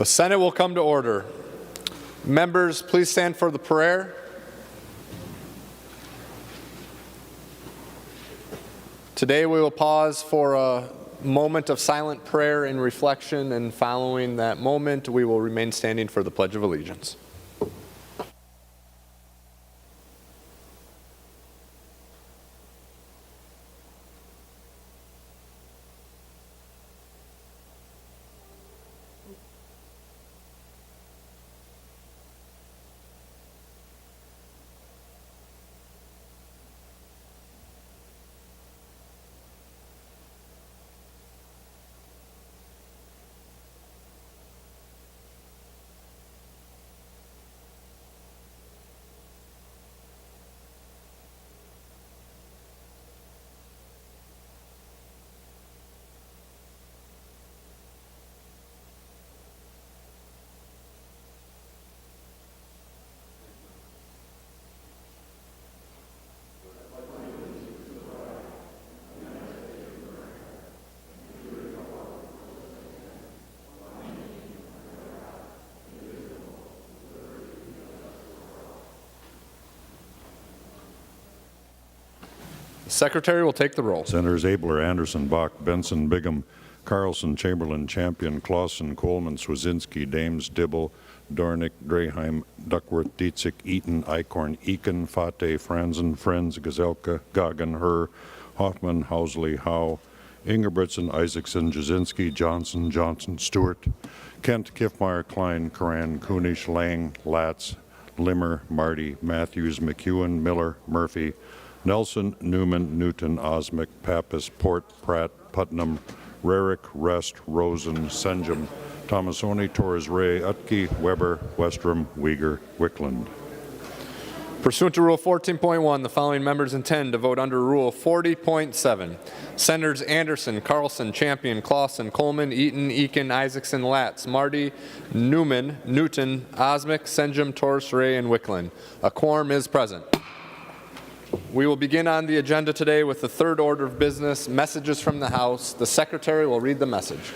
The Senate will come to order. Members, please stand for the prayer. Today we will pause for a moment of silent prayer and reflection, and following that moment we will remain standing for the Pledge of Allegiance. Secretary will take the roll. Senators Abler, Anderson, Bakk, Benson, Bigham, Carlson, Chamberlain, Champion, Clausen, Coleman, Swazinski, Dames, Dibble, Dornick, Draheim, Duckworth, Dietzick, Eaton, Eichhorn, Eakin, Fate, Franzen, Friends, Gazelka, Goggin, Herr, Hoffman, Housley, Howe, Ingebrigtsen, Isaacson, Jasinski, Johnson, Johnson, Stewart, Kent, Kiffmeyer, Klein, Karan, Kunish, Lang, Latz, Limmer, Marty, Matthews, McEwen, Miller, Murphy, Nelson, Newman, Newton, Osmic, Pappas, Port, Pratt, Putnam, Rarick, Rest, Rosen, Senjum, Tomasoni, Torres Ray, Utke, Weber, Westrom, Uyghur, Wickland. Pursuant to Rule 14.1, the following members intend to vote under Rule 40.7. Senators Anderson, Carlson, Champion, Clausen, Coleman, Eaton, Eakin, Isaacson, Latz, Marty, Newman, Newton, Osmic, Senjum, Torres Ray, and Wickland. A quorum is present. We will begin on the agenda today with the third order of business, messages from the House. The Secretary will read the message.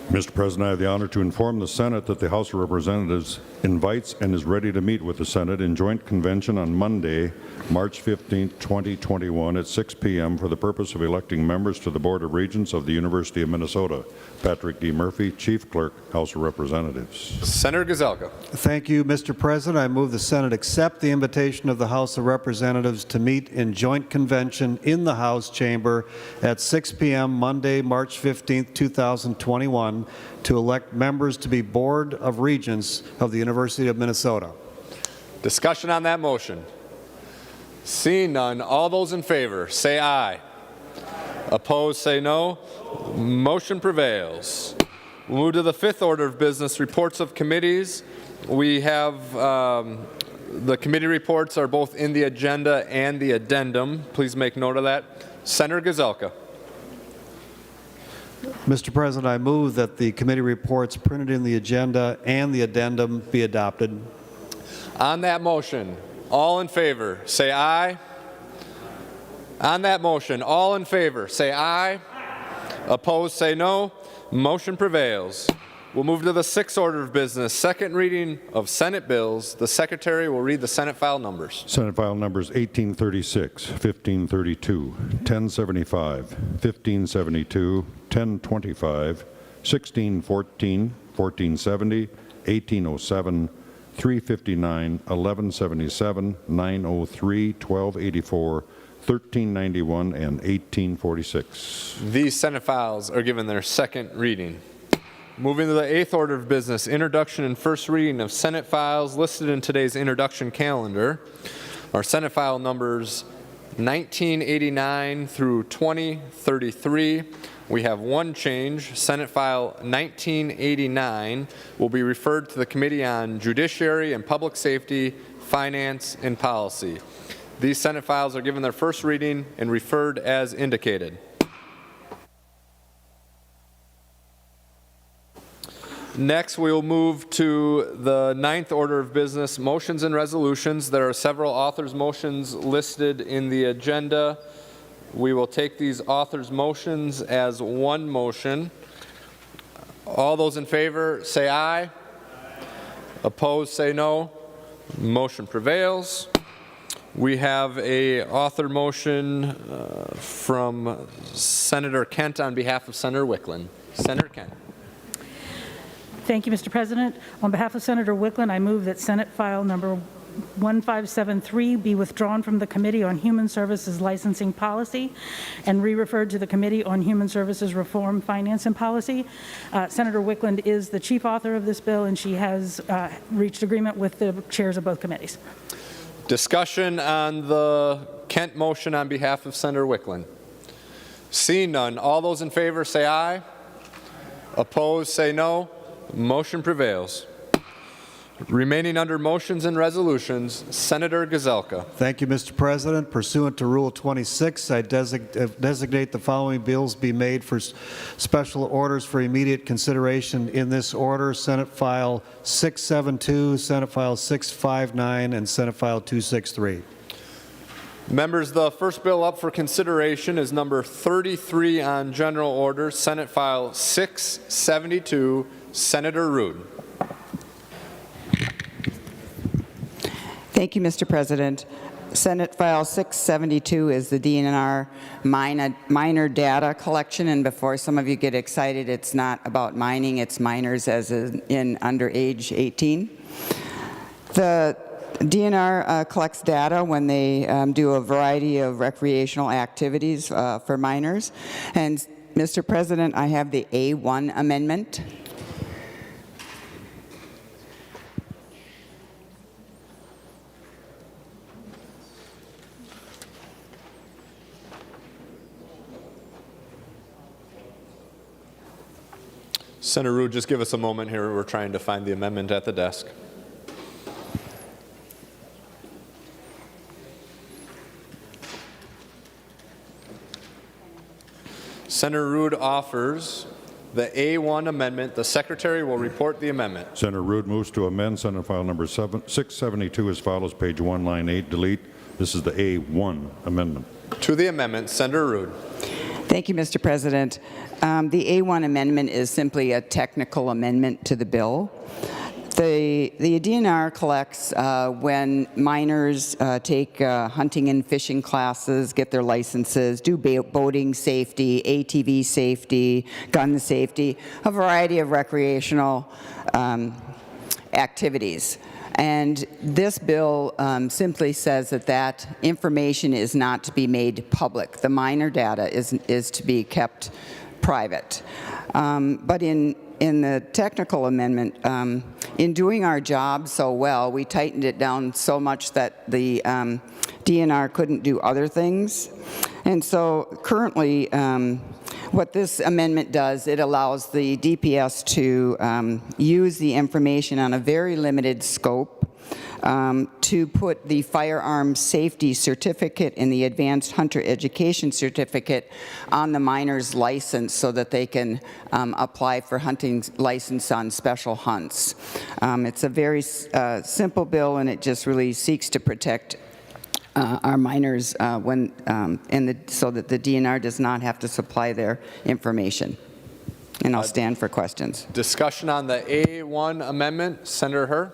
Mr. President, I have the honor to inform the Senate that the House of Representatives invites and is ready to meet with the Senate in joint convention on Monday, March 15, 2021 at 6 p.m. for the purpose of electing members to the Board of Regents of the University of Minnesota. Patrick D. Murphy, Chief Clerk, House of Representatives. Senator Gazelka. Thank you, Mr. President. I move the Senate accept the invitation of the House of Representatives to meet in joint convention in the House chamber at 6 p.m. Monday, March 15, 2021 to elect members to be Board of Regents of the University of Minnesota. Discussion on that motion. Seeing none, all those in favor say aye. Opposed say no. Motion prevails. We'll move to the fifth order of business, reports of committees. We have the committee reports are both in the agenda and the addendum. Please make note of that. Senator Gazelka. Mr. President, I move that the committee reports printed in the agenda and the addendum be adopted. On that motion, all in favor say aye. On that motion, all in favor say aye. Opposed say no. Motion prevails. We'll move to the sixth order of business, second reading of Senate bills. The Secretary will read the Senate file numbers. Senate file numbers 1836, 1532, 1075, 1572, 1025, 1614, 1470, 1807, 359, 1177, 903, 1284, 1391, and 1846. These Senate files are given their second reading. Moving to the eighth order of business, introduction and first reading of Senate files listed in today's introduction calendar are Senate file numbers 1989 through 2033. We have one change. Senate file 1989 will be referred to the Committee on Judiciary and Public Safety, Finance, and Policy. These Senate files are given their first reading and referred as indicated. Next, we will move to the ninth order of business, motions and resolutions. There are several authors' motions listed in the agenda. We will take these authors' motions as one motion. All those in favor say aye. Opposed, say no. Motion prevails. We have a author motion from Senator Kent on behalf of Senator Wickland. Senator Kent. Thank you, Mr. President. On behalf of Senator Wickland, I move that Senate file number 1573 be withdrawn from the Committee on Human Services Licensing Policy and re-referred to the Committee on Human Services Reform, Finance, and Policy. Senator Wickland is the chief author of this bill, and she has reached agreement with the chairs of both committees. Discussion on the Kent motion on behalf of Senator Wickland. Seeing none, all those in favor say aye. Opposed, say no. Motion prevails. Remaining under motions and resolutions, Senator Gazelka. Thank you, Mr. President. Pursuant to Rule 26, I designate the following bills be made for special orders for immediate consideration in this order: Senate File 672, Senate File 659, and Senate File 263. Members, the first bill up for consideration is number 33 on general order, Senate File 672, Senator Ruud. Thank you, Mr. President. Senate File 672 is the DNR minor data collection, and before some of you get excited, it's not about mining, it's minors as in under age 18. The DNR collects data when they do a variety of recreational activities for minors. And Mr. President, I have the A1 Amendment. Senator Ruud, just give us a moment here. We're trying to find the amendment at the desk. Senator Ruud offers the A1 amendment. The Secretary will report the amendment. Senator Ruud moves to amend Senate File number 672 as follows, page 1, line 8, delete. This is the A1 amendment. To the amendment, Senator Ruud. Thank you, Mr. President. The A1 amendment is simply a technical amendment to the bill. The DNR collects when minors take hunting and fishing classes, get their licenses, do boating safety, ATV safety, gun safety, a variety of recreational activities. And this bill simply says that that information is not to be made public. The minor data is to be kept private. But in the technical amendment, in doing our job so well, we tightened it down so much that the DNR couldn't do other things. And so currently, what this amendment does, it allows the DPS to use the information on a very limited scope to put the firearm safety certificate and the advanced hunter education certificate on the minor's license so that they can apply for hunting license on special hunts. It's a very simple bill, and it just really seeks to protect our minors so that the DNR does not have to supply their information. And I'll stand for questions. Discussion on the A1 amendment, Senator Herr.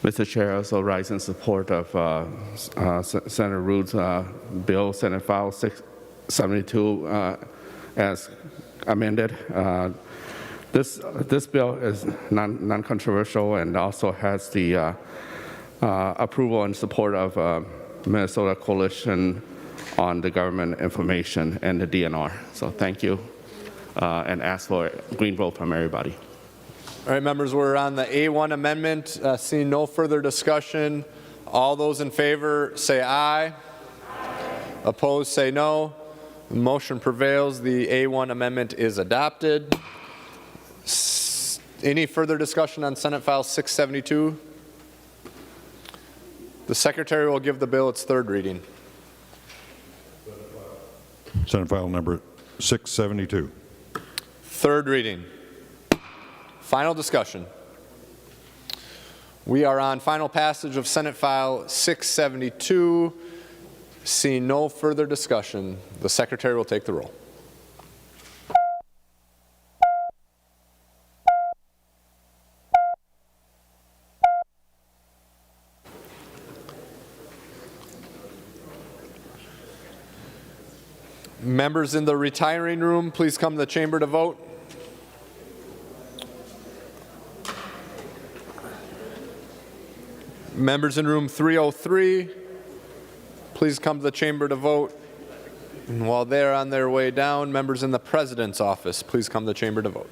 Mr. Chair, I also rise in support of Senator Ruud's bill, Senate File 672, as amended. This bill is non-controversial and also has the approval and support of Minnesota Coalition on the Government Information and the DNR. So thank you, and ask for a green vote from everybody. All right, members, we're on the A1 amendment. Seeing no further discussion, all those in favor say aye. Opposed, say no. The motion prevails. The A1 amendment is adopted. Any further discussion on Senate File 672? The Secretary will give the bill its third reading. Senate File number 672. Third reading. Final discussion. We are on final passage of Senate File 672. Seeing no further discussion, the Secretary will take the roll. Members in the retiring room, please come to the chamber to vote. Members in room 303, please come to the chamber to vote. And while they're on their way down, members in the president's office, please come to the chamber to vote.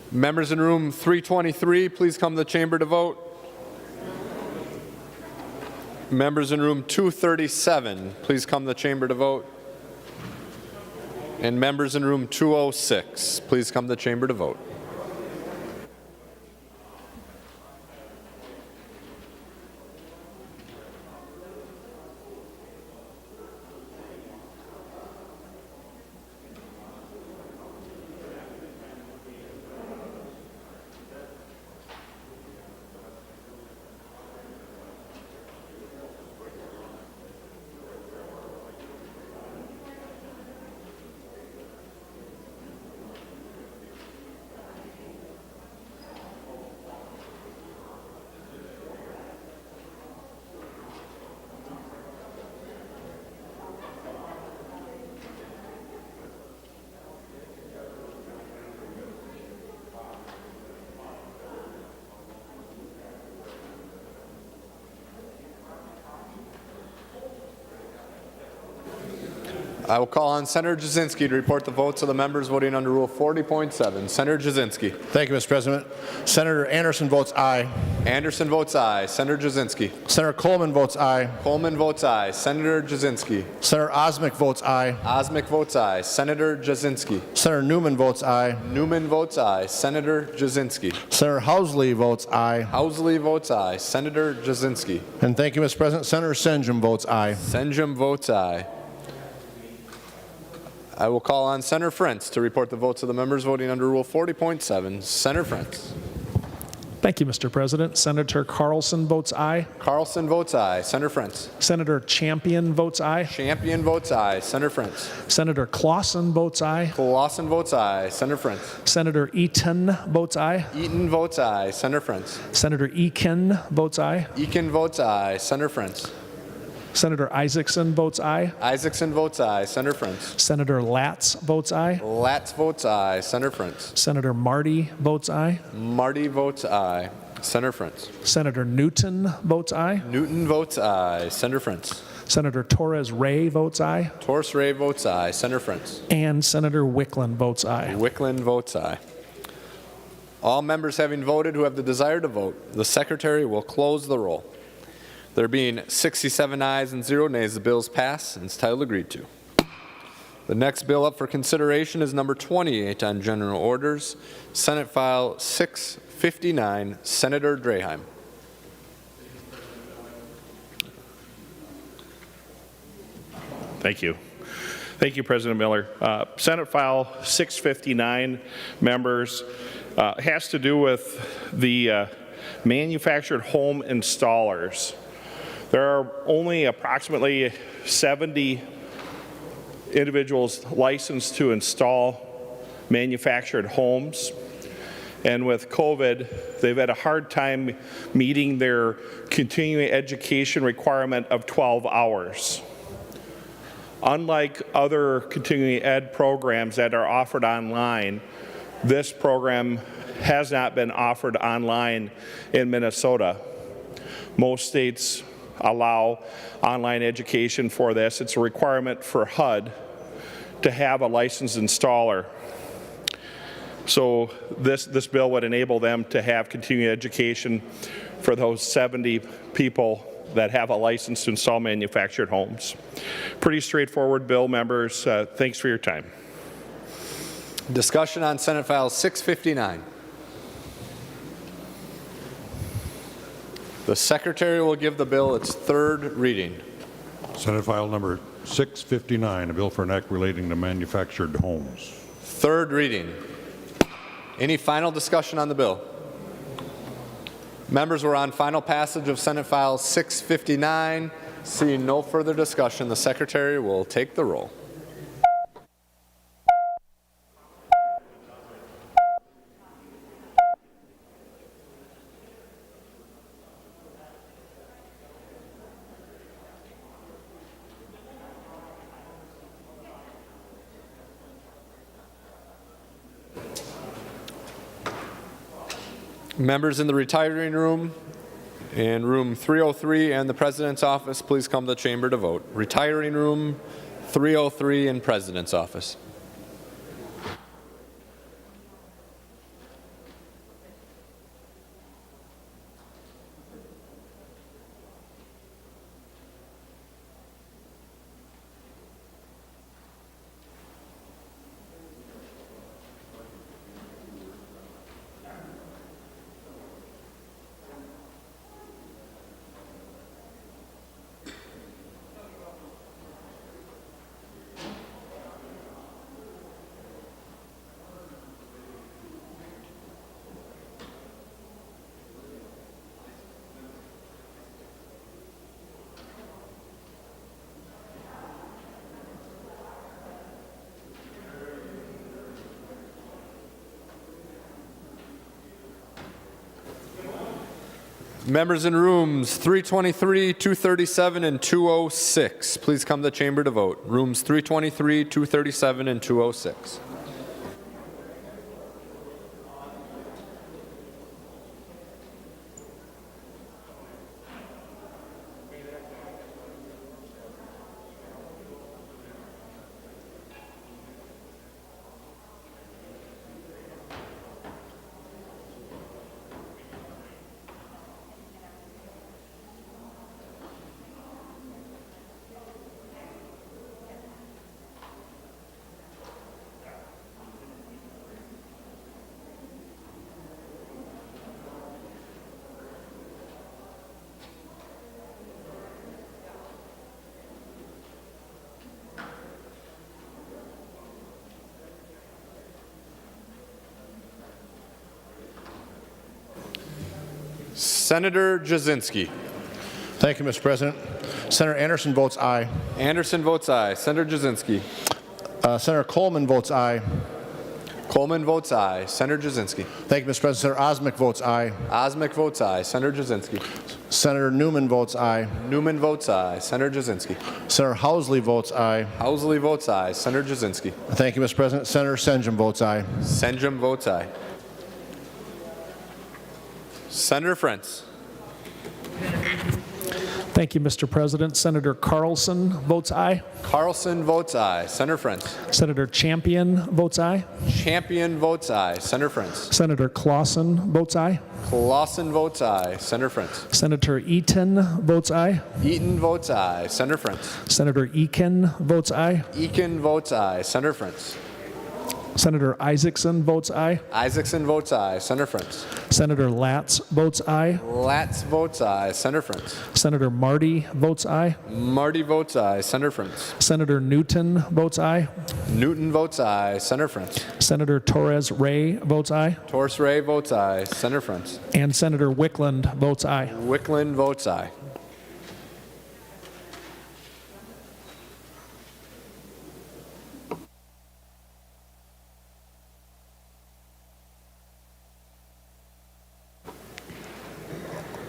Members in room 323, please come to the chamber to vote. Members in room 237, please come to the chamber to vote. And members in room 206, please come to the chamber to vote. I will call on Senator Jasinski to report the votes of the members voting under Rule 40.7. Senator Jasinski. Thank you, Mr. President. Senator Anderson votes aye. Anderson votes aye. Senator Jasinski. Senator Coleman votes aye. Coleman votes aye. Senator Jasinski. Senator Osmic votes aye. Osmic votes aye. Senator Jasinski. Senator Newman votes aye. Newman votes aye. Senator Jasinski. Senator Housley votes aye. Housley votes aye. Senator Jasinski. And thank you, Mr. President. Senator Senjum votes aye. Senjum votes aye. I will call on Senator Frentz to report the votes of the members voting under Rule 40.7. Senator Frentz. Thank you, Mr. President. Senator Carlson votes aye. Carlson votes aye. Senator Frentz. Senator Champion votes aye. Champion votes aye. Senator Frentz. Senator Clausen votes aye. Clausen votes aye. Senator Frentz. Senator Eaton votes aye. Eaton votes aye. Senator Frentz. Senator Eakin votes aye. Eakin votes aye. Senator Frentz. Senator Isaacson votes aye. Isaacson votes aye. Senator Frentz. Senator Latz votes aye. Latz votes aye. Senator Frentz. Senator Marty votes aye. Marty votes aye. Senator Frentz. Senator Newton votes aye. Newton votes aye. Senator Frentz. Senator Torres Ray votes aye. Torres Ray votes aye. Senator Frentz. And Senator Wickland votes aye. Wickland votes aye. All members having voted who have the desire to vote, the Secretary will close the roll. There being 67 ayes and 0 nays, the bill is passed and its title agreed to. The next bill up for consideration is number 28 on general orders, Senate File 659, Senator Draheim. Thank you. Thank you, President Miller. Senate File 659, members, has to do with the manufactured home installers. There are only approximately 70 individuals licensed to install manufactured homes. And with COVID, they've had a hard time meeting their continuing education requirement of 12 hours. Unlike other continuing ed programs that are offered online, this program has not been offered online in Minnesota. Most states allow online education for this. It's a requirement for HUD to have a licensed installer. So this bill would enable them to have continuing education for those 70 people that have a license to install manufactured homes. Pretty straightforward bill, members. Thanks for your time. Discussion on Senate File 659. The Secretary will give the bill its third reading. Senate File Number 659, a bill for an act relating to manufactured homes. Third reading. Any final discussion on the bill? Members, we're on final passage of Senate File 659. Seeing no further discussion, the Secretary will take the roll. Members in the retiring room and room 303 and the President's office, please come to the chamber to vote. Retiring room 303 and President's office. Members in rooms 323, 237, and 206, please come to the chamber to vote. Rooms 323, 237, and 206. Senator Jasinski. Thank you, Mr. President. Senator Anderson votes aye. Anderson votes aye. Senator Jasinski. Senator Coleman votes aye. Coleman votes aye. Senator Jasinski. Thank you, Mr. President. Senator Osmic votes aye. Osmic votes aye. Senator Jasinski. Senator Newman votes aye. Newman votes aye. Senator Jasinski. Senator Housley votes aye. Housley votes aye. Senator Jasinski. Thank you, Mr. President. Senator Senjum votes aye. Senjum votes aye. Senator Frentz. Thank you, Mr. President. Senator Carlson votes aye. Carlson votes aye. Senator Frentz. Senator Champion votes aye. Champion votes aye. Senator Frentz. Senator Clausen votes aye. Clausen votes aye. Senator Frentz. Senator Eaton votes aye. Eaton votes aye. Senator Frentz. Senator Eakin votes aye. Eakin votes aye. Senator Frentz. Senator Isaacson votes aye. Isaacson votes aye. Senator Frentz. Senator Latz votes aye. Latz votes aye. Senator Frentz. Senator Marty votes aye. Marty votes aye. Senator Frentz. Senator Newton votes aye. Newton votes aye. Senator Frentz. Senator Torres Ray votes aye. Torres Ray votes aye. Senator Frentz. And Senator Wickland votes aye. Wickland votes aye.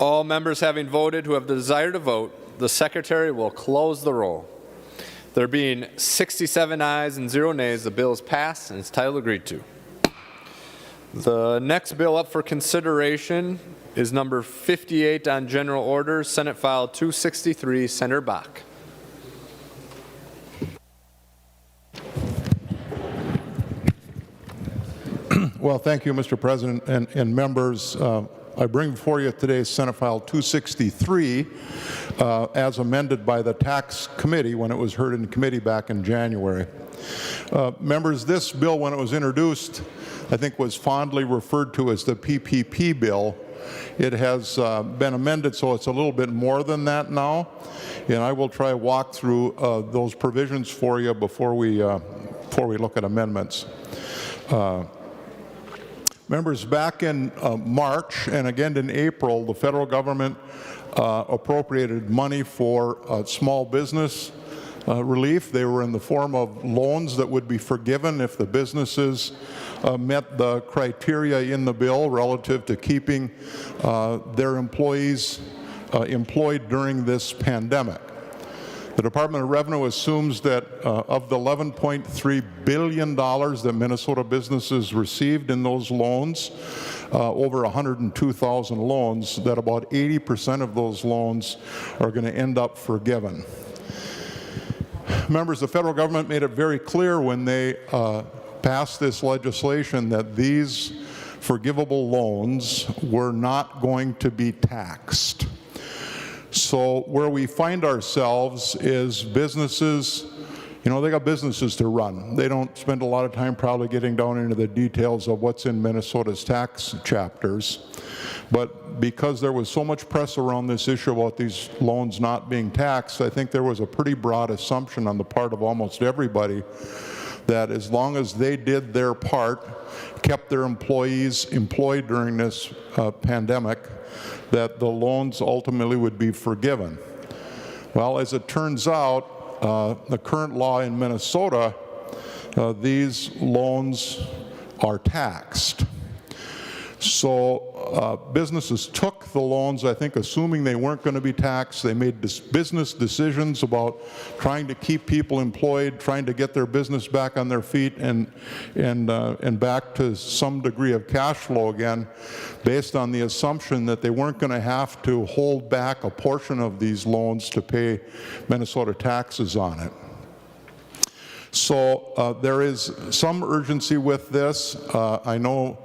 All members having voted who have the desire to vote, the Secretary will close the roll. There being 67 ayes and 0 nays, the bill is passed and is titled agreed to. The next bill up for consideration is number 58 on general orders, Senate File 263, Senator Bakk. Well, thank you, Mr. President and members. I bring before you today Senate File 263 as amended by the Tax Committee when it was heard in committee back in January. Members, this bill, when it was introduced, I think was fondly referred to as the PPP bill. It has been amended, so it's a little bit more than that now, and I will try to walk through those provisions for you before we look at amendments. Members, back in March and again in April, the federal government appropriated money for small business relief. They were in the form of loans that would be forgiven if the businesses met the criteria in the bill relative to keeping their employees employed during this pandemic. The Department of Revenue assumes that of the $11.3 billion that Minnesota businesses received in those loans, over 102,000 loans, that about 80% of those loans are going to end up forgiven. Members, the federal government made it very clear when they passed this legislation that these forgivable loans were not going to be taxed. So where we find ourselves is businesses, you know, they got businesses to run. They don't spend a lot of time probably getting down into the details of what's in Minnesota's tax chapters. But because there was so much press around this issue about these loans not being taxed, I think there was a pretty broad assumption on the part of almost everybody that as long as they did their part, kept their employees employed during this pandemic, that the loans ultimately would be forgiven. Well, as it turns out, the current law in Minnesota, these loans are taxed. So businesses took the loans, I think, assuming they weren't going to be taxed. They made business decisions about trying to keep people employed, trying to get their business back on their feet and back to some degree of cash flow again, based on the assumption that they weren't going to have to hold back a portion of these loans to pay Minnesota taxes on it. So there is some urgency with this. I know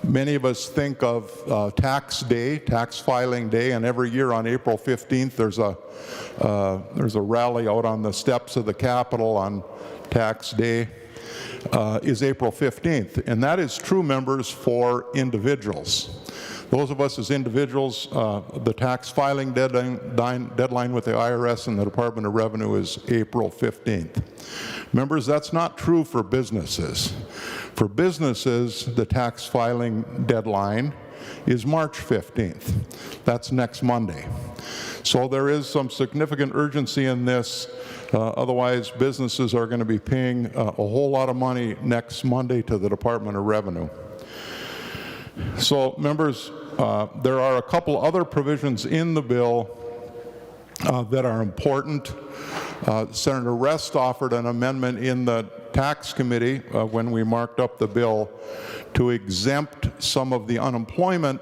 many of us think of tax day, tax filing day, and every year on April 15th there's a rally out on the steps of the Capitol on tax day, is April 15th. And that is true, members, for individuals. Those of us as individuals, the tax filing deadline with the IRS and the Department of Revenue is April 15th. Members, that's not true for businesses. For businesses, the tax filing deadline is March 15th. That's next Monday. So there is some significant urgency in this. Otherwise, businesses are going to be paying a whole lot of money next Monday to the Department of Revenue. So, members, there are a couple other provisions in the bill that are important. Senator Rest offered an amendment in the Tax Committee when we marked up the bill to exempt some of the unemployment,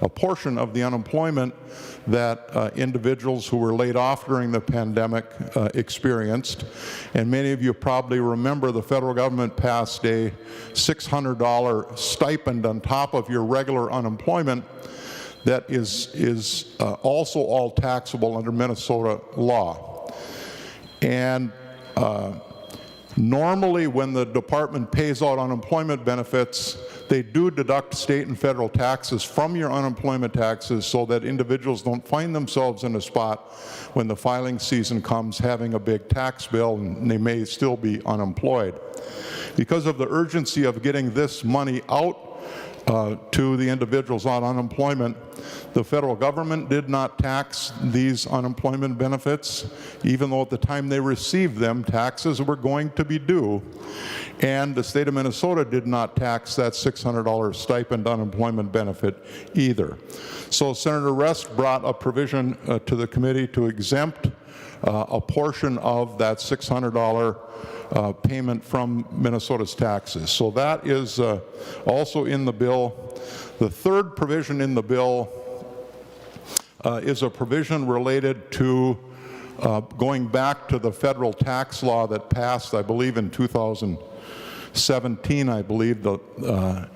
a portion of the unemployment that individuals who were laid off during the pandemic experienced. And many of you probably remember the federal government passed a $600 stipend on top of your regular unemployment that is also all taxable under Minnesota law. And normally when the department pays out unemployment benefits, they do deduct state and federal taxes from your unemployment taxes so that individuals don't find themselves in a spot when the filing season comes having a big tax bill and they may still be unemployed. Because of the urgency of getting this money out to the individuals on unemployment, the federal government did not tax these unemployment benefits, even though at the time they received them, taxes were going to be due. And the state of Minnesota did not tax that $600 stipend unemployment benefit either. So Senator Rest brought a provision to the committee to exempt a portion of that $600 payment from Minnesota's taxes. So that is also in the bill. The third provision in the bill is a provision related to going back to the federal tax law that passed, I believe, in 2000, 17, I believe, where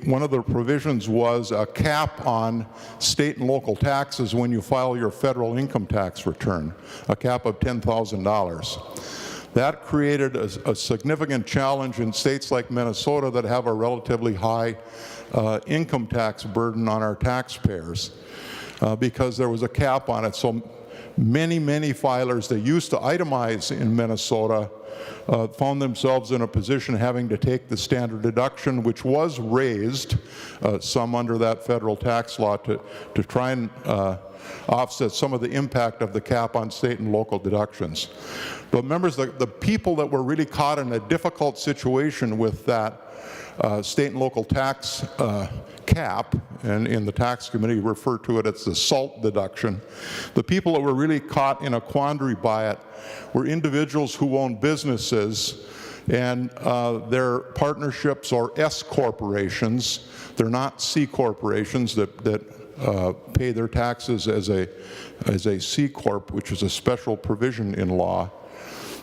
one of the provisions was a cap on state and local taxes when you file your federal income tax return, a cap of $10,000. That created a significant challenge in states like Minnesota that have a relatively high income tax burden on our taxpayers because there was a cap on it. So many filers that used to itemize in Minnesota found themselves in a position having to take the standard deduction, which was raised, some under that federal tax law, to try and offset some of the impact of the cap on state and local deductions. But members, the people that were really caught in a difficult situation with that state and local tax cap, and in the tax committee refer to it as the Salt Deduction, the people that were really caught in a quandary by it were individuals who own businesses and their partnerships or S corporations. They're not C corporations that pay their taxes as a C corp, which is a special provision in law.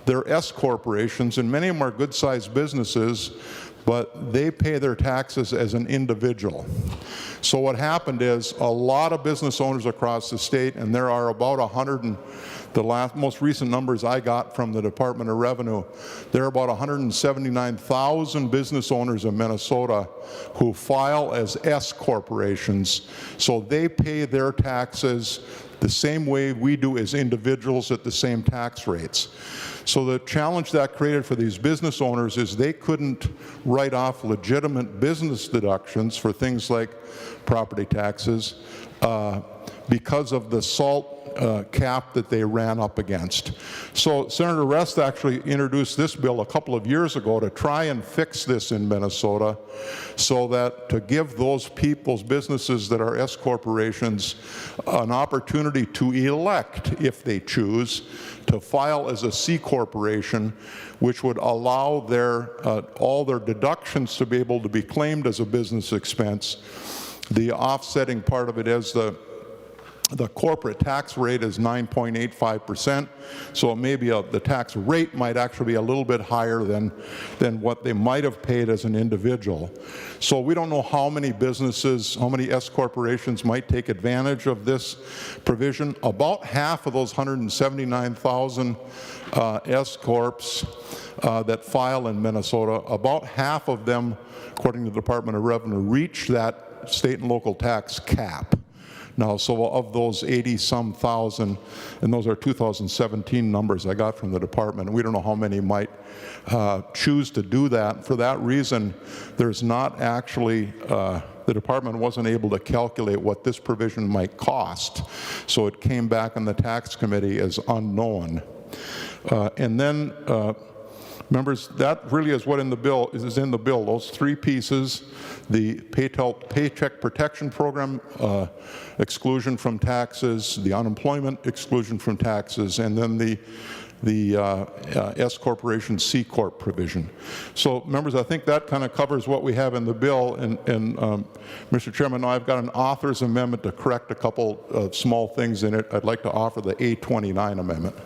They're S corporations, and many of them are good-sized businesses, but they pay their taxes as an individual. So what happened is a lot of business owners across the state, and there are about 100, and the most recent numbers I got from the Department of Revenue, there are about 179,000 business owners in Minnesota who file as S corporations. So they pay their taxes the same way we do as individuals at the same tax rates. So the challenge that created for these business owners is they couldn't write off legitimate business deductions for things like property taxes because of the SALT cap that they ran up against. So Senator Rest actually introduced this bill a couple of years ago to try and fix this in Minnesota, so that to give those businesses that are S corporations an opportunity to elect, if they choose, to file as a C corporation, which would allow all their deductions to be able to be claimed as a business expense. The offsetting part of it is the corporate tax rate is 9.85%, so it may be the tax rate might actually be a little bit higher than what they might have paid as an individual. So we don't know how many businesses, how many S corporations might take advantage of this provision. About half of those 179,000 S corps that file in Minnesota, about half of them, according to the Department of Revenue, reach that state and local tax cap. Now, so of those 80-some thousand, and those are 2017 numbers I got from the department, we don't know how many might choose to do that. For that reason, there's not actually, the department wasn't able to calculate what this provision might cost, so it came back in the tax committee as unknown. And then, members, that really is what is in the bill. Those three pieces: the Paycheck Protection Program exclusion from taxes, the unemployment exclusion from taxes, and then the S corporation C corp provision. So, members, I think that kind of covers what we have in the bill. And Mr. Chairman, now I've got an author's amendment to correct a couple of small things in it. I'd like to offer the A29 Amendment.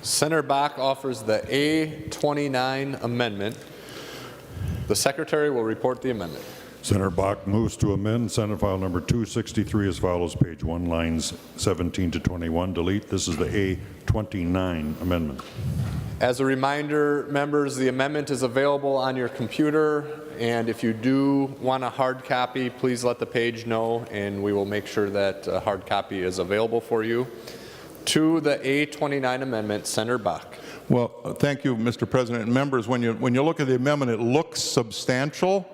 Senator Bakk offers the A29 Amendment. The Secretary will report the amendment. Senator Bakk moves to amend Senate File Number 263 as follows, page 1, lines 17 to 21. Delete. This is the A29 Amendment. As a reminder, members, the amendment is available on your computer, and if you do want a hard copy, please let the page know, and we will make sure that a hard copy is available for you. To the A29 Amendment, Senator Bakk. Well, thank you, Mr. President. And members, when you look at the amendment, it looks substantial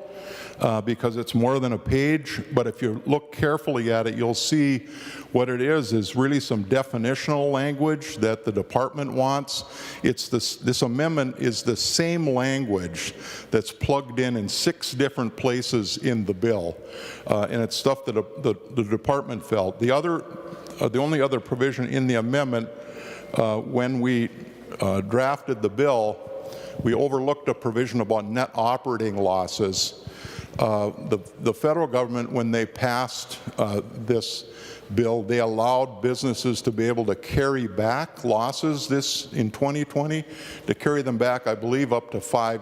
because it's more than a page. But if you look carefully at it, you'll see what it is really some definitional language that the department wants. This amendment is the same language that's plugged in 6 different places in the bill, and it's stuff that the department felt. The only other provision in the amendment, when we drafted the bill, we overlooked a provision about net operating losses. the federal government, when they passed this bill, they allowed businesses to be able to carry back losses in 2020, to carry them back, I believe, up to I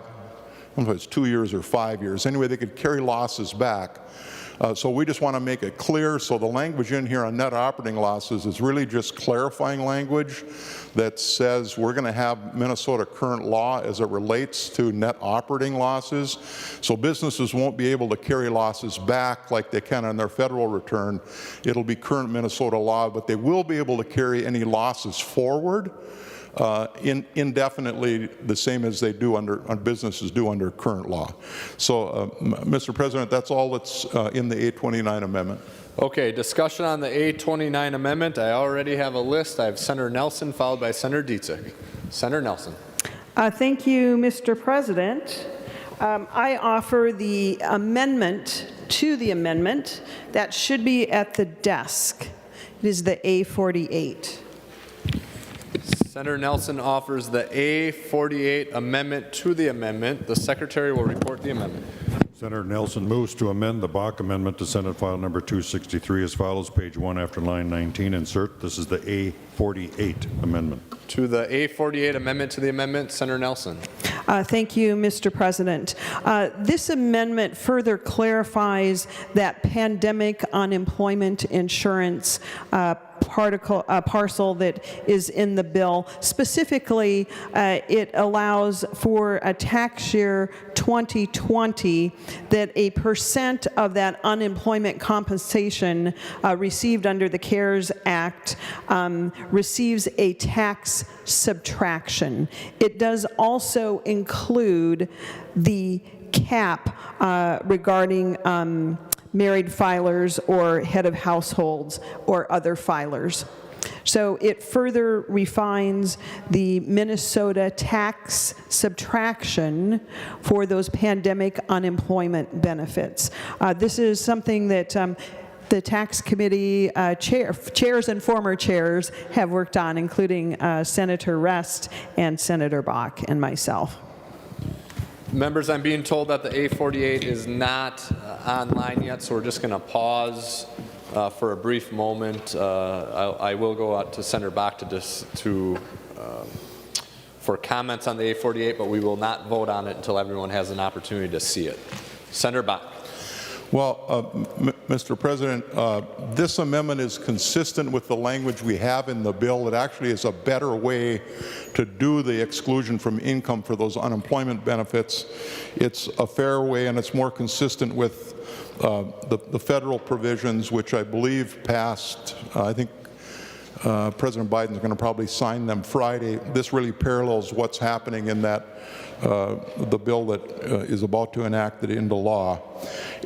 don't know if it's 2 years or 5 years. Anyway, they could carry losses back. So we just want to make it clear. So the language in here on net operating losses is really just clarifying language that says we're going to have Minnesota current law as it relates to net operating losses. So businesses won't be able to carry losses back like they can on their federal return. It'll be current Minnesota law, but they will be able to carry any losses forward indefinitely, the same as they do businesses do under current law. So, Mr. President, that's all that's in the A29 Amendment. Okay, discussion on the A29 Amendment. I already have a list. I have Senator Nelson, followed by Senator Dietzig. Senator Nelson. Thank you, Mr. President. I offer the amendment to the amendment that should be at the desk. It is the A48. Senator Nelson offers the A48 amendment to the amendment. The Secretary will report the amendment. Senator Nelson moves to amend the Bakk Amendment to Senate File Number 263 as follows, page 1 after line 19, insert. This is the A48 Amendment. To the A48 amendment to the amendment, Senator Nelson. Thank you, Mr. President. This amendment further clarifies that pandemic unemployment insurance parcel that is in the bill. Specifically, it allows for a tax year 2020 that a % of that unemployment compensation received under the CARES Act receives a tax subtraction. It does also include the cap regarding married filers or head of households or other filers. So it further refines the Minnesota tax subtraction for those pandemic unemployment benefits. This is something that the tax committee chairs and former chairs have worked on, including Senator Rest and Senator Bakk and myself. Members, I'm being told that the A48 is not online yet, so we're just going to pause for a brief moment. I will go out to Senator Bakk for comments on the A48, but we will not vote on it until everyone has an opportunity to see it. Senator Bakk. Well, Mr. President, this amendment is consistent with the language we have in the bill. It actually is a better way to do the exclusion from income for those unemployment benefits. It's a fair way, and it's more consistent with the federal provisions, which I believe passed, I think President Biden is going to probably sign them Friday. This really parallels what's happening in that the bill that is about to enact it into law.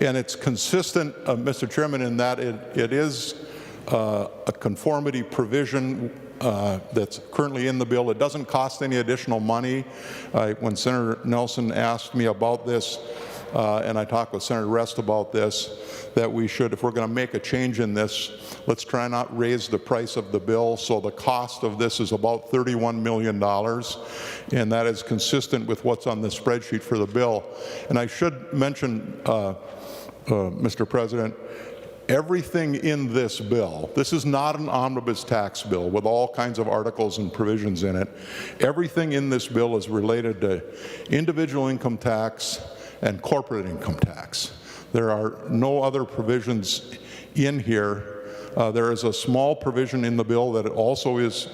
And it's consistent, Mr. Chairman, in that it is a conformity provision that's currently in the bill. It doesn't cost any additional money. When Senator Nelson asked me about this, and I talked with Senator Rest about this, that we should, if we're going to make a change in this, let's try not raise the price of the bill. So the cost of this is about $31 million, and that is consistent with what's on the spreadsheet for the bill. And I should mention, Mr. President, everything in this bill, this is not an omnibus tax bill with all kinds of articles and provisions in it. Everything in this bill is related to individual income tax and corporate income tax. There are no other provisions in here. There is a small provision in the bill that also is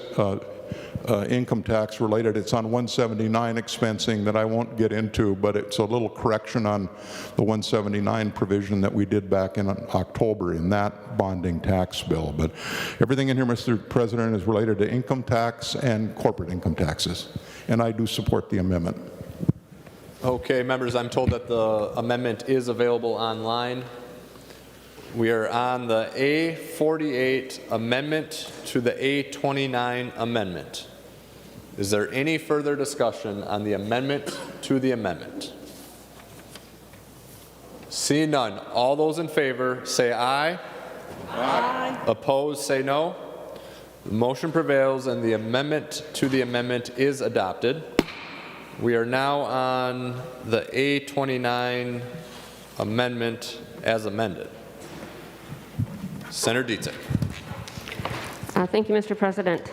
income tax related. It's on 179 expensing that I won't get into, but it's a little correction on the 179 provision that we did back in October in that bonding tax bill. But everything in here, Mr. President, is related to income tax and corporate income taxes, and I do support the amendment. Okay, members, I'm told that the amendment is available online. We are on the A48 amendment to the A29 amendment. Is there any further discussion on the amendment to the amendment? Seeing none, all those in favor say aye. Aye. Opposed, say no. The motion prevails and the amendment to the amendment is adopted. We are now on the A29 Amendment as amended. Senator Dietzig. Thank you, Mr. President.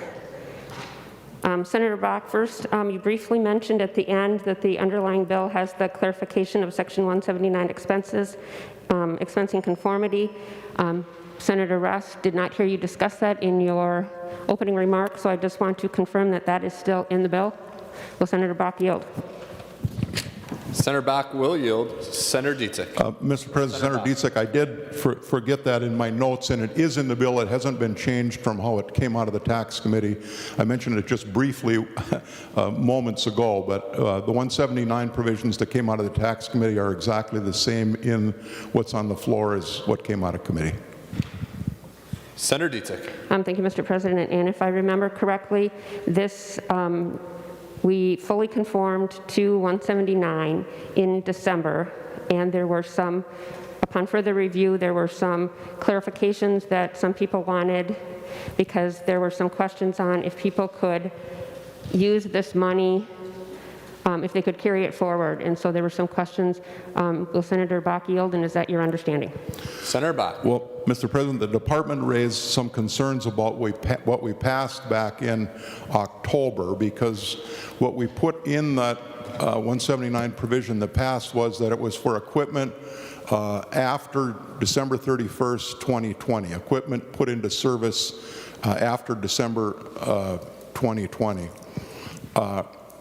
Senator Bakk, first, you briefly mentioned at the end that the underlying bill has the clarification of Section 179 expenses, expensing conformity. Senator Russ did not hear you discuss that in your opening remarks, so I just want to confirm that that is still in the bill. Will Senator Bakk yield? Senator Bakk will yield. Senator Dietzig. Mr. President, Senator Dietzig, I did forget that in my notes, and it is in the bill. It hasn't been changed from how it came out of the Tax Committee. I mentioned it just briefly moments ago, but the 179 provisions that came out of the Tax Committee are exactly the same in what's on the floor as what came out of committee. Senator Dietzig. Thank you, Mr. President. And if I remember correctly, this we fully conformed to 179 in December, and there were some, upon further review, there were some clarifications that some people wanted because there were some questions on if people could use this money, if they could carry it forward. And so there were some questions. Will Senator Bakk yield, and is that your understanding? Senator Bakk. Well, Mr. President, the department raised some concerns about what we passed back in October, because what we put in that 179 provision that passed was that it was for equipment after December 31st, 2020, equipment put into service after December 2020.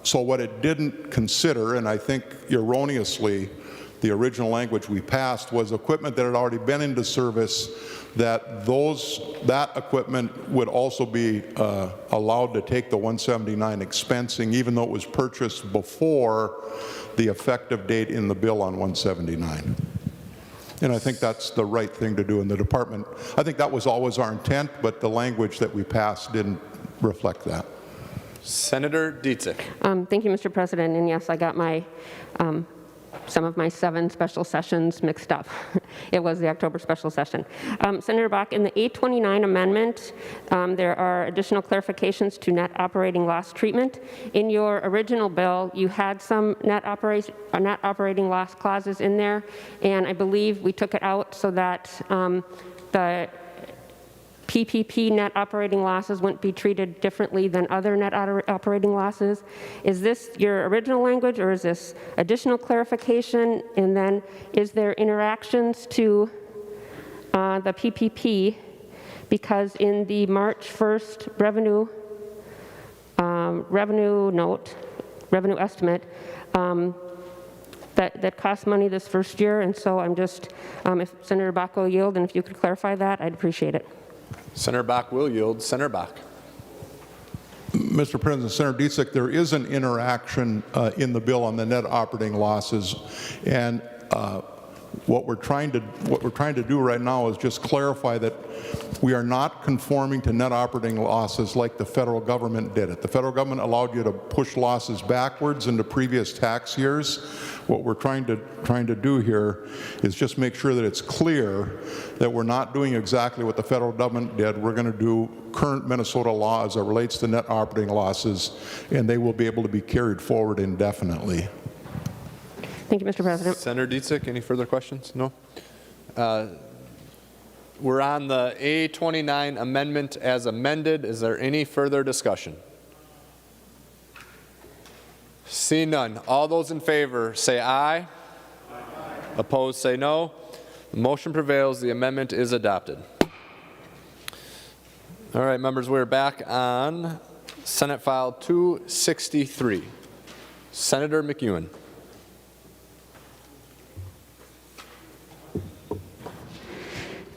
So what it didn't consider, and I think erroneously, the original language we passed was equipment that had already been into service, that equipment would also be allowed to take the 179 expensing, even though it was purchased before the effective date in the bill on 179. And I think that's the right thing to do in the department. I think that was always our intent, but the language that we passed didn't reflect that. Senator Dietzig. Thank you, Mr. President. And yes, I got my some of my 7 special sessions mixed up. It was the October special session. Senator Bakk, in the A29 Amendment, there are additional clarifications to net operating loss treatment. In your original bill, you had some net operating loss clauses in there, and I believe we took it out so that the PPP net operating losses wouldn't be treated differently than other net operating losses. Is this your original language, or is this additional clarification? And then is there interactions to the PPP? Because in the March 1st revenue estimate, that costs money this first year. And so I'm just, if Senator Bakk will yield, and if you could clarify that, I'd appreciate it. Senator Bakk will yield. Senator Bakk. Mr. President, Senator Dietzig, there is an interaction in the bill on the net operating losses, and what we're trying to do right now is just clarify that we are not conforming to net operating losses like the federal government did it. The federal government allowed you to push losses backwards into previous tax years. What we're trying to do here is just make sure that it's clear that we're not doing exactly what the federal government did. We're going to do current Minnesota law as it relates to net operating losses, and they will be able to be carried forward indefinitely. Thank you, Mr. President. Senator Dietzig, any further questions? No? We're on the A29 amendment as amended. Is there any further discussion? See none. All those in favor say aye. Aye. Opposed say no. The motion prevails. The amendment is adopted. All right, members, we're back on Senate File 263. Senator McEwen.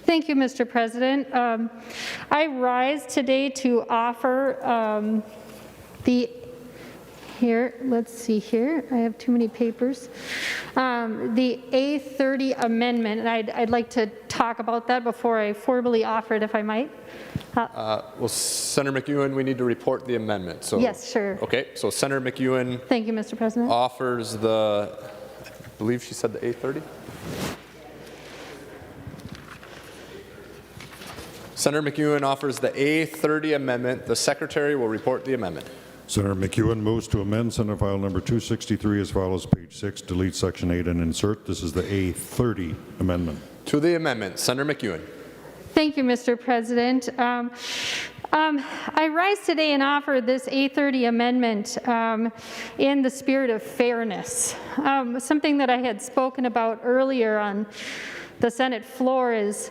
Thank you, Mr. President. I rise today to offer let's see here, I have too many papers. The A30 Amendment, and I'd like to talk about that before I formally offer it, if I might. Well, Senator McEwen, we need to report the amendment. So, yes, sure. Okay, so Senator McEwen. Thank you, Mr. President. Offers the, I believe she said the A30? Senator McEwen offers the A30 Amendment. The Secretary will report the amendment. Senator McEwen moves to amend Senate File Number 263 as follows, page 6, delete Section 8 and insert. This is the A30 Amendment. To the amendment, Senator McEwen. Thank you, Mr. President. I rise today and offer this A30 amendment in the spirit of fairness. Something that I had spoken about earlier on the Senate floor is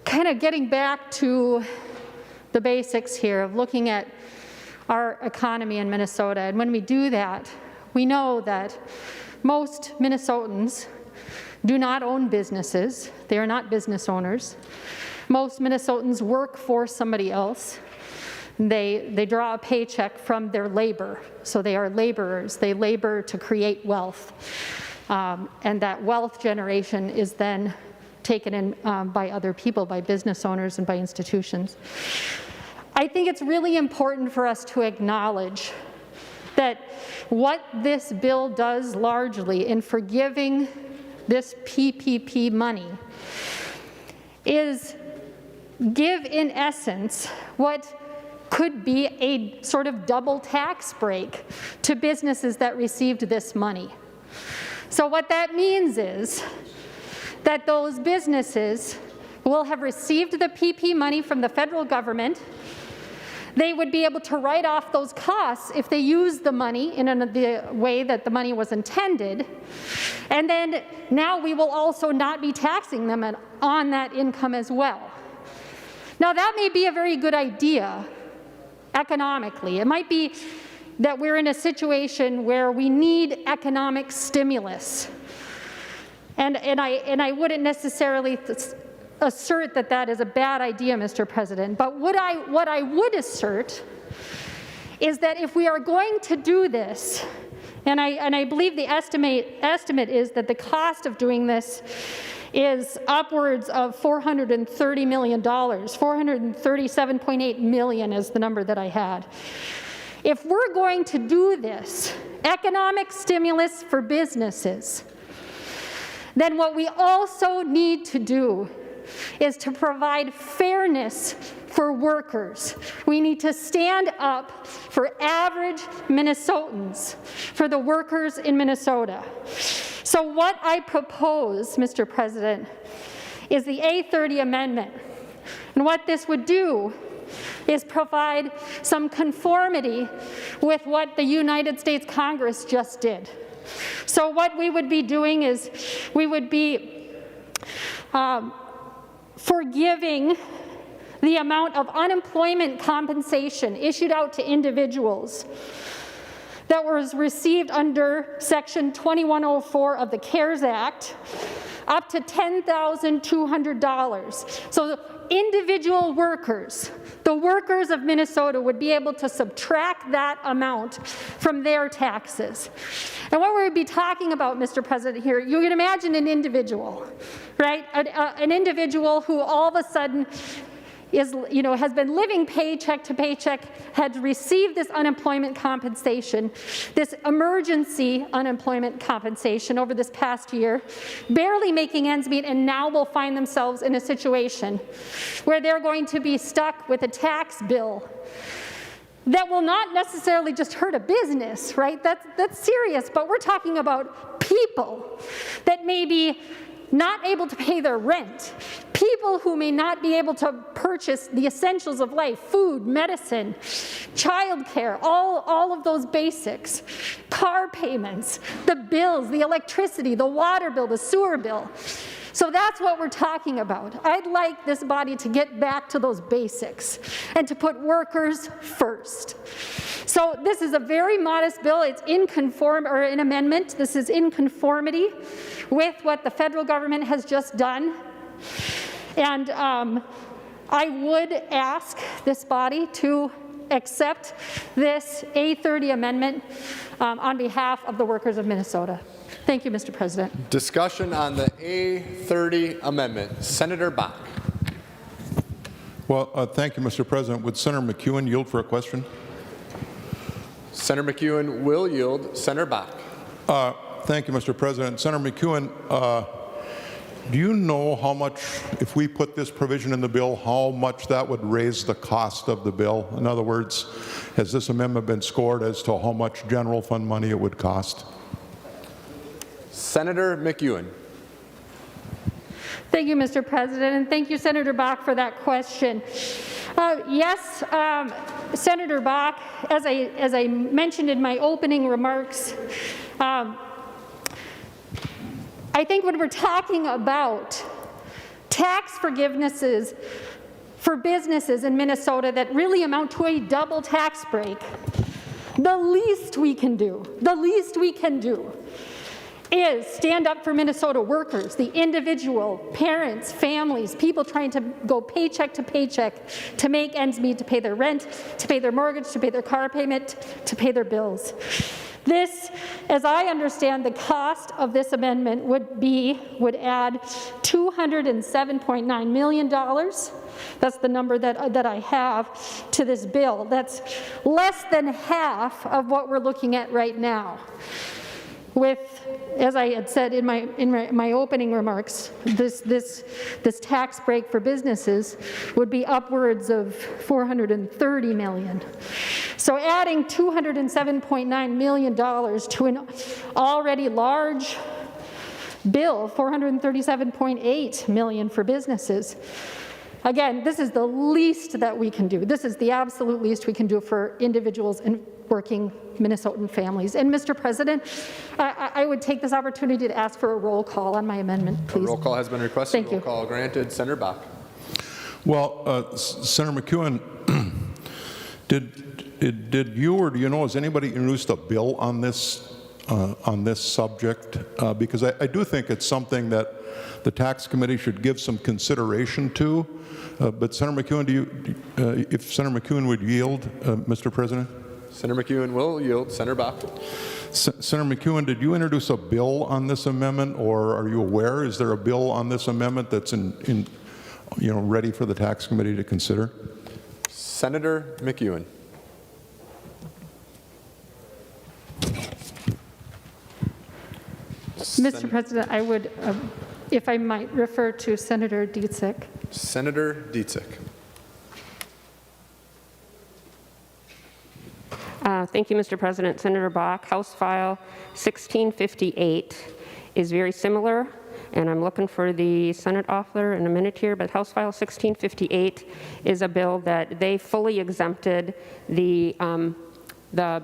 kind of getting back to the basics here of looking at our economy in Minnesota. And when we do that, we know that most Minnesotans do not own businesses. They are not business owners. Most Minnesotans work for somebody else. They draw a paycheck from their labor. So they are laborers. They labor to create wealth. And that wealth generation is then taken in by other people, by business owners and by institutions. I think it's really important for us to acknowledge that what this bill does largely in forgiving this PPP money is give, in essence, what could be a sort of double tax break to businesses that received this money. So what that means is that those businesses will have received the PP money from the federal government. They would be able to write off those costs if they use the money in the way that the money was intended. And then now we will also not be taxing them on that income as well. Now that may be a very good idea economically. It might be that we're in a situation where we need economic stimulus. And I wouldn't necessarily assert that that is a bad idea, Mr. President, but what I would assert is that if we are going to do this, and I believe the estimate is that the cost of doing this is upwards of $430 million, $437.8 million is the number that I had. If we're going to do this, economic stimulus for businesses, then what we also need to do is to provide fairness for workers. We need to stand up for average Minnesotans, for the workers in Minnesota. So what I propose, Mr. President, is the A30 Amendment. And what this would do is provide some conformity with what the United States Congress just did. So what we would be doing is we would be forgiving the amount of unemployment compensation issued out to individuals that was received under Section 2104 of the CARES Act, up to $10,200. So the individual workers, the workers of Minnesota, would be able to subtract that amount from their taxes. And what we would be talking about, Mr. President, here, you can imagine an individual, right? An individual who all of a sudden has been living paycheck to paycheck, had received this unemployment compensation, this emergency unemployment compensation over this past year, barely making ends meet, and now will find themselves in a situation where they're going to be stuck with a tax bill that will not necessarily just hurt a business, right? That's serious, but we're talking about people that may be not able to pay their rent, people who may not be able to purchase the essentials of life, food, medicine, childcare, all of those basics, car payments, the bills, the electricity, the water bill, the sewer bill. So that's what we're talking about. I'd like this body to get back to those basics and to put workers first. So this is a very modest bill. It's an amendment. This is in conformity with what the federal government has just done. And I would ask this body to accept this A30 amendment on behalf of the workers of Minnesota. Thank you, Mr. President. Discussion on the A30 amendment. Senator Bakk. Well, thank you, Mr. President. Would Senator McEwen yield for a question? Senator McEwen will yield. Senator Bakk. Thank you, Mr. President. Senator McEwen, Do you know how much, if we put this provision in the bill, how much that would raise the cost of the bill? In other words, has this amendment been scored as to how much general fund money it would cost? Senator McEwen. Thank you, Mr. President, and thank you, Senator Bakk, for that question. Yes, Senator Bakk, as I mentioned in my opening remarks, I think when we're talking about tax forgivenesses for businesses in Minnesota that really amount to a double tax break, the least we can do is stand up for Minnesota workers, the individual, parents, families, people trying to go paycheck to paycheck to make ends meet, to pay their rent, to pay their mortgage, to pay their car payment, to pay their bills. This, as I understand, the cost of this amendment would add $207.9 million. That's the number that I have to this bill. That's less than half of what we're looking at right now. With, as I had said in my opening remarks, this tax break for businesses would be upwards of $430 million. So adding $207.9 million to an already large bill, $437.8 million for businesses. Again, this is the least that we can do. This is the absolute least we can do for individuals and working Minnesotan families. And Mr. President, I would take this opportunity to ask for a roll call on my amendment, please. A roll call has been requested. Thank you. Roll call granted. Senator Bakk. Well, Senator McEwen, did you or do you know, has anybody introduced a bill on this subject? Because I do think it's something that the tax committee should give some consideration to. But Senator McEwen, if Senator McEwen would yield, Mr. President? Senator McEwen will yield. Senator Bakk. Senator McEwen, did you introduce a bill on this amendment, or are you aware? Is there a bill on this amendment that's ready for the tax committee to consider? Senator McEwen. Mr. President, I would, if I might, refer to Senator Dietzich. Senator Dietzich. Thank you, Mr. President. Senator Bakk, House File 1658 is very similar, and I'm looking for the Senate author in a minute here, but House File 1658 is a bill that they fully exempted the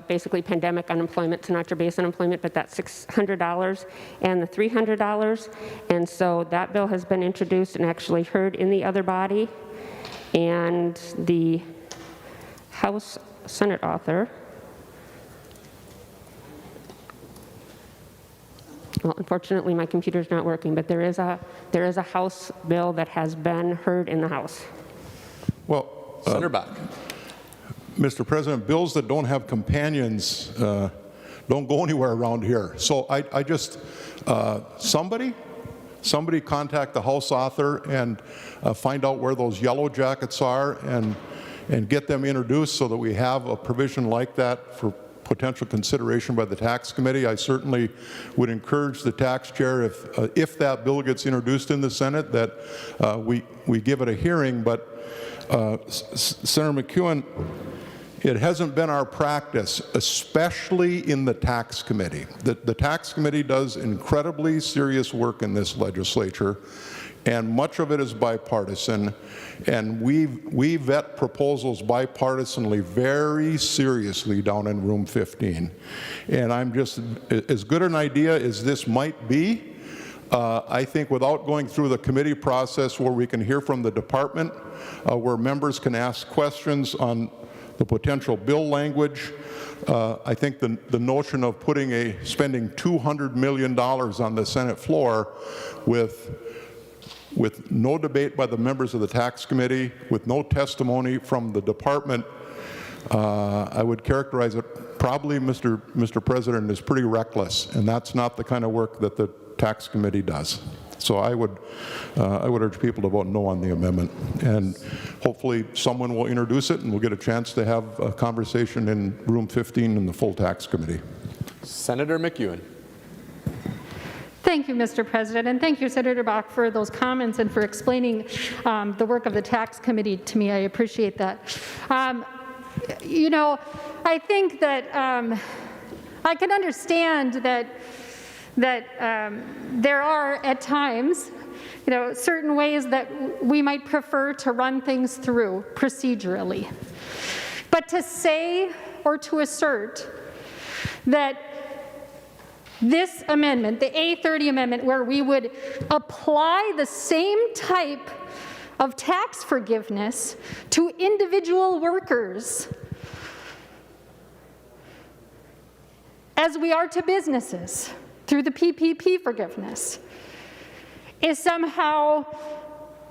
basically pandemic unemployment, so not your base unemployment, but that $600 and the $300. And so that bill has been introduced and actually heard in the other body. And the House Senate author, well, unfortunately my computer's not working, but there is a House bill that has been heard in the House. Well, Senator Bakk. Mr. President, bills that don't have companions don't go anywhere around here. So I just, somebody contact the House author and find out where those yellow jackets are and get them introduced so that we have a provision like that for potential consideration by the tax committee. I certainly would encourage the tax chair, if that bill gets introduced in the Senate, that we give it a hearing. But Senator McEwen, it hasn't been our practice, especially in the tax committee. The tax committee does incredibly serious work in this legislature, and much of it is bipartisan, and we vet proposals bipartisanly very seriously down in room 15. And I'm just, as good an idea as this might be, I think without going through the committee process where we can hear from the department, where members can ask questions on the potential bill language, I think the notion of spending $200 million on the Senate floor with no debate by the members of the tax committee, with no testimony from the department, I would characterize it probably, Mr. President, as pretty reckless, and that's not the kind of work that the tax committee does. So I would urge people to vote no on the amendment, and hopefully someone will introduce it and we'll get a chance to have a conversation in room 15 in the full tax committee. Senator McEwen. Thank you, Mr. President, and thank you, Senator Bakk, for those comments and for explaining the work of the Tax Committee to me. I appreciate that. You know, I think that I can understand that there are at times, you know, certain ways that we might prefer to run things through procedurally. But to say or to assert that this amendment, the A30 Amendment, where we would apply the same type of tax forgiveness to individual workers as we are to businesses through the PPP forgiveness, is somehow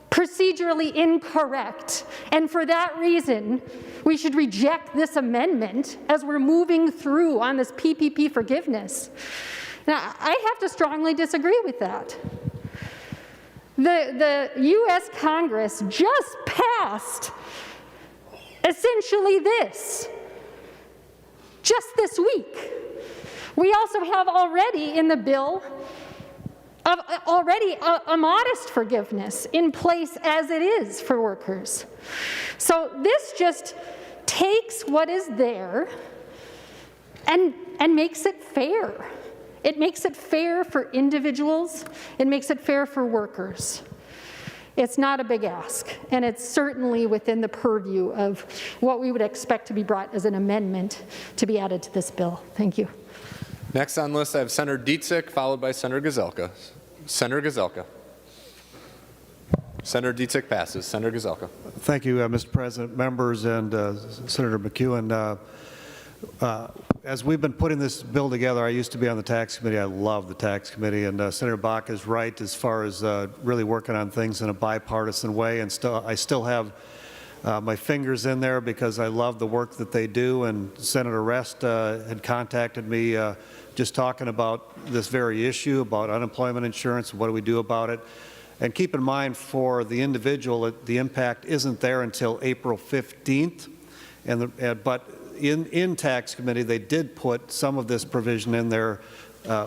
procedurally incorrect. And for that reason, we should reject this amendment as we're moving through on this PPP forgiveness. Now, I have to strongly disagree with that. The U.S. Congress just passed essentially this, just this week. We also have already in the bill a modest forgiveness in place as it is for workers. So this just takes what is there and makes it fair. It makes it fair for individuals. It makes it fair for workers. It's not a big ask, and it's certainly within the purview of what we would expect to be brought as an amendment to be added to this bill. Thank you. Next on the list, I have Senator Dietzick, followed by Senator Gazelka. Senator Gazelka. Senator Dietzick passes. Senator Gazelka. Thank you, Mr. President, members, and Senator McEwen. As we've been putting this bill together, I used to be on the Tax Committee. I love the Tax Committee, and Senator Bakk is right as far as really working on things in a bipartisan way. And I still have my fingers in there because I love the work that they do. And Senator Rest had contacted me just talking about this very issue, about unemployment insurance, what do we do about it. And keep in mind, for the individual, the impact isn't there until April 15th. But in Tax Committee, they did put some of this provision in there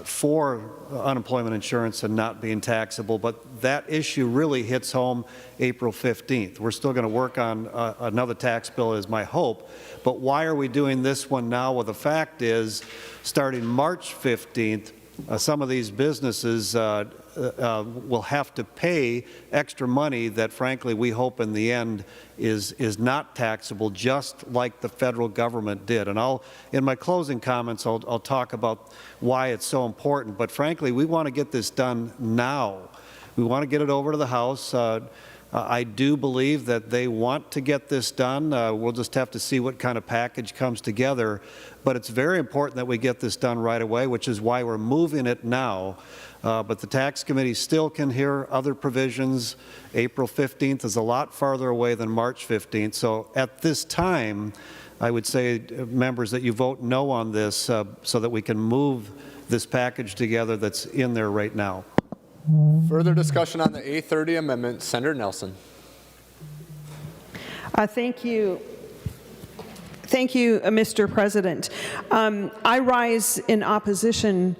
for unemployment insurance and not being taxable, but that issue really hits home April 15th. We're still going to work on another tax bill, is my hope, but why are we doing this one now? Well, the fact is, starting March 15th, some of these businesses will have to pay extra money that, frankly, we hope in the end is not taxable, just like the federal government did. And in my closing comments, I'll talk about why it's so important. But frankly, we want to get this done now. We want to get it over to the House. I do believe that they want to get this done. We'll just have to see what kind of package comes together. But it's very important that we get this done right away, which is why we're moving it now. But the Tax Committee still can hear other provisions. April 15th is a lot farther away than March 15th. So at this time, I would say, members, that you vote no on this so that we can move this package together that's in there right now. Further discussion on the A30 Amendment. Senator Nelson. Thank you. Thank you, Mr. President. I rise in opposition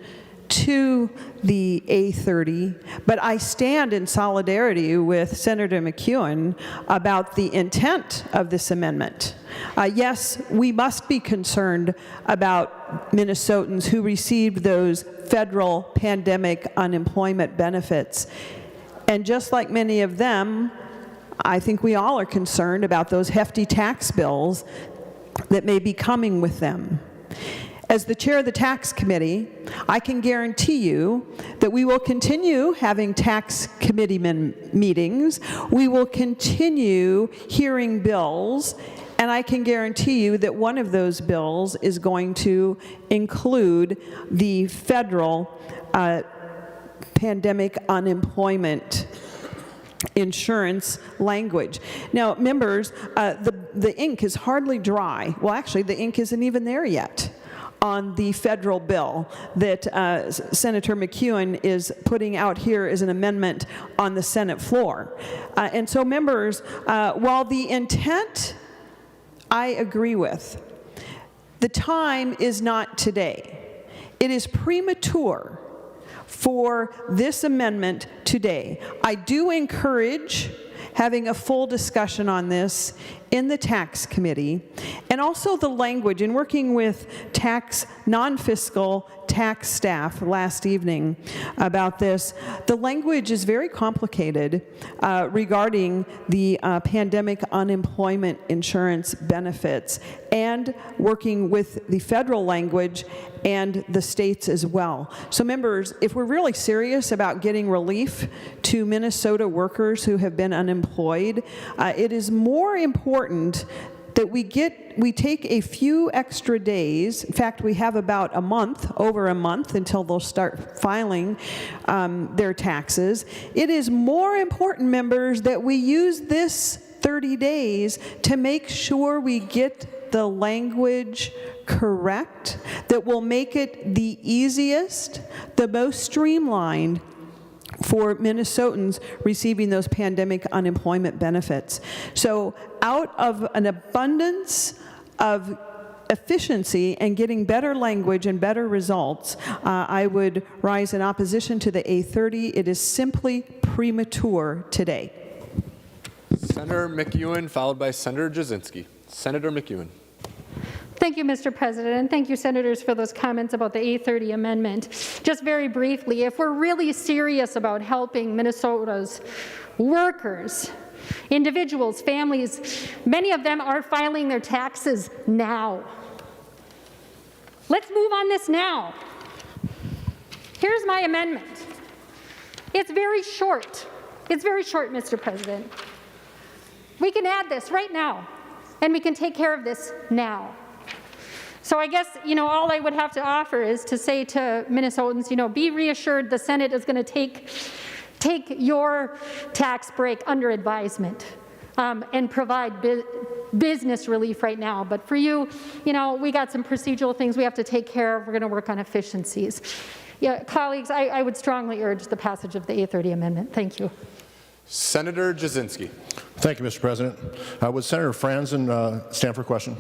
to the A30, but I stand in solidarity with Senator McEwen about the intent of this amendment. Yes, we must be concerned about Minnesotans who received those federal pandemic unemployment benefits. And just like many of them, I think we all are concerned about those hefty tax bills that may be coming with them. As the chair of the Tax Committee, I can guarantee you that we will continue having Tax Committee meetings. We will continue hearing bills, and I can guarantee you that one of those bills is going to include the federal pandemic unemployment insurance language. Now, members, the ink is hardly dry. Well, actually, the ink isn't even there yet on the federal bill that Senator McEwen is putting out here as an amendment on the Senate floor. And so, members, while the intent I agree with, the time is not today. It is premature for this amendment today. I do encourage having a full discussion on this in the tax committee, and also the language, in working with non-fiscal tax staff last evening about this. The language is very complicated regarding the pandemic unemployment insurance benefits, and working with the federal language and the states as well. So members, if we're really serious about getting relief to Minnesota workers who have been unemployed, it is more important that we take a few extra days. In fact, we have about over a month until they'll start filing their taxes. It is more important, members, that we use this 30 days to make sure we get the language correct, that will make it the easiest, the most streamlined for Minnesotans receiving those pandemic unemployment benefits. So out of an abundance of efficiency and getting better language and better results, I would rise in opposition to the A30. It is simply premature today. Senator McEwen, followed by Senator Jasinski. Senator McEwen. Thank you, Mr. President, and thank you, Senators, for those comments about the A30 Amendment. Just very briefly, if we're really serious about helping Minnesota's workers, individuals, families, many of them are filing their taxes now. Let's move on this now. Here's my amendment. It's very short. It's very short, Mr. President. We can add this right now, and we can take care of this now. So I guess, all I would have to offer is to say to Minnesotans, be reassured the Senate is going to take your tax break under advisement and provide business relief right now. But for you, we got some procedural things we have to take care of. We're going to work on efficiencies. Yeah, colleagues, I would strongly urge the passage of the A30 Amendment. Thank you. Senator Jasinski. Thank you, Mr. President. Would Senator Franzen stand for a question?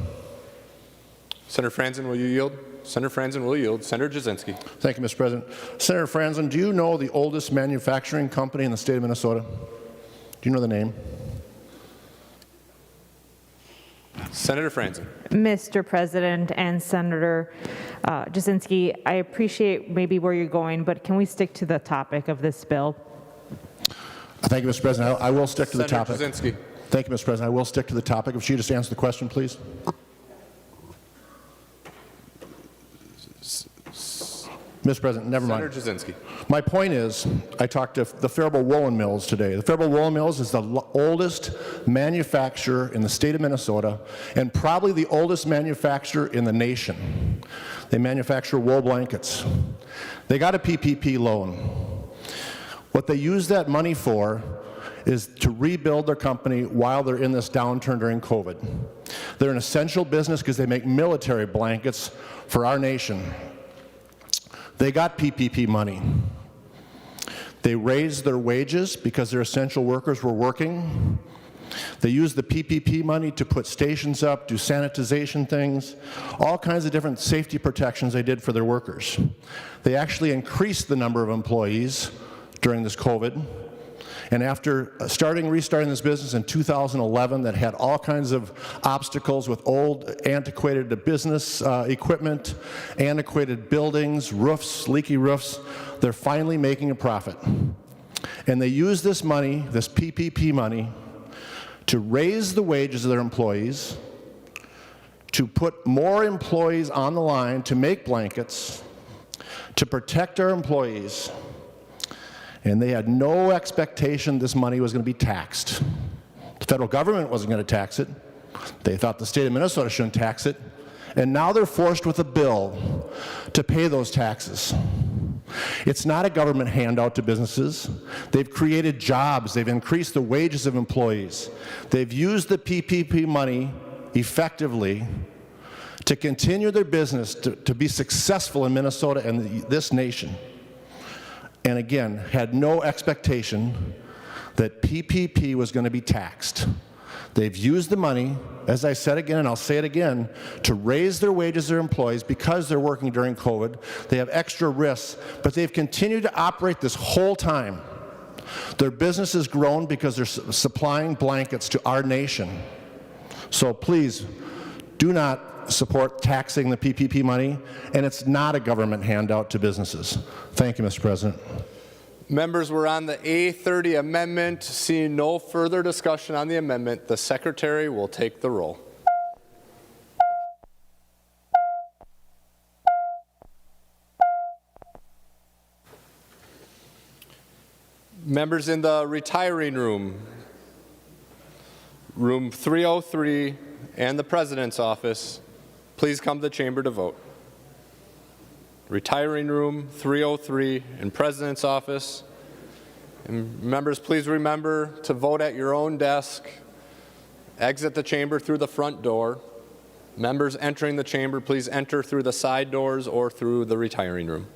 Senator Franzen, will you yield? Senator Franzen will yield. Senator Jasinski. Thank you, Mr. President. Senator Franzen, do you know the oldest manufacturing company in the state of Minnesota? Do you know the name? Senator Franzen. Mr. President and Senator Jasinski, I appreciate maybe where you're going, but can we stick to the topic of this bill? Thank you, Mr. President. I will stick to the topic. Senator Jasinski. Thank you, Mr. President. I will stick to the topic. If she just answer the question, please. Mr. President, never mind. Senator Jasinski. My point is, I talked to the Faribault Woolen Mills today. The Faribault Woolen Mills is the oldest manufacturer in the state of Minnesota, and probably the oldest manufacturer in the nation. They manufacture wool blankets. They got a PPP loan. What they use that money for is to rebuild their company while they're in this downturn during COVID. They're an essential business because they make military blankets for our nation. They got PPP money. They raised their wages because their essential workers were working. They used the PPP money to put stations up, do sanitization things, all kinds of different safety protections they did for their workers. They actually increased the number of employees during this COVID. And after restarting this business in 2011 that had all kinds of obstacles with old, antiquated business equipment, antiquated buildings, roofs, leaky roofs, they're finally making a profit. And they use this money, this PPP money, to raise the wages of their employees, to put more employees on the line to make blankets, to protect our employees. And they had no expectation this money was going to be taxed. The federal government wasn't going to tax it. They thought the state of Minnesota shouldn't tax it. And now they're forced with a bill to pay those taxes. It's not a government handout to businesses. They've created jobs. They've increased the wages of employees. They've used the PPP money effectively to continue their business, to be successful in Minnesota and this nation. And again, had no expectation that PPP was going to be taxed. They've used the money, as I said again, and I'll say it again, to raise their wages of their employees because they're working during COVID. They have extra risks, but they've continued to operate this whole time. Their business has grown because they're supplying blankets to our nation. So please, do not support taxing the PPP money, and it's not a government handout to businesses. Thank you, Mr. President. Members, we're on the A30 Amendment. Seeing no further discussion on the amendment, the Secretary will take the roll. Members in the retiring room, room 303 and the President's office, please come to the chamber to vote. Retiring room 303 and President's office. And members, please remember to vote at your own desk. Exit the chamber through the front door. Members entering the chamber, please enter through the side doors or through the retiring room.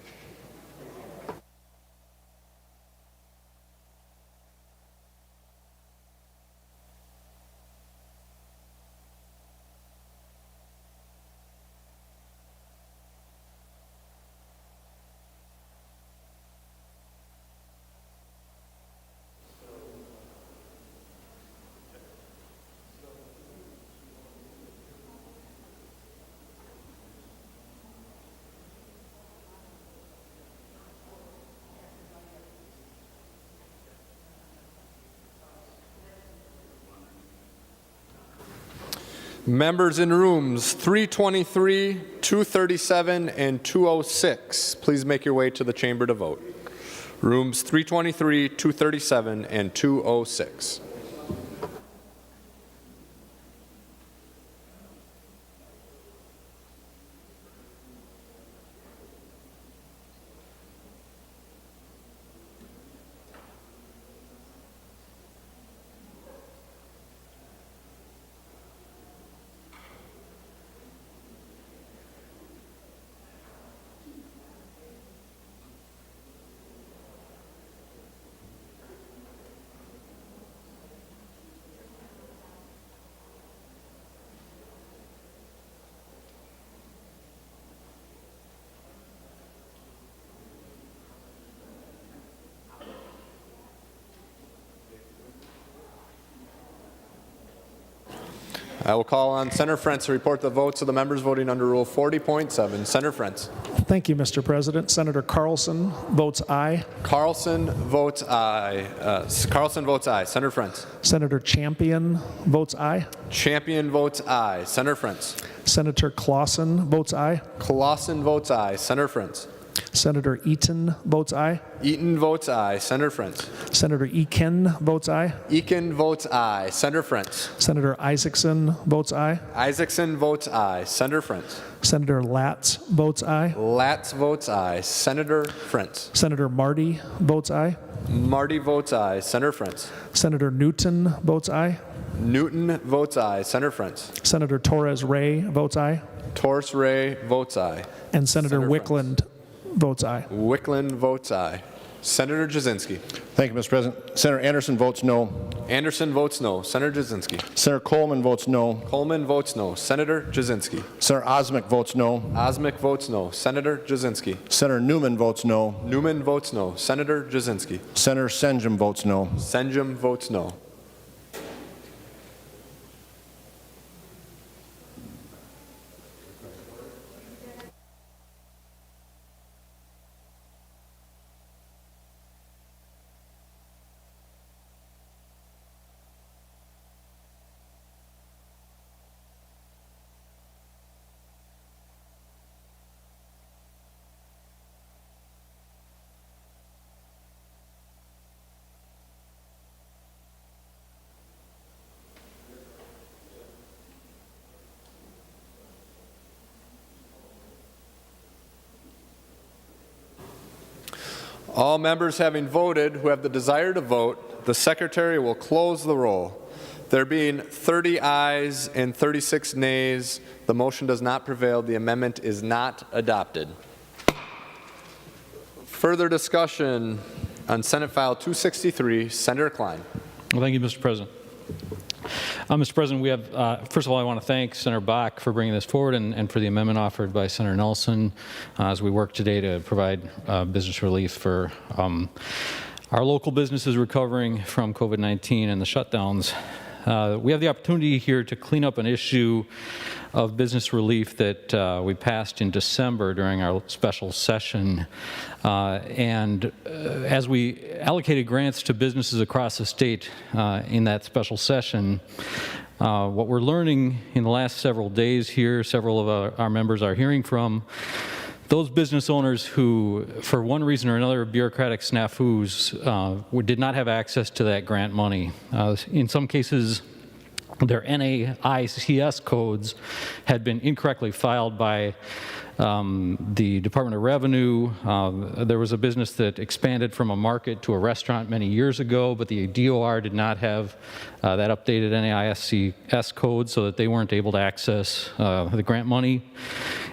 Members in rooms 323, 237, and 206, please make your way to the chamber to vote. Rooms 323, 237, and 206. I will call on Senator Frentz to report the votes of the members voting under Rule 40.7. Senator Frentz. Thank you, Mr. President. Senator Carlson votes aye. Carlson votes aye. Carlson votes aye. Senator Frentz. Senator Champion votes aye. Champion votes aye. Senator Frentz. Senator Clausen votes aye. Clausen votes aye. Senator Frentz. Senator Eaton votes aye. Eaton votes aye. Senator Frentz. Senator Eakin votes aye. Eakin votes aye. Senator Frentz. Senator Isaacson votes aye. Isaacson votes aye. Senator Frentz. Senator Latz votes aye. Latz votes aye. Senator Frentz. Senator Marty votes aye. Marty votes aye. Senator Frentz. Senator Newton votes aye. Newton votes aye. Senator Frentz. Senator Torres Ray votes aye. Torres Ray votes aye. And Senator Wickland votes aye. Wickland votes aye. Senator Jasinski. Thank you, Mr. President. Senator Anderson votes no. Anderson votes no. Senator Jasinski. Senator Coleman votes no. Coleman votes no. Senator Jasinski. Senator Osmick votes no. Osmick votes no. Senator Jasinski. Senator Newman votes no. Newman votes no. Senator Jasinski. Senator Senjum votes no. Senjum votes no. All members having voted who have the desire to vote, the Secretary will close the roll. There being 30 ayes and 36 nays, the motion does not prevail. The amendment is not adopted. Further discussion on Senate File 263, Senator Klein. Well, thank you, Mr. President. Mr. President, we have, first of all, I want to thank Senator Bakk for bringing this forward and for the amendment offered by Senator Nelson as we work today to provide business relief for our local businesses recovering from COVID-19 and the shutdowns. We have the opportunity here to clean up an issue of business relief that we passed in December during our special session. As we allocated grants to businesses across the state in that special session, what we're learning in the last several days here, several of our members are hearing from those business owners who, for one reason or another, bureaucratic snafus, did not have access to that grant money. In some cases, their NAICS codes had been incorrectly filed by the Department of Revenue. There was a business that expanded from a market to a restaurant many years ago, but the DOR did not have that updated NAICS code, so that they weren't able to access the grant money.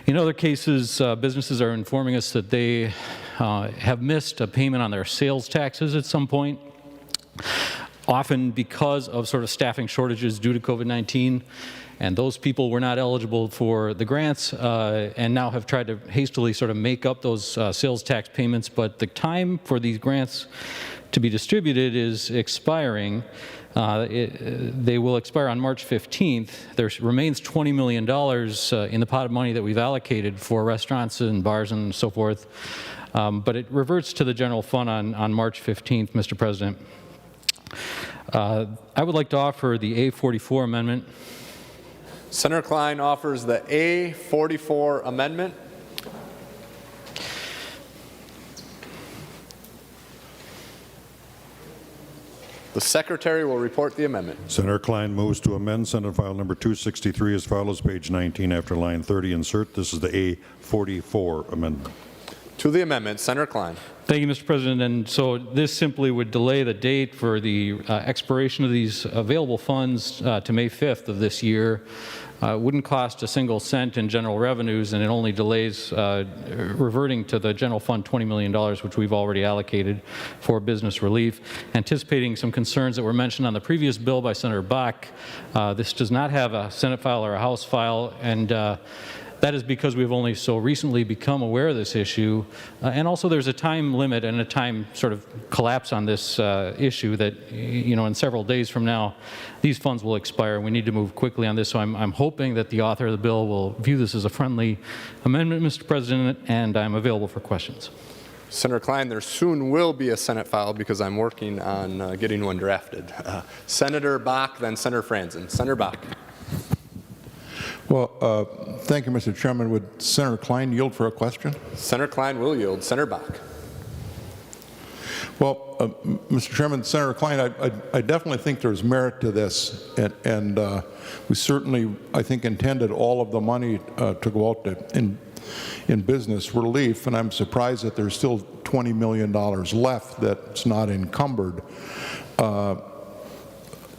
In other cases, businesses are informing us that they have missed a payment on their sales taxes at some point, often because of sort of staffing shortages due to COVID-19. And those people were not eligible for the grants and now have tried to hastily sort of make up those sales tax payments. But the time for these grants to be distributed is expiring. They will expire on March 15th. There remains $20 million in the pot of money that we've allocated for restaurants and bars and so forth. But it reverts to the general fund on March 15th, Mr. President. I would like to offer the A44 Amendment. Senator Klein offers the A44 Amendment. The Secretary will report the amendment. Senator Klein moves to amend Senate File Number 263 as follows, page 19 after line 30, insert. This is the A44 Amendment. To the amendment, Senator Klein. Thank you, Mr. President. And so this simply would delay the date for the expiration of these available funds to May 5th of this year. It wouldn't cost a single cent in general revenues, and it only delays reverting to the general fund $20 million, which we've already allocated for business relief. Anticipating some concerns that were mentioned on the previous bill by Senator Bakk, this does not have a Senate file or a House file, and that is because we've only so recently become aware of this issue. And also there's a time limit and a time sort of collapse on this issue that, you know, in several days from now, these funds will expire. We need to move quickly on this. So I'm hoping that the author of the bill will view this as a friendly amendment, Mr. President, and I'm available for questions. Senator Klein, there soon will be a Senate file because I'm working on getting one drafted. Senator Bakk, then Senator Franzen. Senator Bakk. Well, thank you, Mr. Chairman. Would Senator Klein yield for a question? Senator Klein will yield. Senator Bakk. Well, Mr. Chairman, Senator Klein, I definitely think there's merit to this, and we certainly, I think, intended all of the money to go out to, in business relief, and I'm surprised that there's still $20 million left that's not encumbered.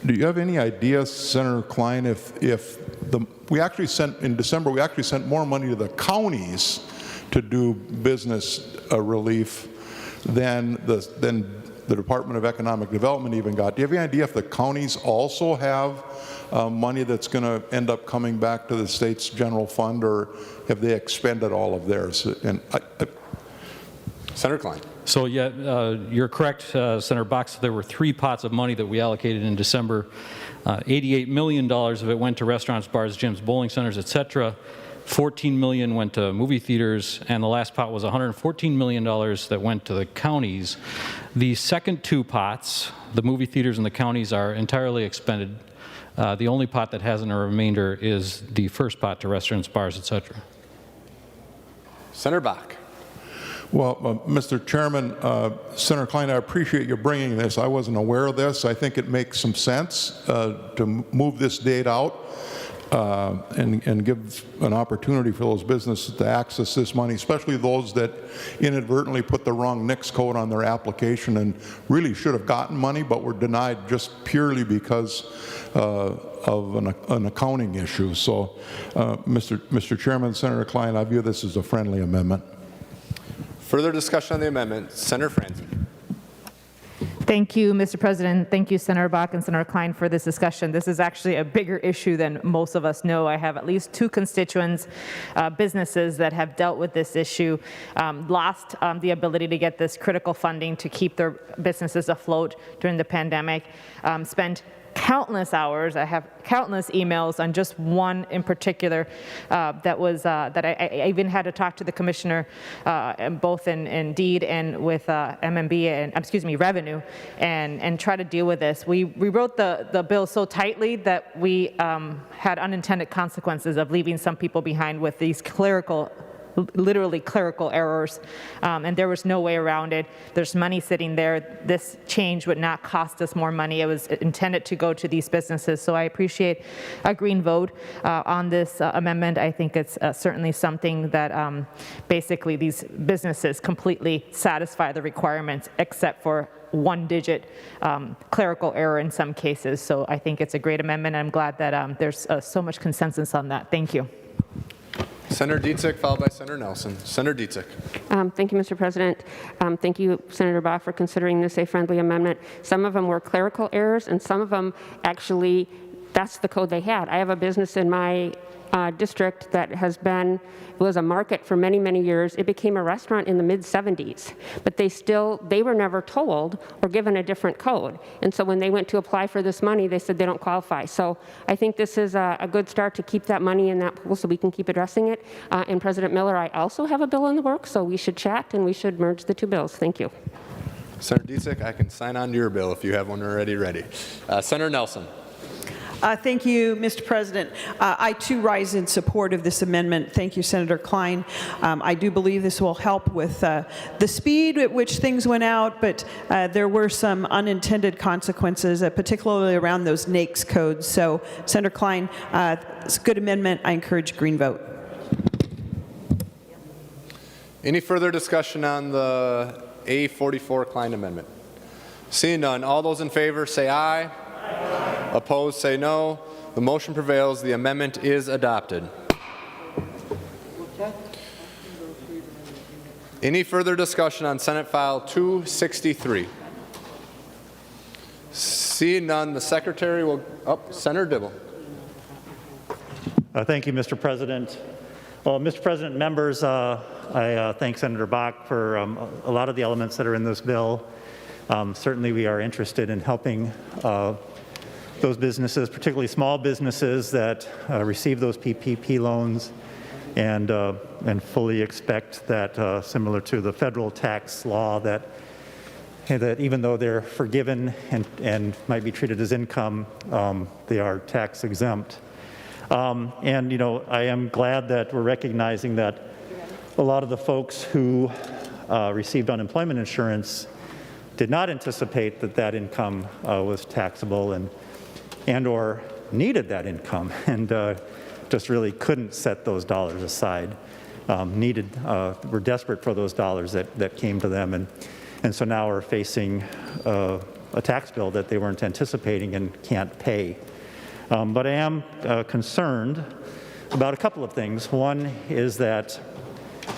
Do you have any idea, Senator Klein, if we actually sent, in December, we actually sent more money to the counties to do business relief than the Department of Economic Development even got? Do you have any idea if the counties also have money that's going to end up coming back to the state's general fund, or have they expended all of theirs? And Senator Klein. So yeah, you're correct, Senator Bakk. There were 3 pots of money that we allocated in December. $88 million of it went to restaurants, bars, gyms, bowling centers, etc. $14 million went to movie theaters, and the last pot was $114 million that went to the counties. The second 2 pots, the movie theaters and the counties, are entirely expended. The only pot that hasn't a remainder is the first pot to restaurants, bars, etc. Senator Bakk. Well, Mr. Chairman, Senator Klein, I appreciate you bringing this. I wasn't aware of this. I think it makes some sense to move this date out and give an opportunity for those businesses to access this money, especially those that inadvertently put the wrong NICS code on their application and really should have gotten money but were denied just purely because of an accounting issue. So, Mr. Chairman, Senator Klein, I view this as a friendly amendment. Further discussion on the amendment. Senator Franzen. Thank you, Mr. President. Thank you, Senator Bakk and Senator Klein, for this discussion. This is actually a bigger issue than most of us know. I have at least 2 constituents, businesses that have dealt with this issue, lost the ability to get this critical funding to keep their businesses afloat during the pandemic, spent countless hours. I have countless emails on just one in particular that I even had to talk to the commissioner, both in deed and with MMB and revenue, and try to deal with this. We wrote the bill so tightly that we had unintended consequences of leaving some people behind with these literally clerical errors, and there was no way around it. There's money sitting there. This change would not cost us more money. It was intended to go to these businesses, so I appreciate a green vote on this amendment. I think it's certainly something that basically these businesses completely satisfy the requirements except for one-digit clerical error in some cases. So I think it's a great amendment, and I'm glad that there's so much consensus on that. Thank you. Senator Dietzig, followed by Senator Nelson. Senator Dietzig. Thank you, Mr. President. Thank you, Senator Bakk, for considering this a friendly amendment. Some of them were clerical errors, and some of them actually, that's the code they had. I have a business in my district that was a market for many, many years. It became a restaurant in the mid-70s, but they were never told or given a different code. And so when they went to apply for this money, they said they don't qualify. So I think this is a good start to keep that money in that pool so we can keep addressing it. And President Miller, I also have a bill in the works, so we should chat and we should merge the 2 bills. Thank you. Senator Dietzig, I can sign on to your bill if you have one already ready. Senator Nelson. Thank you, Mr. President. I too rise in support of this amendment. Thank you, Senator Klein. I do believe this will help with the speed at which things went out, but there were some unintended consequences, particularly around those NAICS codes. So, Senator Klein, it's a good amendment. I encourage a green vote. Any further discussion on the A44 Klein Amendment? Seeing none, all those in favor say aye. Opposed, say no. The motion prevails. The amendment is adopted. Any further discussion on Senate File 263? Seeing none, the Secretary will... Senator Dibble. Thank you, Mr. President. Well, Mr. President, members, I thank Senator Bakk for a lot of the elements that are in this bill. Certainly we are interested in helping those businesses, particularly small businesses that receive those PPP loans, and fully expect that, similar to the federal tax law, that even though they're forgiven and might be treated as income, they are tax exempt. And I am glad that we're recognizing that a lot of the folks who received unemployment insurance did not anticipate that income was taxable and or needed that income, and just really couldn't set those dollars aside. Were desperate for those dollars that came to them, and so now are facing a tax bill that they weren't anticipating and can't pay. But I am concerned about a couple of things. One is that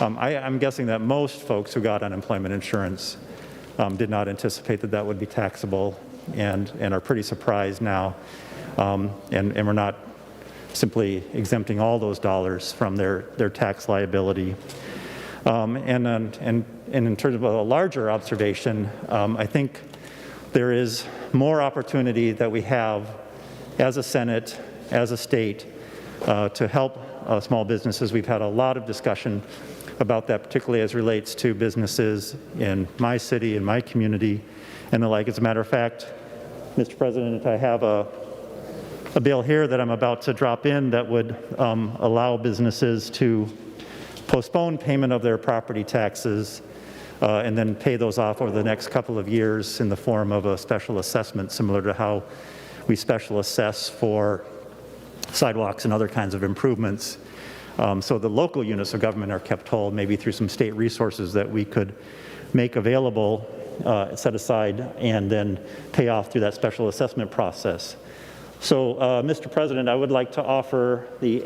I'm guessing that most folks who got unemployment insurance did not anticipate that would be taxable, and are pretty surprised now, and we're not simply exempting all those dollars from their tax liability. And in terms of a larger observation, I think there is more opportunity that we have as a Senate, as a state, to help small businesses. We've had a lot of discussion about that, particularly as relates to businesses in my city, in my community, and the like. As a matter of fact, Mr. President, I have a bill here that I'm about to drop in that would allow businesses to postpone payment of their property taxes and then pay those off over the next couple of years in the form of a special assessment, similar to how we special assess for sidewalks and other kinds of improvements. So the local units of government are kept whole, maybe through some state resources that we could make available, set aside, and then pay off through that special assessment process. So, Mr. President, I would like to offer the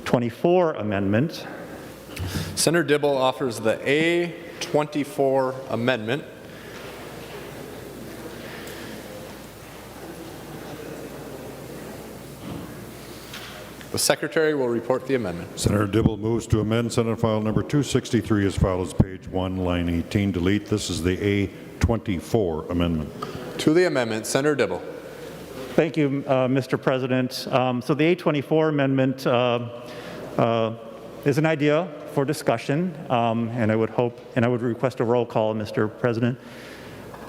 A24 Amendment. Senator Dibble offers the A24 Amendment. The Secretary will report the amendment. Senator Dibble moves to amend Senate File Number 263 as follows, page 1, line 18, delete. This is the A24 Amendment. To the amendment, Senator Dibble. Thank you, Mr. President. So the A24 Amendment is an idea for discussion, and I would request a roll call, Mr. President.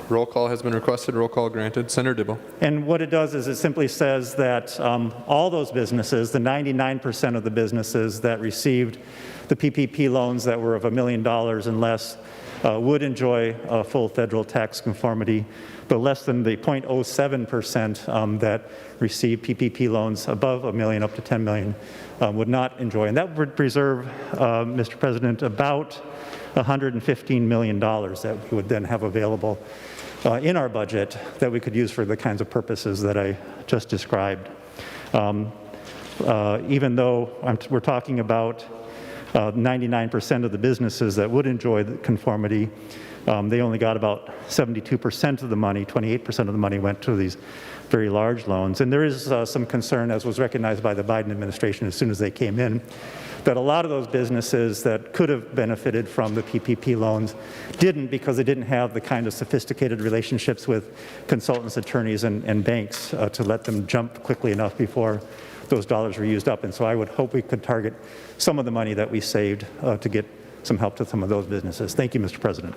Roll call has been requested. Roll call granted. Senator Dibble. And what it does is it simply says that all those businesses, the 99% of the businesses that received the PPP loans that were of $1 million and less would enjoy full federal tax conformity, but less than the 0.07% that received PPP loans above $1 million up to $10 million would not enjoy. And that would preserve, Mr. President, about $115 million that we would then have available in our budget that we could use for the kinds of purposes that I just described. Even though we're talking about 99% of the businesses that would enjoy the conformity, they only got about 72% of the money, 28% of the money went to these very large loans. And there is some concern, as was recognized by the Biden administration as soon as they came in, that a lot of those businesses that could have benefited from the PPP loans didn't, because they didn't have the kind of sophisticated relationships with consultants, attorneys, and banks to let them jump quickly enough before those dollars were used up. And so I would hope we could target some of the money that we saved to get some help to some of those businesses. Thank you, Mr. President.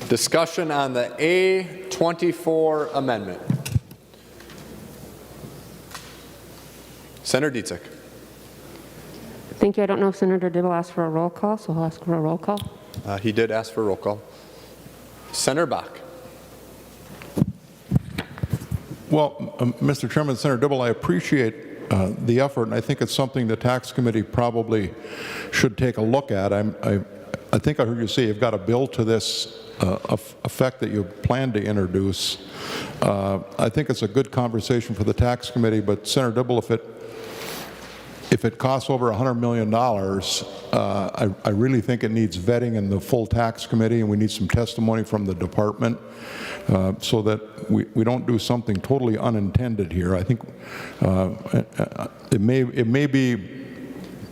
Discussion on the A24 Amendment. Senator Dietzig. Thank you. I don't know if Senator Dibble asked for a roll call, so I'll ask for a roll call. He did ask for a roll call. Senator Bakk. Well, Mr. Chairman, Senator Dibble, I appreciate the effort, and I think it's something the Tax Committee probably should take a look at. I think I heard you say you've got a bill to this effect that you plan to introduce. I think it's a good conversation for the Tax Committee, but Senator Dibble, if it costs over $100 million, I really think it needs vetting in the full Tax Committee, and we need some testimony from the department so that we don't do something totally unintended here. I think it may be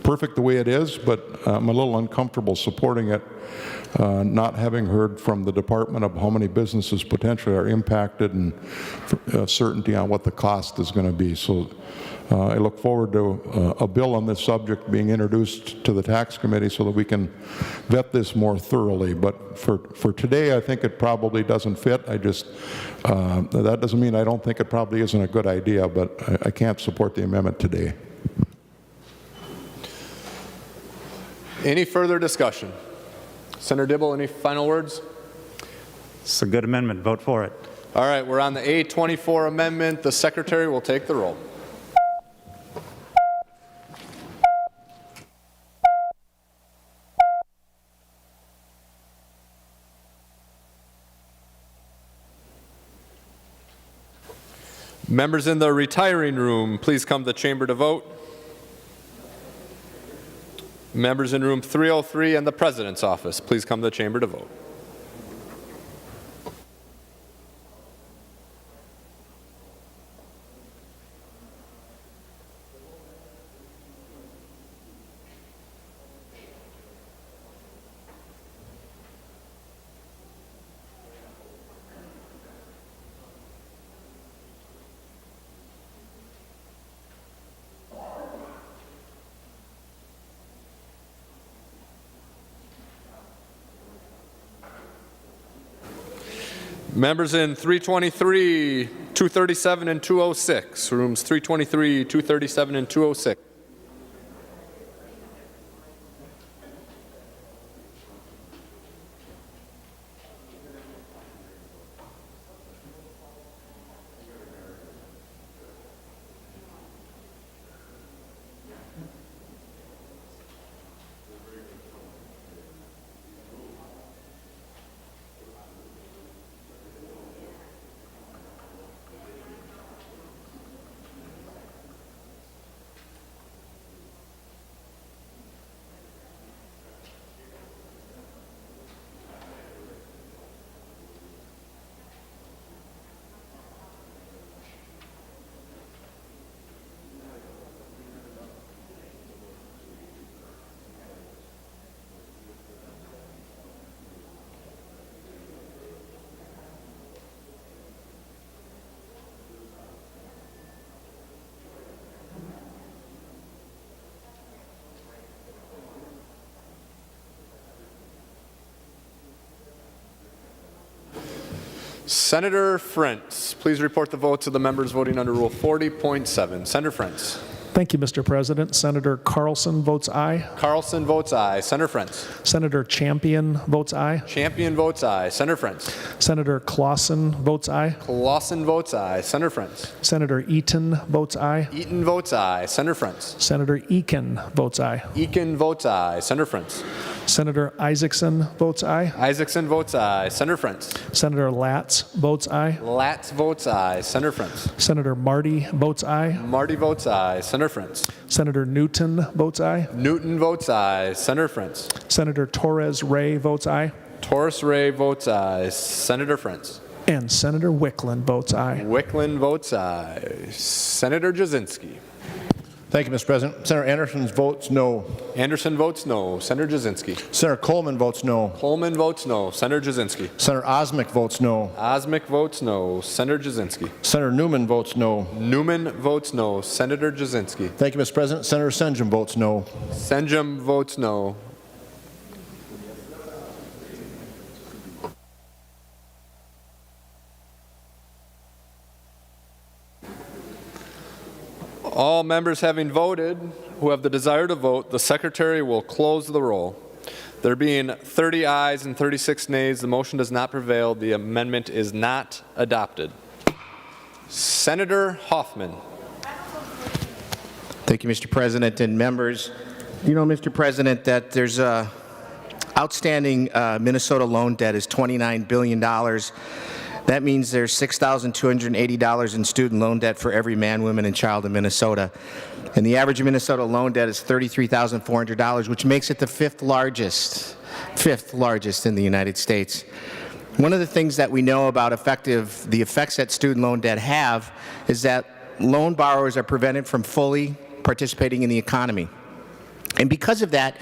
perfect the way it is, but I'm a little uncomfortable supporting it, not having heard from the department of how many businesses potentially are impacted and certainty on what the cost is going to be. So I look forward to a bill on this subject being introduced to the Tax Committee so that we can vet this more thoroughly. But for today, I think it probably doesn't fit. That doesn't mean I don't think it probably isn't a good idea, but I can't support the amendment today. Any further discussion? Senator Dibble, any final words? It's a good amendment. Vote for it. All right, we're on the A24 Amendment. The Secretary will take the roll. Members in the retiring room, please come to the chamber to vote. Members in room 303 and the President's office, please come to the chamber to vote. Members in 323, 237, and 206, rooms 323, 237, and 206. Senator Frentz, please report the votes of the members voting under Rule 40.7. Senator Frentz. Thank you, Mr. President. Senator Carlson votes aye. Carlson votes aye. Senator Frentz. Senator Champion votes aye. Champion votes aye. Senator Frentz. Senator Clausen votes aye. Clausen votes aye. Senator Frentz. Senator Eaton votes aye. Eaton votes aye. Senator Frentz. Senator Eakin votes aye. Eakin votes aye. Senator Frentz. Senator Isaacson votes aye. Isaacson votes aye. Senator Frentz. Senator Latz votes aye. Latz votes aye. Senator Frentz. Senator Marty votes aye. Marty votes aye. Senator Frentz. Senator Newton votes aye. Newton votes aye. Senator Frentz. Senator Torres Ray votes aye. Torres Ray votes aye. Senator Frentz. And Senator Wickland votes aye. Wickland votes aye. Senator Jasinski. Thank you, Mr. President. Senator Anderson votes no. Anderson votes no. Senator Jasinski. Senator Coleman votes no. Coleman votes no. Senator Jasinski. Senator Osmick votes no. Osmick votes no. Senator Jasinski. Senator Newman votes no. Newman votes no. Senator Jasinski. Thank you, Mr. President. Senator Senjum votes no. Senjum votes no. All members having voted who have the desire to vote, the Secretary will close the roll. There being 30 ayes and 36 nays, the motion does not prevail. The amendment is not adopted. Senator Hoffman. Thank you, Mr. President and members. You know, Mr. President, that there's outstanding Minnesota loan debt is $29 billion. That means there's $6,280 in student loan debt for every man, woman, and child in Minnesota. And the average Minnesota loan debt is $33,400, which makes it the fifth largest in the United States. One of the things that we know about the effects that student loan debt have is that loan borrowers are prevented from fully participating in the economy. And because of that,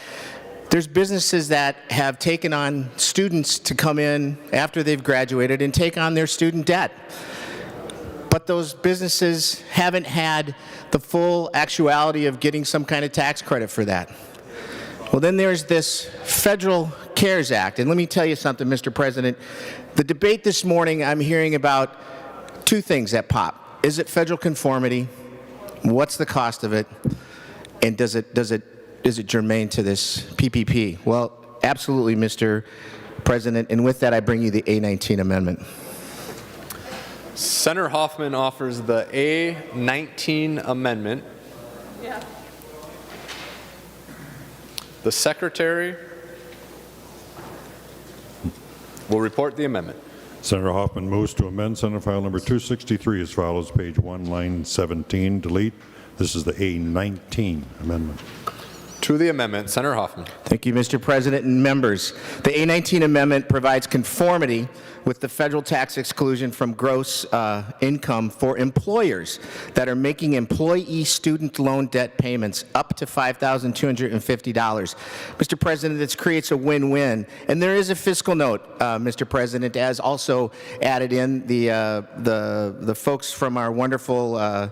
there's businesses that have taken on students to come in after they've graduated and take on their student debt. But those businesses haven't had the full actuality of getting some kind of tax credit for that. Well, then there's this Federal CARES Act. And let me tell you something, Mr. President. The debate this morning, I'm hearing about two things that pop. Is it federal conformity? What's the cost of it? And is it germane to this PPP? Well, absolutely, Mr. President, and with that I bring you the A19 Amendment. Senator Hoffman offers the A19 Amendment. Yeah. The Secretary will report the amendment. Senator Hoffman moves to amend Senate File Number 263 as follows, page 1, line 17, delete. This is the A19 Amendment. To the amendment, Senator Hoffman. Thank you, Mr. President and members. The A19 Amendment provides conformity with the federal tax exclusion from gross income for employers that are making employee student loan debt payments up to $5,250. Mr. President, this creates a win-win. And there is a fiscal note, Mr. President, as also added in the folks from our wonderful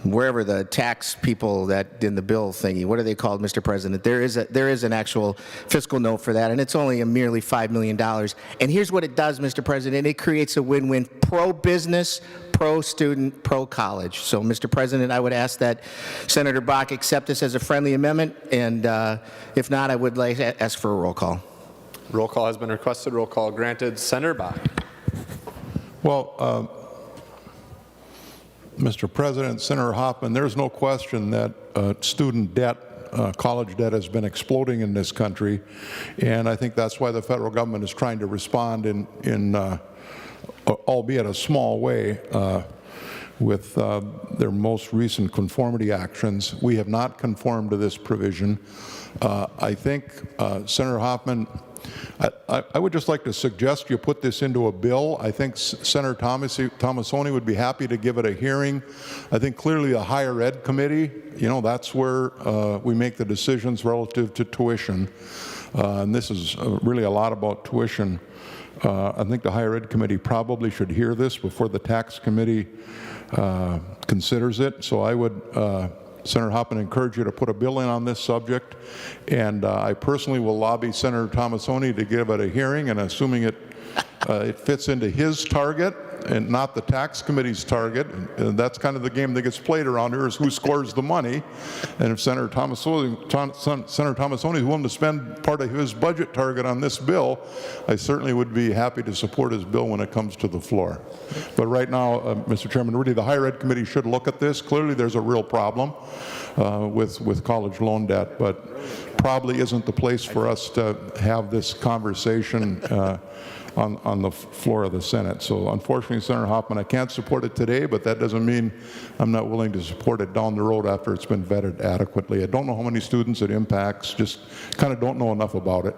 wherever the tax people that in the bill thingy, what are they called, Mr. President? There is an actual fiscal note for that, and it's only merely $5 million. And here's what it does, Mr. President. It creates a win-win, pro-business, pro-student, pro-college. So, Mr. President, I would ask that Senator Bakk accept this as a friendly amendment, and if not, I would like to ask for a roll call. Roll call has been requested. Roll call granted. Senator Bakk. Well, Mr. President, Senator Hoffman, there's no question that student debt, college debt has been exploding in this country, and I think that's why the federal government is trying to respond in albeit a small way, with their most recent conformity actions. We have not conformed to this provision. I think, Senator Hoffman, I would just like to suggest you put this into a bill. I think Senator Tomasoni would be happy to give it a hearing. I think clearly the Higher Ed Committee, that's where we make the decisions relative to tuition. And this is really a lot about tuition. I think the Higher Ed Committee probably should hear this before the Tax Committee considers it. So I would Senator Hoffman, encourage you to put a bill in on this subject, and I personally will lobby Senator Tomassoni to give it a hearing, and assuming it fits into his target and not the tax committee's target. And that's kind of the game that gets played around here, is who scores the money. And if Senator Tomassoni is willing to spend part of his budget target on this bill, I certainly would be happy to support his bill when it comes to the floor. But right now, Mr. Chairman, really the Higher Ed Committee should look at this. Clearly there's a real problem with college loan debt, but probably isn't the place for us to have this conversation on the floor of the Senate. So unfortunately, Senator Hoffman, I can't support it today, but that doesn't mean I'm not willing to support it down the road after it's been vetted adequately. I don't know how many students it impacts, just kind of don't know enough about it.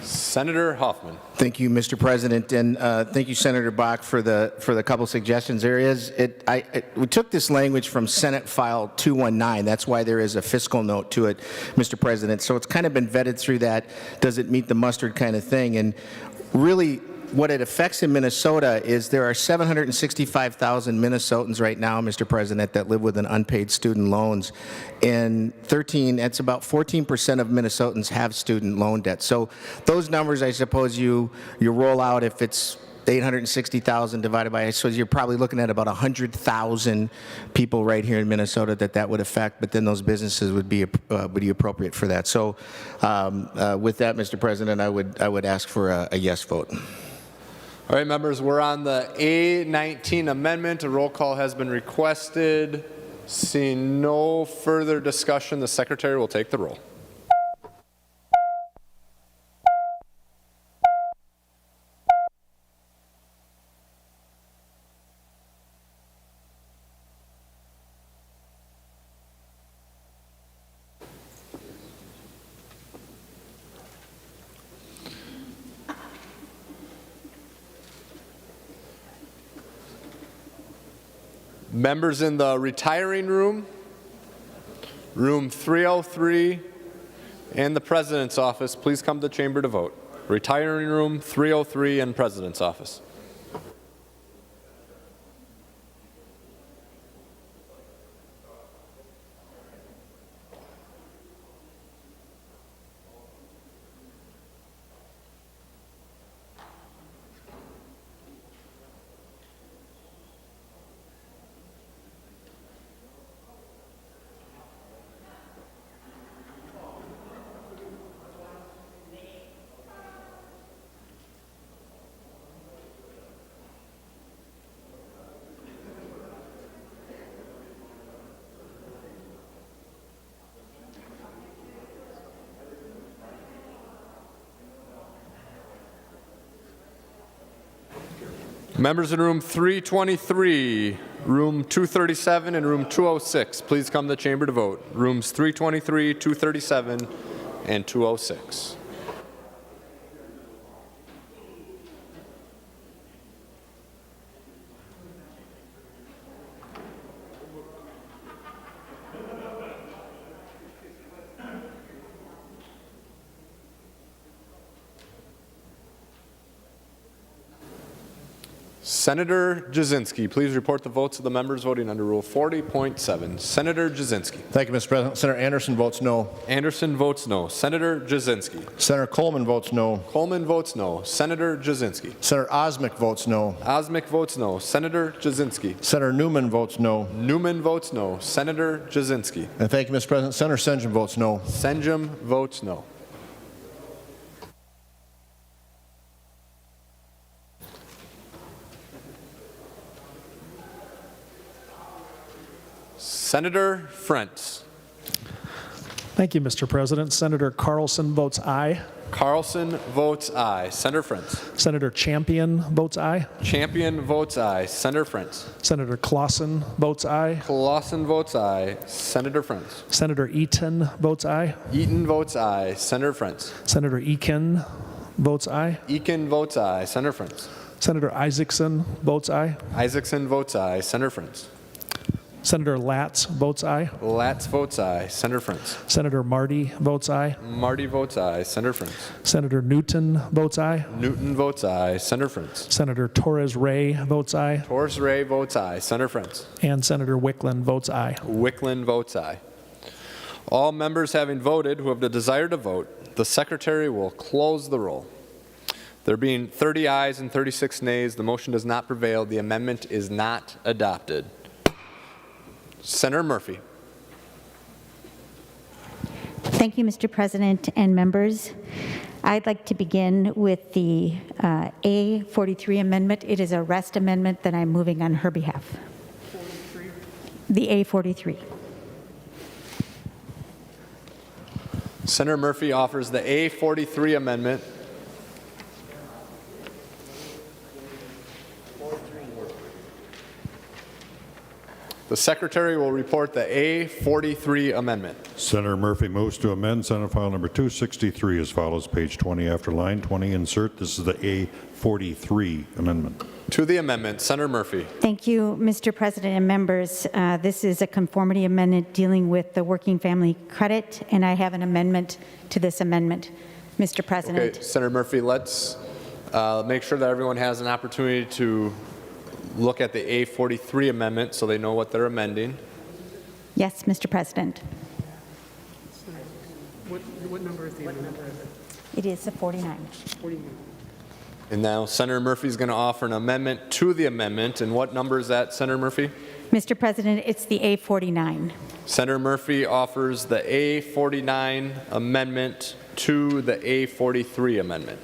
Senator Hoffman. Thank you, Mr. President, and thank you, Senator Bakk, for the couple suggestions. We took this language from Senate File 219. That's why there is a fiscal note to it, Mr. President. So it's kind of been vetted through that. Does it meet the mustard kind of thing? And really, what it affects in Minnesota is there are 765,000 Minnesotans right now, Mr. President, that live with an unpaid student loans. And that's about 14% of Minnesotans have student loan debt. So those numbers, I suppose you roll out, if it's 860,000 divided by, so you're probably looking at about 100,000 people right here in Minnesota that would affect, but then those businesses would be appropriate for that. So with that, Mr. President, I would ask for a yes vote. All right, members, we're on the A19 Amendment. A roll call has been requested. Seeing no further discussion, the Secretary will take the roll. Members in the retiring room, room 303, and the President's office, please come to the chamber to vote. Retiring room 303 and President's office. Members in room 323, room 237, and room 206, please come to the chamber to vote. Rooms 323, 237, and 206. Senator Jasinski, please report the votes of the members voting under Rule 40.7. Senator Jasinski. Thank you, Mr. President. Senator Anderson votes no. Anderson votes no. Senator Jasinski. Senator Coleman votes no. Coleman votes no. Senator Jasinski. Senator Osmick votes no. Osmick votes no. Senator Jasinski. Senator Newman votes no. Newman votes no. Senator Jasinski. And thank you, Mr. President. Senator Senjum votes no. Senjum votes no. Senator Frentz. Thank you, Mr. President. Senator Carlson votes aye. Carlson votes aye. Senator Frentz. Senator Champion votes aye. Champion votes aye. Senator Frentz. Senator Clausen votes aye. Clausen votes aye. Senator Frentz. Senator Eaton votes aye. Eaton votes aye. Senator Frentz. Senator Eakin votes aye. Eakin votes aye. Senator Frentz. Senator Isaacson votes aye. Isaacson votes aye. Senator Frentz. Senator Latz votes aye. Latz votes aye. Senator Frantz. Senator Marty votes aye. Marty votes aye. Senator Frantz. Senator Newton votes aye. Newton votes aye. Senator Frantz. Senator Torres Ray votes aye. Torres Ray votes aye. Senator Frantz. And Senator Wickland votes aye. Wickland votes aye. All members having voted who have the desire to vote, the Secretary will close the roll. There being 30 ayes and 36 nays, the motion does not prevail. The amendment is not adopted. Senator Murphy. Thank you, Mr. President and members. I'd like to begin with the A43 Amendment. It is a rest amendment that I'm moving on her behalf. 43? The A43. Senator Murphy offers the A43 Amendment. The Secretary will report the A43 Amendment. Senator Murphy moves to amend Senate File Number 263 as follows, page 20 after line 20, insert. This is the A43 Amendment. To the amendment, Senator Murphy. Thank you, Mr. President and members. This is a conformity amendment dealing with the working family credit, and I have an amendment to this amendment, Mr. President. Okay, Senator Murphy, let's make sure that everyone has an opportunity to look at the A43 amendment so they know what they're amending. Yes, Mr. President. What number is the amendment? It is a 49. 49. And now Senator Murphy is going to offer an amendment to the amendment. And what number is that, Senator Murphy? Mr. President, it's the A49. Senator Murphy offers the A49 amendment to the A43 amendment.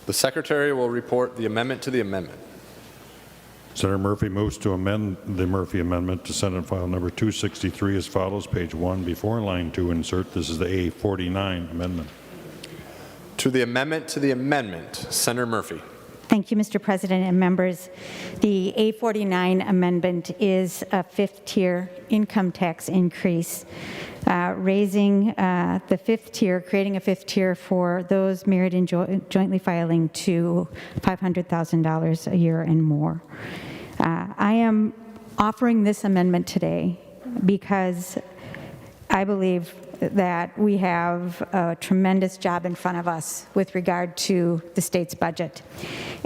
The Secretary will report the amendment to the amendment. Senator Murphy moves to amend the Murphy Amendment to Senate File Number 263 as follows, page 1 before line 2, insert. This is the A49 Amendment. To the amendment, Senator Murphy. Thank you, Mr. President and members. The A49 amendment is a fifth-tier income tax increase, raising the fifth tier, creating a fifth tier for those married and jointly filing to $500,000 a year and more. I am offering this amendment today because I believe that we have a tremendous job in front of us with regard to the state's budget.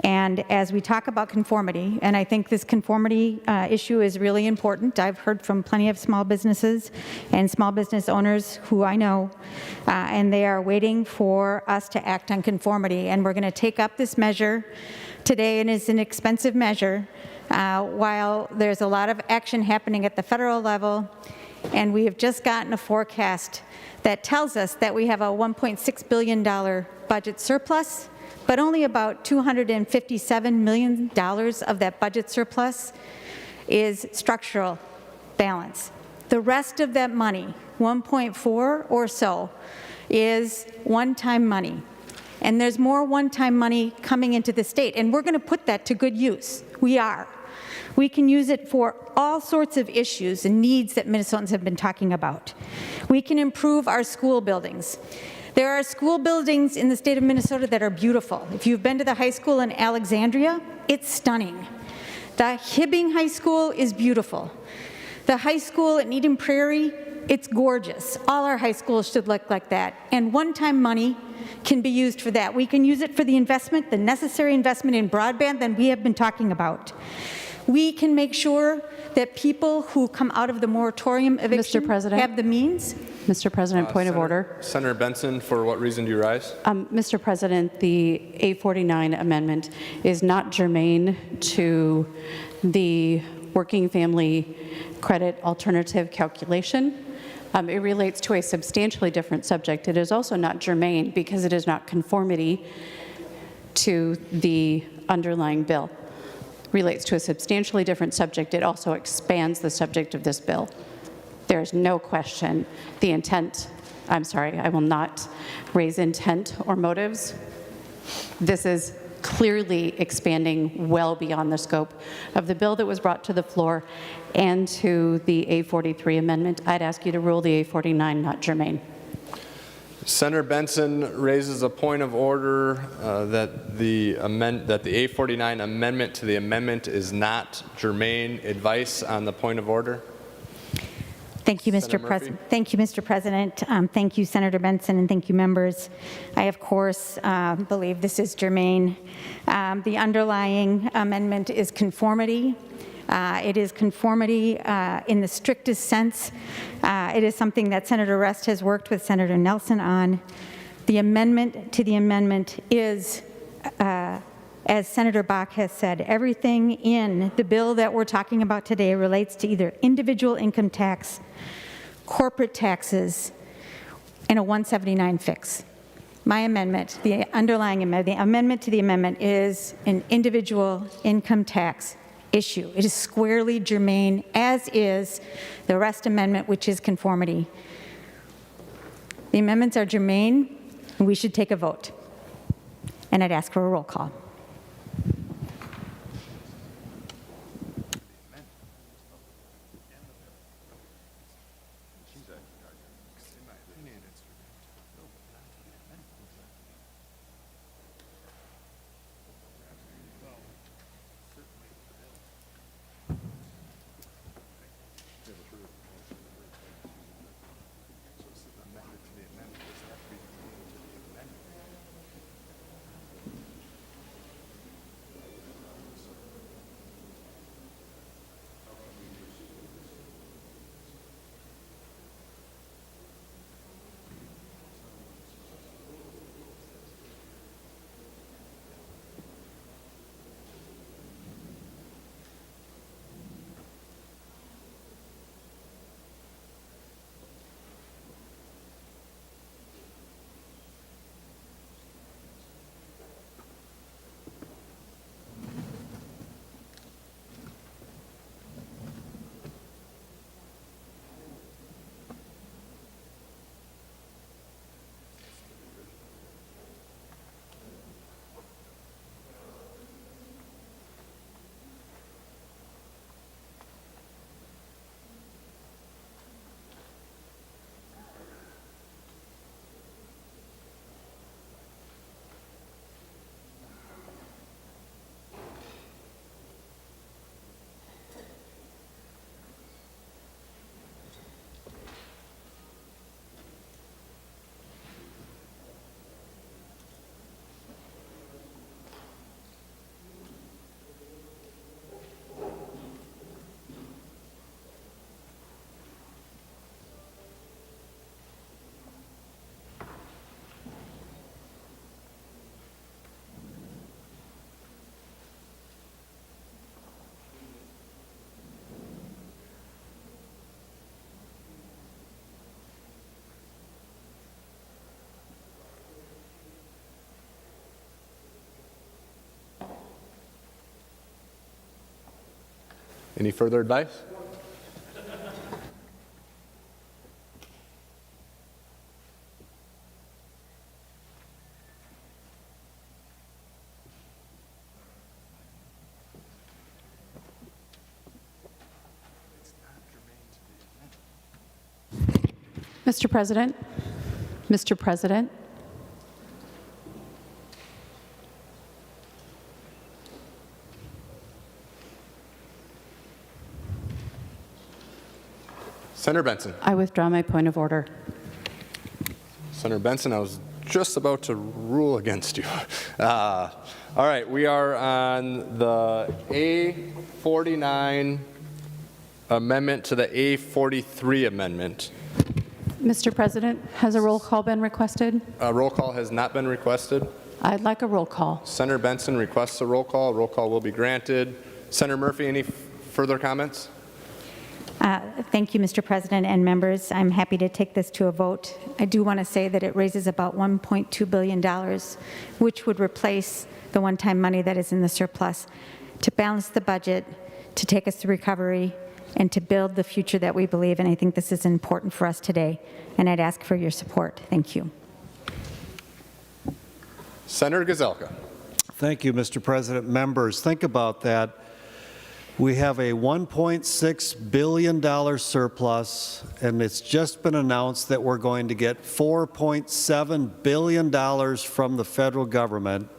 And as we talk about conformity, and I think this conformity issue is really important. I've heard from plenty of small businesses and small business owners who I know, and they are waiting for us to act on conformity. And we're going to take up this measure today, and it's an expensive measure, while there's a lot of action happening at the federal level. And we have just gotten a forecast that tells us that we have a $1.6 billion budget surplus, but only about $257 million of that budget surplus is structural balance. The rest of that money, 1.4 or so, is one-time money. And there's more one-time money coming into the state, and we're going to put that to good use. We are. We can use it for all sorts of issues and needs that Minnesotans have been talking about. We can improve our school buildings. There are school buildings in the state of Minnesota that are beautiful. If you've been to the high school in Alexandria, it's stunning. The Hibbing High School is beautiful. The high school at Eden Prairie, it's gorgeous. All our high schools should look like that. And one-time money can be used for that. We can use it for the investment, the necessary investment in broadband that we have been talking about. We can make sure that people who come out of the moratorium eviction have the means. Mr. President, point of order. Senator Benson, for what reason do you rise? Mr. President, the A49 amendment is not germane to the working family credit alternative calculation. It relates to a substantially different subject. It is also not germane because it is not conformity to the underlying bill. Relates to a substantially different subject. It also expands the subject of this bill. There is no question the intent, I'm sorry, I will not raise intent or motives. This is clearly expanding well beyond the scope of the bill that was brought to the floor and to the A43 amendment. I'd ask you to rule the A49 not germane. Senator Benson raises a point of order that the A49 amendment to the amendment is not germane. Advice on the point of order? Thank you, Mr. President. Thank you, Mr. President. Thank you, Senator Benson, and thank you, members. I, of course, believe this is germane. The underlying amendment is conformity. It is conformity in the strictest sense. It is something that Senator Rest has worked with Senator Nelson on. The amendment to the amendment is, as Senator Bakk has said, everything in the bill that we're talking about today relates to either individual income tax, corporate taxes, and a 179 fix. My amendment, the underlying amendment, the amendment to the amendment is an individual income tax issue. It is squarely germane, as is the Rest Amendment, which is conformity. The amendments are germane, and we should take a vote. And I'd ask for a roll call. Any further advice? Mr. President, Mr. President, Senator Benson. I withdraw my point of order. Senator Benson, I was just about to rule against you. All right, we are on the A49 amendment to the A43 amendment. Mr. President, has a roll call been requested? A roll call has not been requested. I'd like a roll call. Senator Benson requests a roll call. Roll call will be granted. Senator Murphy, any further comments? Thank you, Mr. President and members. I'm happy to take this to a vote. I do want to say that it raises about $1.2 billion, which would replace the one-time money that is in the surplus to balance the budget, to take us to recovery, and to build the future that we believe in. I think this is important for us today, and I'd ask for your support. Thank you. Senator Gazelka. Thank you, Mr. President. Members, think about that. We have a $1.6 billion surplus, and it's just been announced that we're going to get $4.7 billion from the federal government,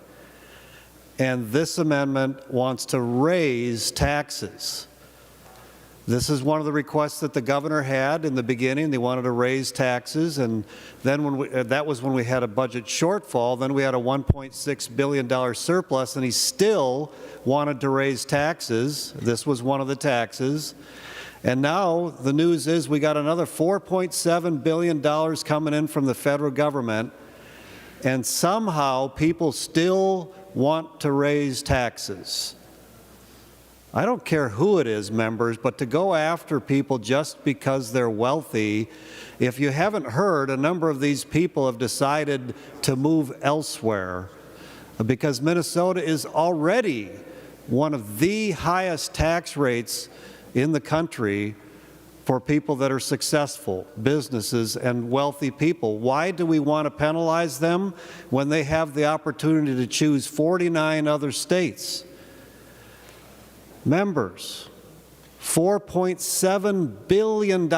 and this amendment wants to raise taxes. This is one of the requests that the governor had in the beginning. They wanted to raise taxes, and then that was when we had a budget shortfall. Then we had a $1.6 billion surplus, and he still wanted to raise taxes. This was one of the taxes. And now the news is we got another $4.7 billion coming in from the federal government, and somehow people still want to raise taxes. I don't care who it is, members, but to go after people just because they're wealthy, if you haven't heard, a number of these people have decided to move elsewhere because Minnesota is already one of the highest tax rates in the country for people that are successful, businesses and wealthy people. Why do we want to penalize them when they have the opportunity to choose 49 other states? Members, $4.7 billion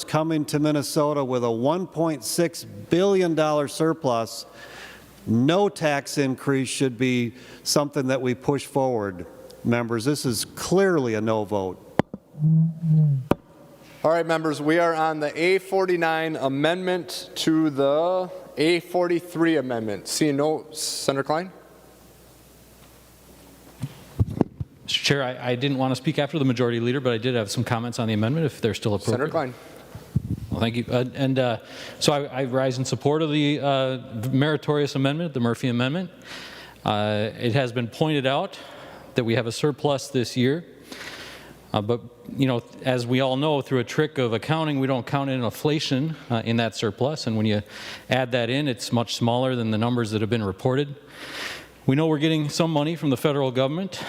coming to Minnesota with a $1.6 billion surplus. No tax increase should be something that we push forward. Members, this is clearly a no vote. All right, members, we are on the A49 Amendment to the A43 Amendment. Seeing no, Senator Klein? Mr. Chair, I didn't want to speak after the majority leader, but I did have some comments on the amendment if they're still appropriate. Senator Klein. Well, thank you. So I rise in support of the meritorious amendment, the Murphy Amendment. It has been pointed out that we have a surplus this year. But, you know, as we all know, through a trick of accounting, we don't count in inflation in that surplus. And when you add that in, it's much smaller than the numbers that have been reported. We know we're getting some money from the federal government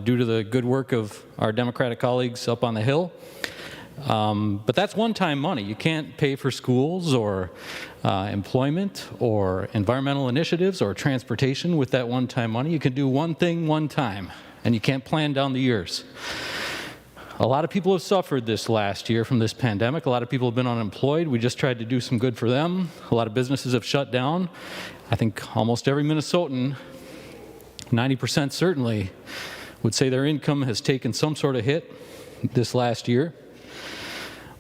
due to the good work of our Democratic colleagues up on the Hill. But that's one-time money. You can't pay for schools or employment or environmental initiatives or transportation with that one-time money. You can do one thing one time, and you can't plan down the years. A lot of people have suffered this last year from this pandemic. A lot of people have been unemployed. We just tried to do some good for them. A lot of businesses have shut down. I think almost every Minnesotan, 90% certainly, would say their income has taken some sort of hit this last year.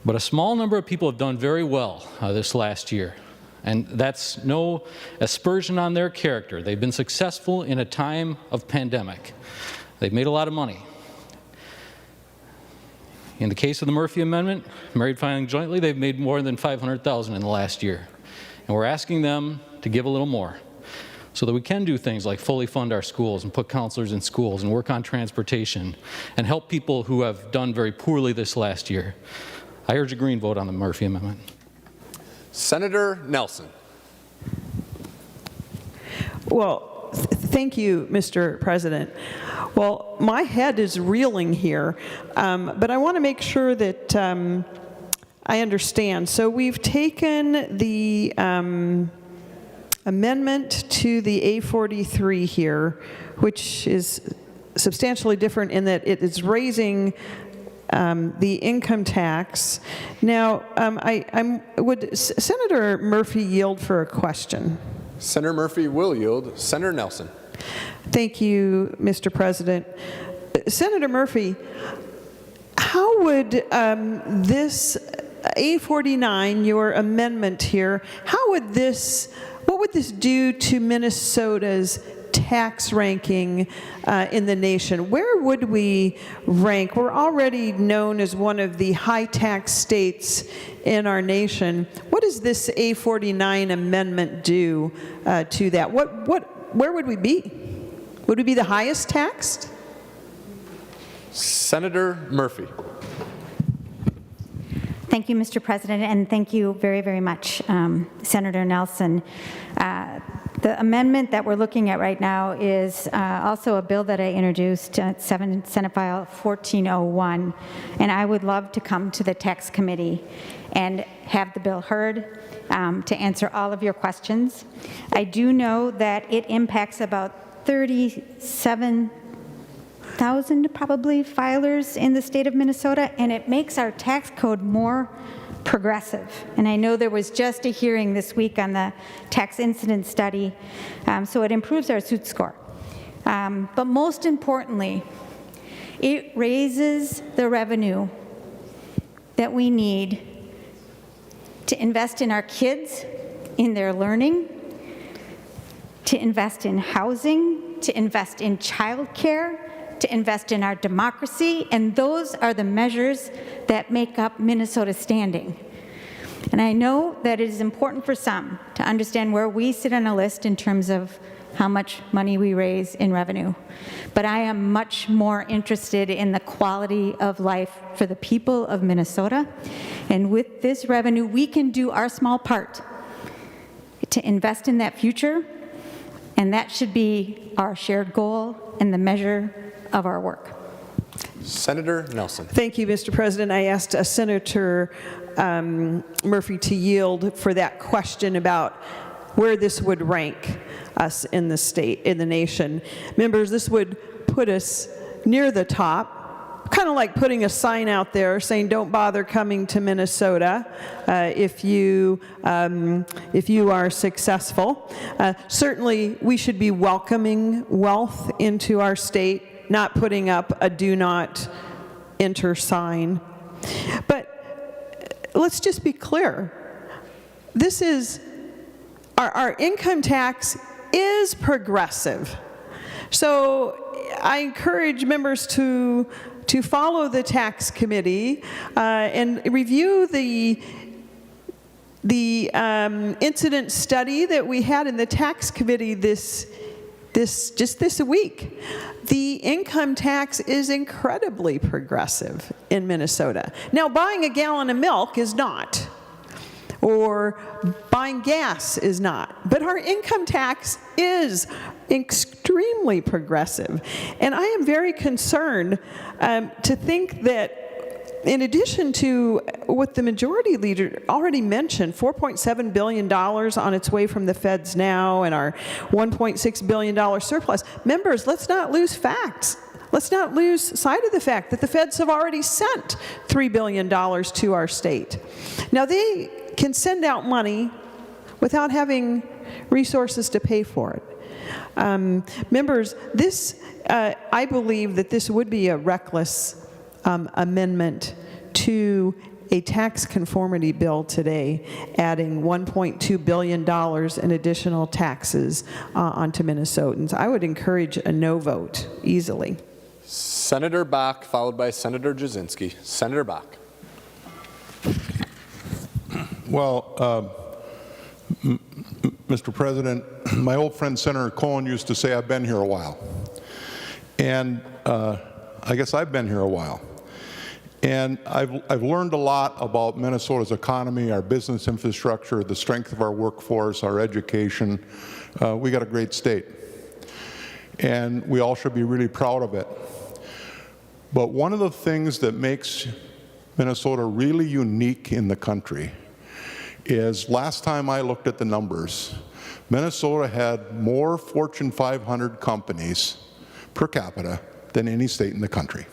But a small number of people have done very well this last year. And that's no aspersion on their character. They've been successful in a time of pandemic. They've made a lot of money. In the case of the Murphy Amendment, married filing jointly, they've made more than $500,000 in the last year. And we're asking them to give a little more so that we can do things like fully fund our schools and put counselors in schools and work on transportation and help people who have done very poorly this last year. I urge a green vote on the Murphy Amendment. Senator Nelson. Well, thank you, Mr. President. Well, my head is reeling here, but I want to make sure that I understand. So we've taken the amendment to the A43 here, which is substantially different in that it is raising the income tax. Now, would Senator Murphy yield for a question? Senator Murphy will yield. Senator Nelson. Thank you, Mr. President. Senator Murphy, how would this A49, your amendment here, what would this do to Minnesota's tax ranking in the nation? Where would we rank? We're already known as one of the high-tax states in our nation. What does this A49 amendment do to that? Where would we be? Would we be the highest taxed? Senator Murphy. Thank you, Mr. President, and thank you very, very much, Senator Nelson. The amendment that we're looking at right now is also a bill that I introduced, Senate File 1401, and I would love to come to the Tax Committee and have the bill heard to answer all of your questions. I do know that it impacts about 37 1,000 probably filers in the state of Minnesota, and it makes our tax code more progressive. And I know there was just a hearing this week on the tax incident study, so it improves our suit score. But most importantly, it raises the revenue that we need to invest in our kids, in their learning, to invest in housing, to invest in childcare, to invest in our democracy, and those are the measures that make up Minnesota's standing. And I know that it is important for some to understand where we sit on a list in terms of how much money we raise in revenue. But I am much more interested in the quality of life for the people of Minnesota. And with this revenue, we can do our small part to invest in that future, and that should be our shared goal and the measure of our work. Senator Nelson. Thank you, Mr. President. I asked Senator Murphy to yield for that question about where this would rank us in the state, in the nation. Members, this would put us near the top, kind of like putting a sign out there saying, don't bother coming to Minnesota if you are successful. Certainly, we should be welcoming wealth into our state, not putting up a do not enter sign. But let's just be clear. This is, our income tax is progressive. So I encourage members to follow the tax committee and review the incident study that we had in the tax committee just this week. The income tax is incredibly progressive in Minnesota. Now, buying a gallon of milk is not, or buying gas is not, but our income tax is extremely progressive. And I am very concerned to think that in addition to what the majority leader already mentioned, $4.7 billion on its way from the feds now and our $1.6 billion surplus, members, let's not lose facts. Let's not lose sight of the fact that the feds have already sent $3 billion to our state. Now, they can send out money without having resources to pay for it. Members, I believe that this would be a reckless amendment to a tax conformity bill today, adding $1.2 billion in additional taxes onto Minnesotans. I would encourage a no vote easily. Senator Bakk, followed by Senator Jasinski. Senator Bakk. Well, Mr. President, my old friend Senator Cohen used to say, I've been here a while. And I guess I've been here a while. And I've learned a lot about Minnesota's economy, our business infrastructure, the strength of our workforce, our education. We got a great state. And we all should be really proud of it. But one of the things that makes Minnesota really unique in the country is, last time I looked at the numbers, Minnesota had more Fortune 500 companies per capita than any state in the country.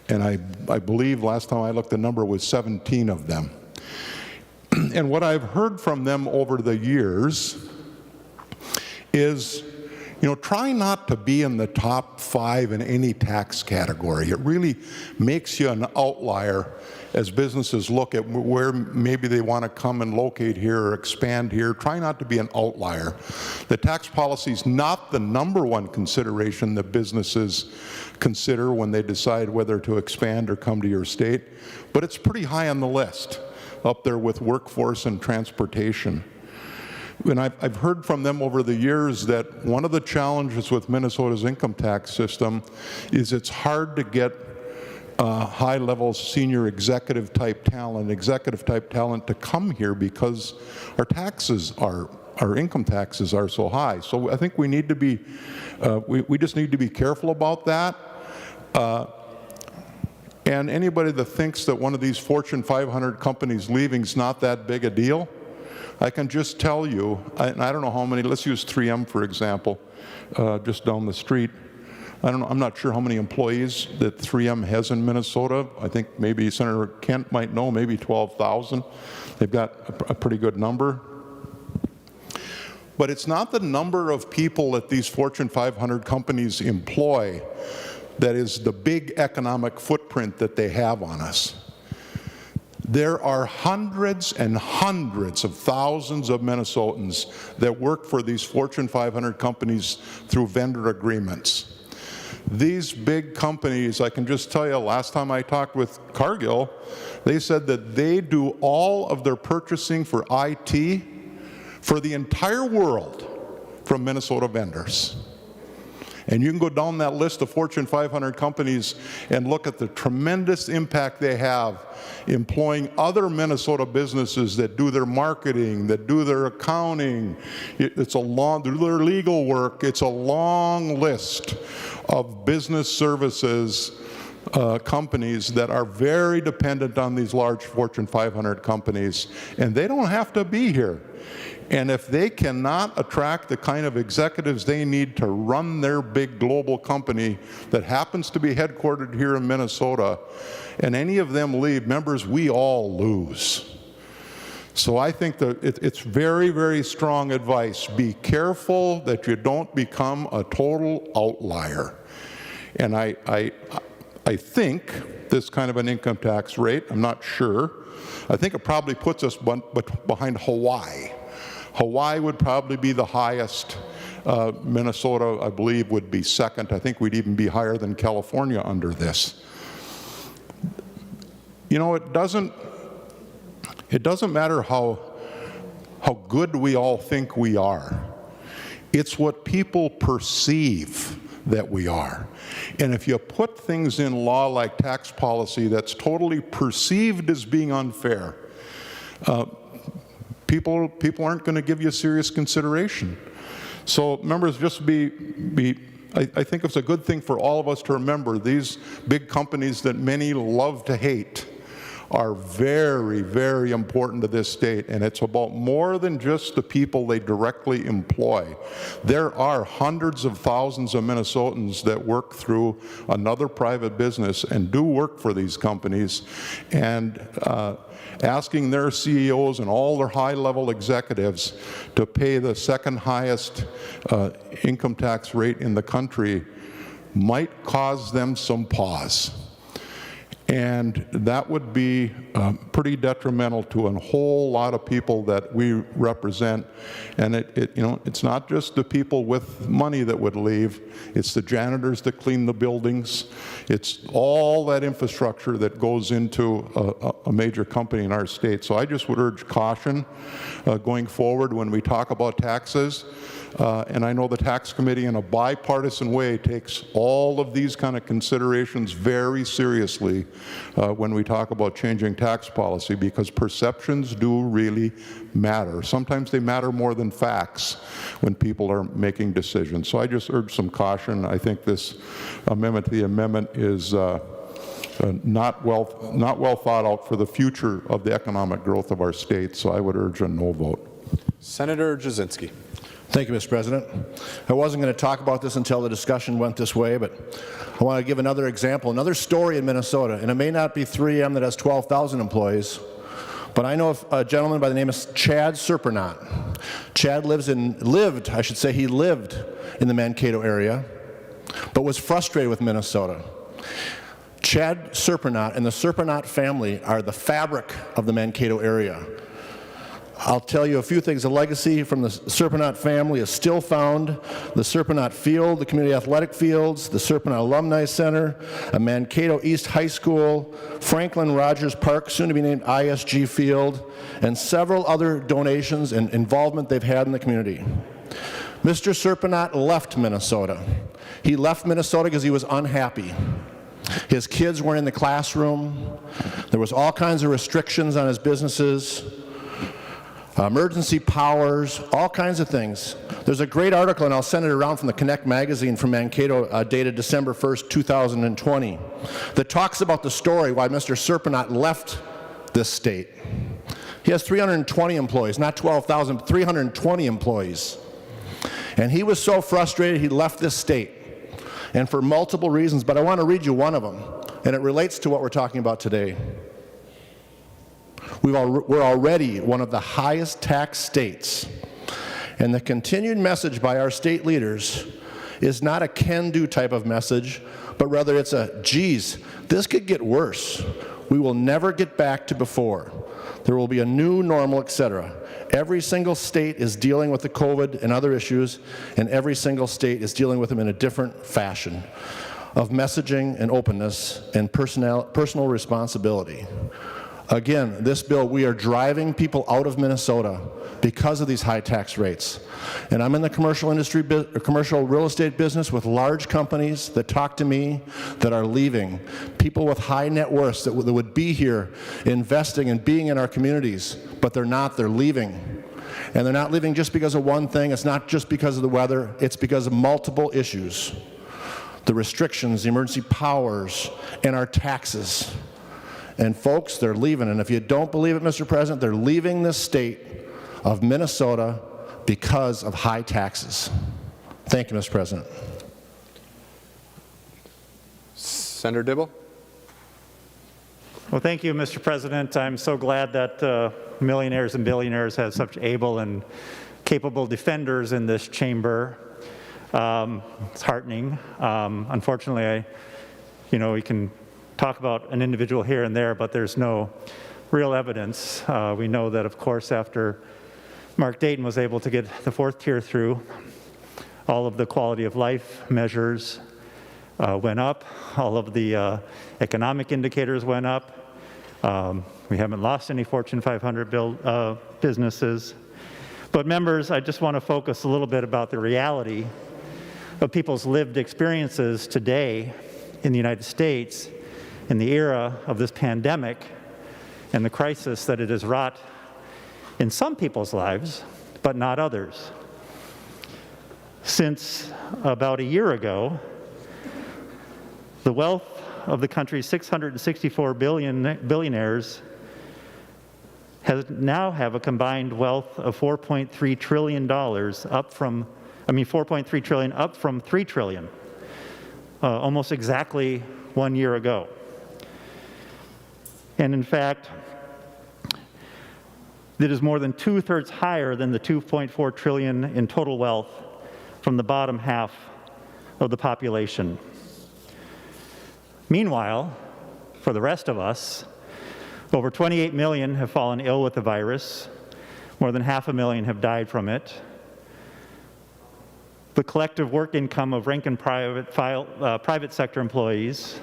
And I believe last time I looked, the number was 17 of them. And what I've heard from them over the years is, try not to be in the top 5 in any tax category. It really makes you an outlier as businesses look at where maybe they want to come and locate here or expand here. Try not to be an outlier. The tax policy is not the #1 consideration that businesses consider when they decide whether to expand or come to your state, but it's pretty high on the list, up there with workforce and transportation. And I've heard from them over the years that one of the challenges with Minnesota's income tax system is it's hard to get high-level senior executive-type talent to come here because our income taxes are so high. So I think we need to be, we just need to be careful about that. And anybody that thinks that one of these Fortune 500 companies leaving is not that big a deal, I can just tell you, and I don't know how many, let's use 3M for example, just down the street. I don't know, I'm not sure how many employees that 3M has in Minnesota. I think maybe Senator Kent might know, maybe 12,000. They've got a pretty good number. But it's not the number of people that these Fortune 500 companies employ that is the big economic footprint that they have on us. There are hundreds and hundreds of thousands of Minnesotans that work for these Fortune 500 companies through vendor agreements. These big companies, I can just tell you, last time I talked with Cargill, they said that they do all of their purchasing for IT for the entire world from Minnesota vendors. And you can go down that list of Fortune 500 companies and look at the tremendous impact they have employing other Minnesota businesses that do their marketing, that do their accounting, do their legal work. It's a long list of business services companies that are very dependent on these large Fortune 500 companies, and they don't have to be here. And if they cannot attract the kind of executives they need to run their big global company that happens to be headquartered here in Minnesota, and any of them leave, members, we all lose. So I think that it's very, very strong advice. Be careful that you don't become a total outlier. And I think this kind of an income tax rate, I'm not sure, I think it probably puts us behind Hawaii. Hawaii would probably be the highest. Minnesota, I believe, would be second. I think we'd even be higher than California under this. You know, it doesn't matter how good we all think we are. It's what people perceive that we are. And if you put things in law like tax policy that's totally perceived as being unfair, people aren't going to give you serious consideration. So members, just I think it's a good thing for all of us to remember these big companies that many love to hate are very, very important to this state, and it's about more than just the people they directly employ. There are hundreds of thousands of Minnesotans that work through another private business and do work for these companies, and asking their CEOs and all their high-level executives to pay the second highest income tax rate in the country might cause them some pause. And that would be pretty detrimental to a whole lot of people that we represent. And it's not just the people with money that would leave. It's the janitors that clean the buildings. It's all that infrastructure that goes into a major company in our state. So I just would urge caution going forward when we talk about taxes. And I know the tax committee in a bipartisan way takes all of these kind of considerations very seriously when we talk about changing tax policy, because perceptions do really matter. Sometimes they matter more than facts when people are making decisions. So I just urge some caution. I think this amendment to the amendment is not well thought out for the future of the economic growth of our state. So I would urge a no vote. Senator Jasinski. Thank you, Mr. President. I wasn't going to talk about this until the discussion went this way, but I want to give another example, another story in Minnesota. And it may not be 3M that has 12,000 employees, but I know a gentleman by the name of Chad Serpernot. Chad lived in the Mankato area, but was frustrated with Minnesota. Chad Serpernot and the Serpernot family are the fabric of the Mankato area. I'll tell you a few things. The legacy from the Serpernot family is still found. The Serpernot Field, the community athletic fields, the Serpernot Alumni Center, a Mankato East High School, Franklin Rogers Park, soon to be named ISG Field, and several other donations and involvement they've had in the community. Mr. Serpernot left Minnesota. He left Minnesota because he was unhappy. His kids weren't in the classroom. There was all kinds of restrictions on his businesses. Emergency powers, all kinds of things. There's a great article, and I'll send it around from the Connect magazine from Mankato, dated December 1st, 2020, that talks about the story why Mr. Serpernot left this state. He has 320 employees, not 12,000, but 320 employees. And he was so frustrated he left this state. and for multiple reasons, but I want to read you one of them, and it relates to what we're talking about today. We're already one of the highest tax states, and the continued message by our state leaders is not a can-do type of message, but rather it's a, geez, this could get worse. We will never get back to before. There will be a new normal, etc. Every single state is dealing with the COVID and other issues, and every single state is dealing with them in a different fashion of messaging and openness and personal responsibility. Again, this bill, we are driving people out of Minnesota because of these high tax rates. And I'm in the commercial industry, commercial real estate business with large companies that talk to me that are leaving. People with high net worths that would be here investing and being in our communities, but they're not, they're leaving. And they're not leaving just because of one thing, it's not just because of the weather, it's because of multiple issues. The restrictions, the emergency powers, and our taxes. And folks, they're leaving. And if you don't believe it, Mr. President, they're leaving the state of Minnesota because of high taxes. Thank you, Mr. President. Senator Dibble. Well, thank you, Mr. President. I'm so glad that millionaires and billionaires have such able and capable defenders in this chamber. It's heartening. Unfortunately, we can talk about an individual here and there, but there's no real evidence. We know that, of course, after Mark Dayton was able to get the fourth tier through, all of the quality of life measures went up, all of the economic indicators went up. We haven't lost any Fortune 500 businesses. But members, I just want to focus a little bit about the reality of people's lived experiences today in the United States in the era of this pandemic and the crisis that it has wrought in some people's lives, but not others. Since about a year ago, the wealth of the country's 664 billionaires now have a combined wealth of $4.3 trillion, up from 3 trillion, almost exactly 1 year ago. And in fact, it is more than 2/3 higher than the 2.4 trillion in total wealth from the bottom half of the population. Meanwhile, for the rest of us, over 28 million have fallen ill with the virus. More than 500,000 have died from it. The collective work income of rank and private sector employees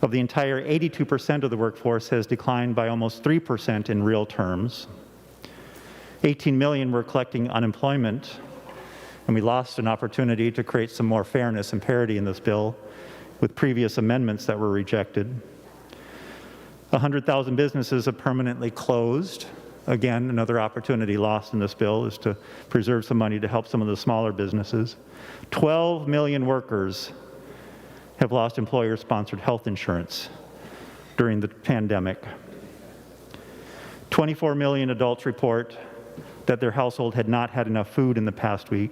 of the entire 82% of the workforce has declined by almost 3% in real terms. 18 million were collecting unemployment, and we lost an opportunity to create some more fairness and parity in this bill with previous amendments that were rejected. 100,000 businesses have permanently closed. Again, another opportunity lost in this bill is to preserve some money to help some of the smaller businesses. 12 million workers have lost employer-sponsored health insurance during the pandemic. 24 million adults report that their household had not had enough food in the past week.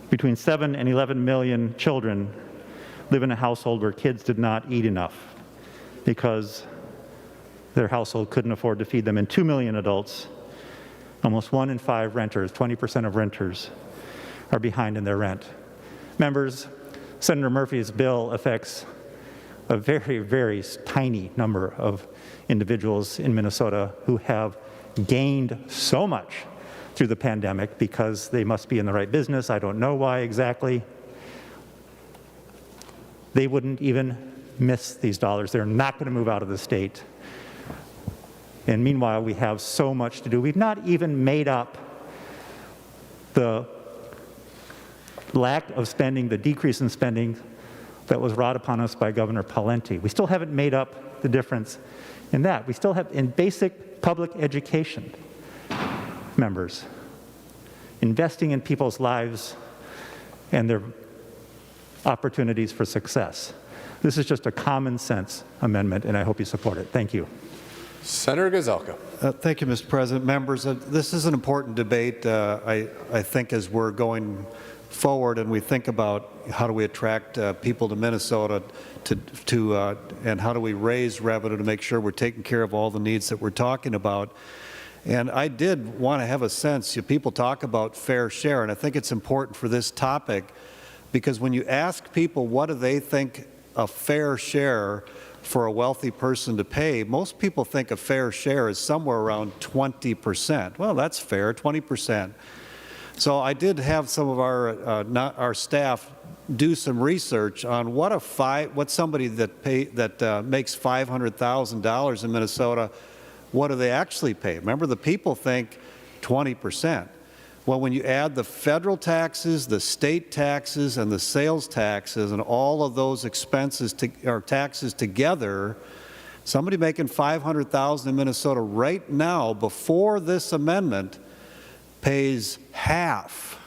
Between 7 and 11 million children live in a household where kids did not eat enough because their household couldn't afford to feed them. And 2 million adults, almost 1 in 5 renters, 20% of renters, are behind in their rent. Members, Senator Murphy's bill affects a very, very tiny number of individuals in Minnesota who have gained so much through the pandemic because they must be in the right business. I don't know why exactly. They wouldn't even miss these dollars. They're not going to move out of the state. And meanwhile, we have so much to do. We've not even made up the lack of spending, the decrease in spending that was wrought upon us by Governor Pawlenty. We still haven't made up the difference in that. We still have, in basic public education, members, investing in people's lives and their opportunities for success. This is just a common sense amendment, and I hope you support it. Thank you. Senator Gazelka. Thank you, Mr. President. Members, this is an important debate. I think as we're going forward and we think about how do we attract people to Minnesota and how do we raise revenue to make sure we're taking care of all the needs that we're talking about. And I did want to have a sense, people talk about fair share, and I think it's important for this topic because when you ask people what do they think a fair share for a wealthy person to pay, most people think a fair share is somewhere around 20%. Well, that's fair, 20%. So I did have some of our staff do some research on what somebody that makes $500,000 in Minnesota, what do they actually pay? Remember, the people think 20%. Well, when you add the federal taxes, the state taxes, and the sales taxes, and all of those expenses or taxes together, somebody making $500,000 in Minnesota right now, before this amendment, pays half,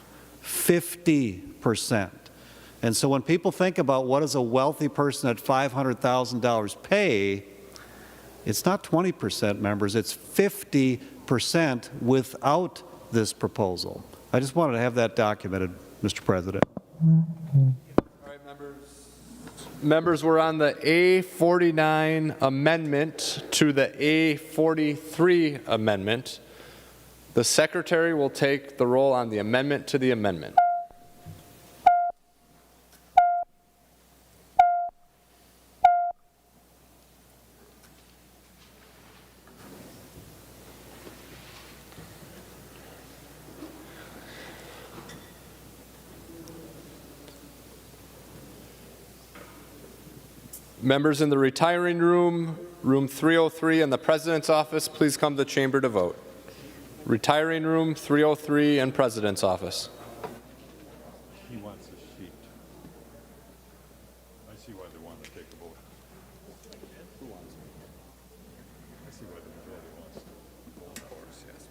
50%. And so when people think about what does a wealthy person at $500,000 pay, it's not 20%, members, it's 50% without this proposal. I just wanted to have that documented, Mr. President. All right, members, we're on the A49 Amendment to the A43 Amendment. The Secretary will take the roll on the amendment to the amendment. Members in the retiring room, room 303 in the President's office, please come to the chamber to vote. Retiring room 303 and President's office. He wants a sheet. I see why they want to take a vote. Who wants it? I see why the majority wants to. Of course, yes.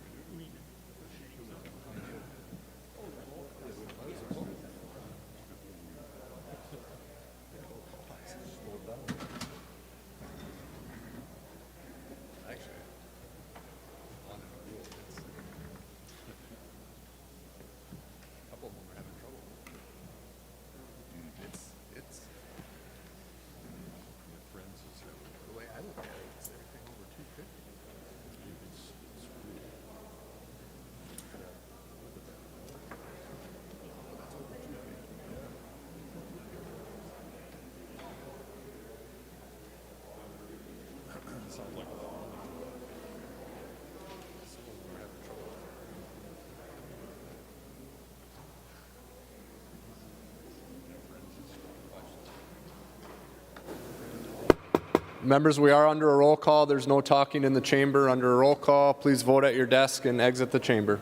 Members, we are under a roll call. There's no talking in the chamber. Under a roll call, please vote at your desk and exit the chamber.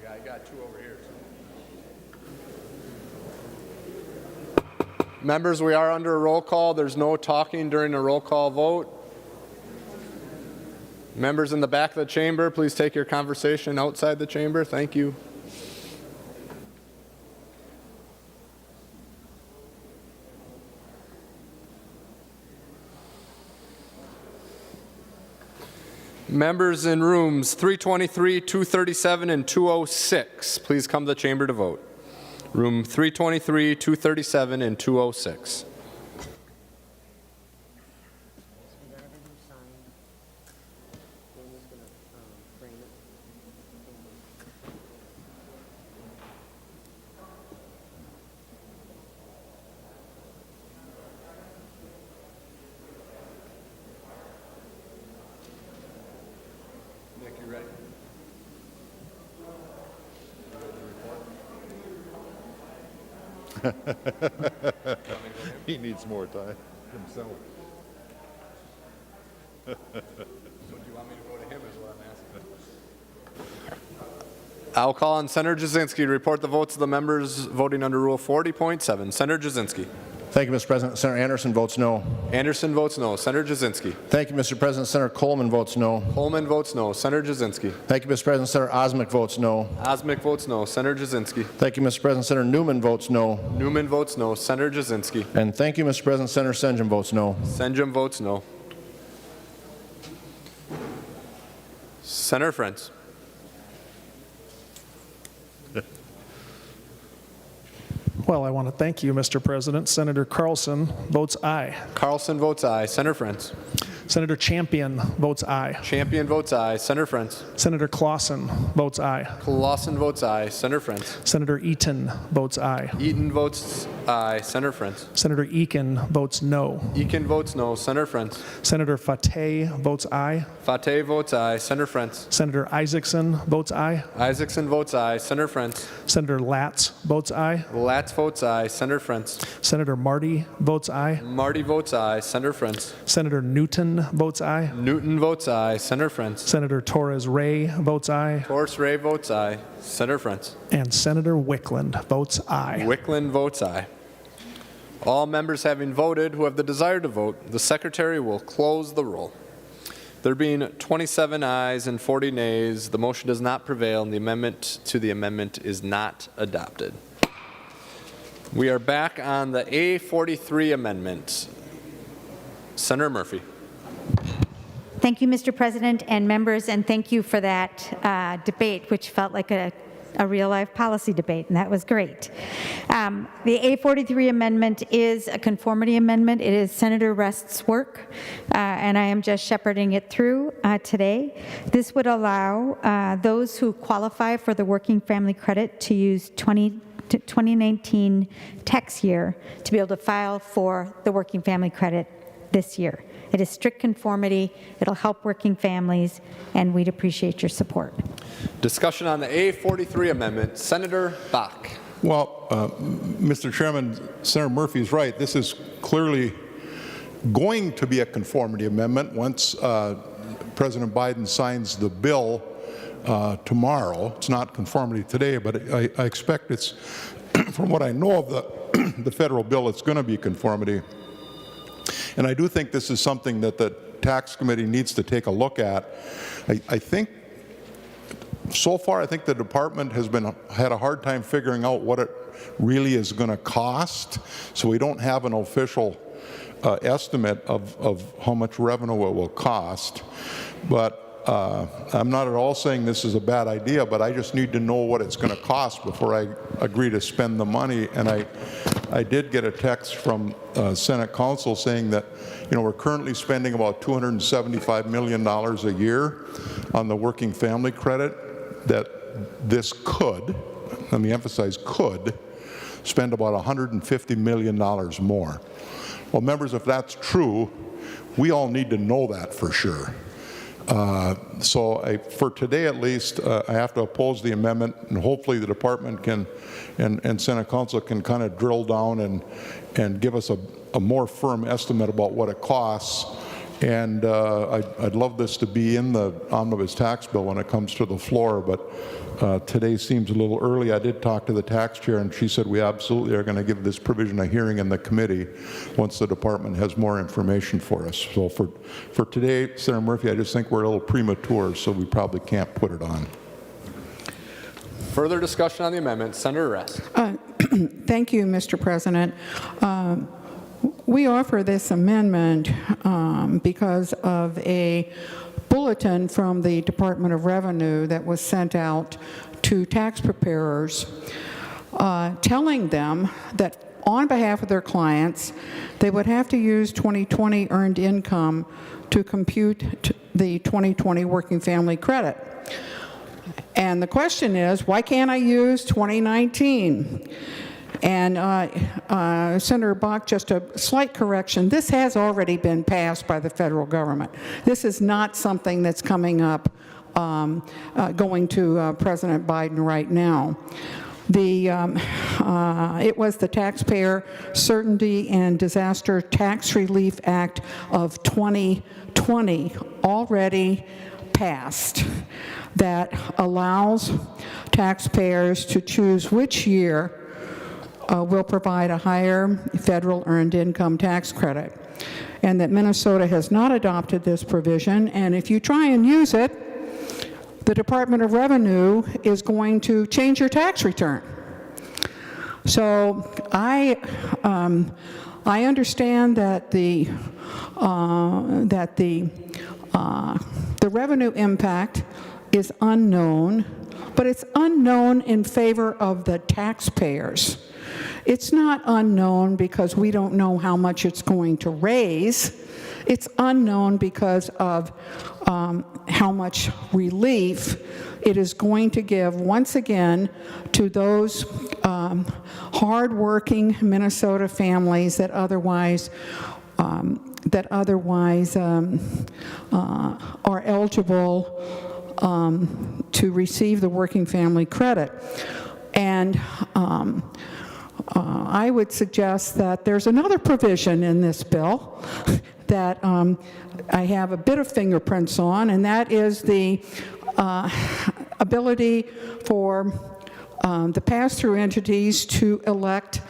I got two over here. Members, we are under a roll call. There's no talking during a roll call vote. Members in the back of the chamber, please take your conversation outside the chamber. Thank you. Members in rooms 323, 237, and 206, please come to the chamber to vote. Room 323, 237, and 206. Nick, you ready? He needs more time himself. So do you want me to go to him is what I'm asking? I'll call on Senator Jasinski to report the votes of the members voting under Rule 40.7. Senator Jasinski. Thank you, Mr. President. Senator Anderson votes no. Anderson votes no. Senator Jasinski. Thank you, Mr. President. Senator Coleman votes no. Coleman votes no. Senator Jasinski. Thank you, Mr. President. Senator Osmic votes no. Osmic votes no. Senator Jasinski. Thank you, Mr. President. Senator Newman votes no. Newman votes no. Senator Jasinski. And thank you, Mr. President. Senator Senjum votes no. Senjum votes no. Senator Friends. Well, I want to thank you, Mr. President. Senator Carlson votes aye. Carlson votes aye. Senator Friends. Senator Champion votes aye. Champion votes aye. Senator Friends. Senator Clausen votes aye. Clausen votes aye. Senator Friends. Senator Eaton votes aye. Eaton votes aye. Senator Friends. Senator Eakin votes no. Eakin votes no. Senator Friends. Senator Fateh votes aye. Fateh votes aye. Senator Friends. Senator Isaacson votes aye. Isaacson votes aye. Senator Friends. Senator Latz votes aye. Latz votes aye. Senator Friends. Senator Marty votes aye. Marty votes aye. Senator Friends. Senator Newton votes aye. Newton votes aye. Senator Friends. Senator Torres Ray votes aye. Torres Ray votes aye. Senator Friends. And Senator Wickland votes aye. Wickland votes aye. All members having voted who have the desire to vote, the Secretary will close the roll. There being 27 ayes and 40 nays, the motion does not prevail and the amendment to the amendment is not adopted. We are back on the A43 Amendment. Senator Murphy. Thank you, Mr. President and members, and thank you for that debate, which felt like a real-life policy debate, and that was great. The A43 Amendment is a conformity amendment. It is Senator Rest's work, and I am just shepherding it through today. This would allow those who qualify for the working family credit to use 2019 tax year to be able to file for the working family credit this year. It is strict conformity. It'll help working families, and we'd appreciate your support. Discussion on the A43 Amendment. Senator Bakk. Well, Mr. Chairman, Senator Murphy is right. This is clearly going to be a conformity amendment once President Biden signs the bill tomorrow. It's not conformity today, but I expect it's, from what I know of the federal bill, it's going to be conformity. And I do think this is something that the Tax Committee needs to take a look at. I think, so far, I think the department has had a hard time figuring out what it really is going to cost, so we don't have an official estimate of how much revenue it will cost. But I'm not at all saying this is a bad idea, but I just need to know what it's going to cost before I agree to spend the money. And I did get a text from Senate Counsel saying that, you know, we're currently spending about $275 million a year on the working family credit, that this could, let me emphasize could, spend about $150 million more. Well, members, if that's true, we all need to know that for sure. So for today at least, I have to oppose the amendment, and hopefully the department can, and Senate Counsel can kind of drill down and give us a more firm estimate about what it costs. And I'd love this to be in the omnibus tax bill when it comes to the floor, but today seems a little early. I did talk to the tax chair, and she said we absolutely are going to give this provision a hearing in the committee once the department has more information for us. So for today, Senator Murphy, I just think we're a little premature, so we probably can't put it on. Further discussion on the amendment. Senator Rest. Thank you, Mr. President. We offer this amendment because of a bulletin from the Department of Revenue that was sent out to tax preparers telling them that on behalf of their clients, they would have to use 2020 earned income to compute the 2020 working family credit. And the question is, why can't I use 2019? And Senator Bakk, just a slight correction, this has already been passed by the federal government. This is not something that's coming up going to President Biden right now. It was the Taxpayer Certainty and Disaster Tax Relief Act of 2020 already passed that allows taxpayers to choose which year will provide a higher federal earned income tax credit, and that Minnesota has not adopted this provision, and if you try and use it, the Department of Revenue is going to change your tax return. So I understand that the revenue impact is unknown, but it's unknown in favor of the taxpayers. It's not unknown because we don't know how much it's going to raise. It's unknown because of how much relief it is going to give, once again, to those hardworking Minnesota families that otherwise are eligible to receive the working family credit. And I would suggest that there's another provision in this bill that I have a bit of fingerprints on, and that is the ability for the pass-through entities to elect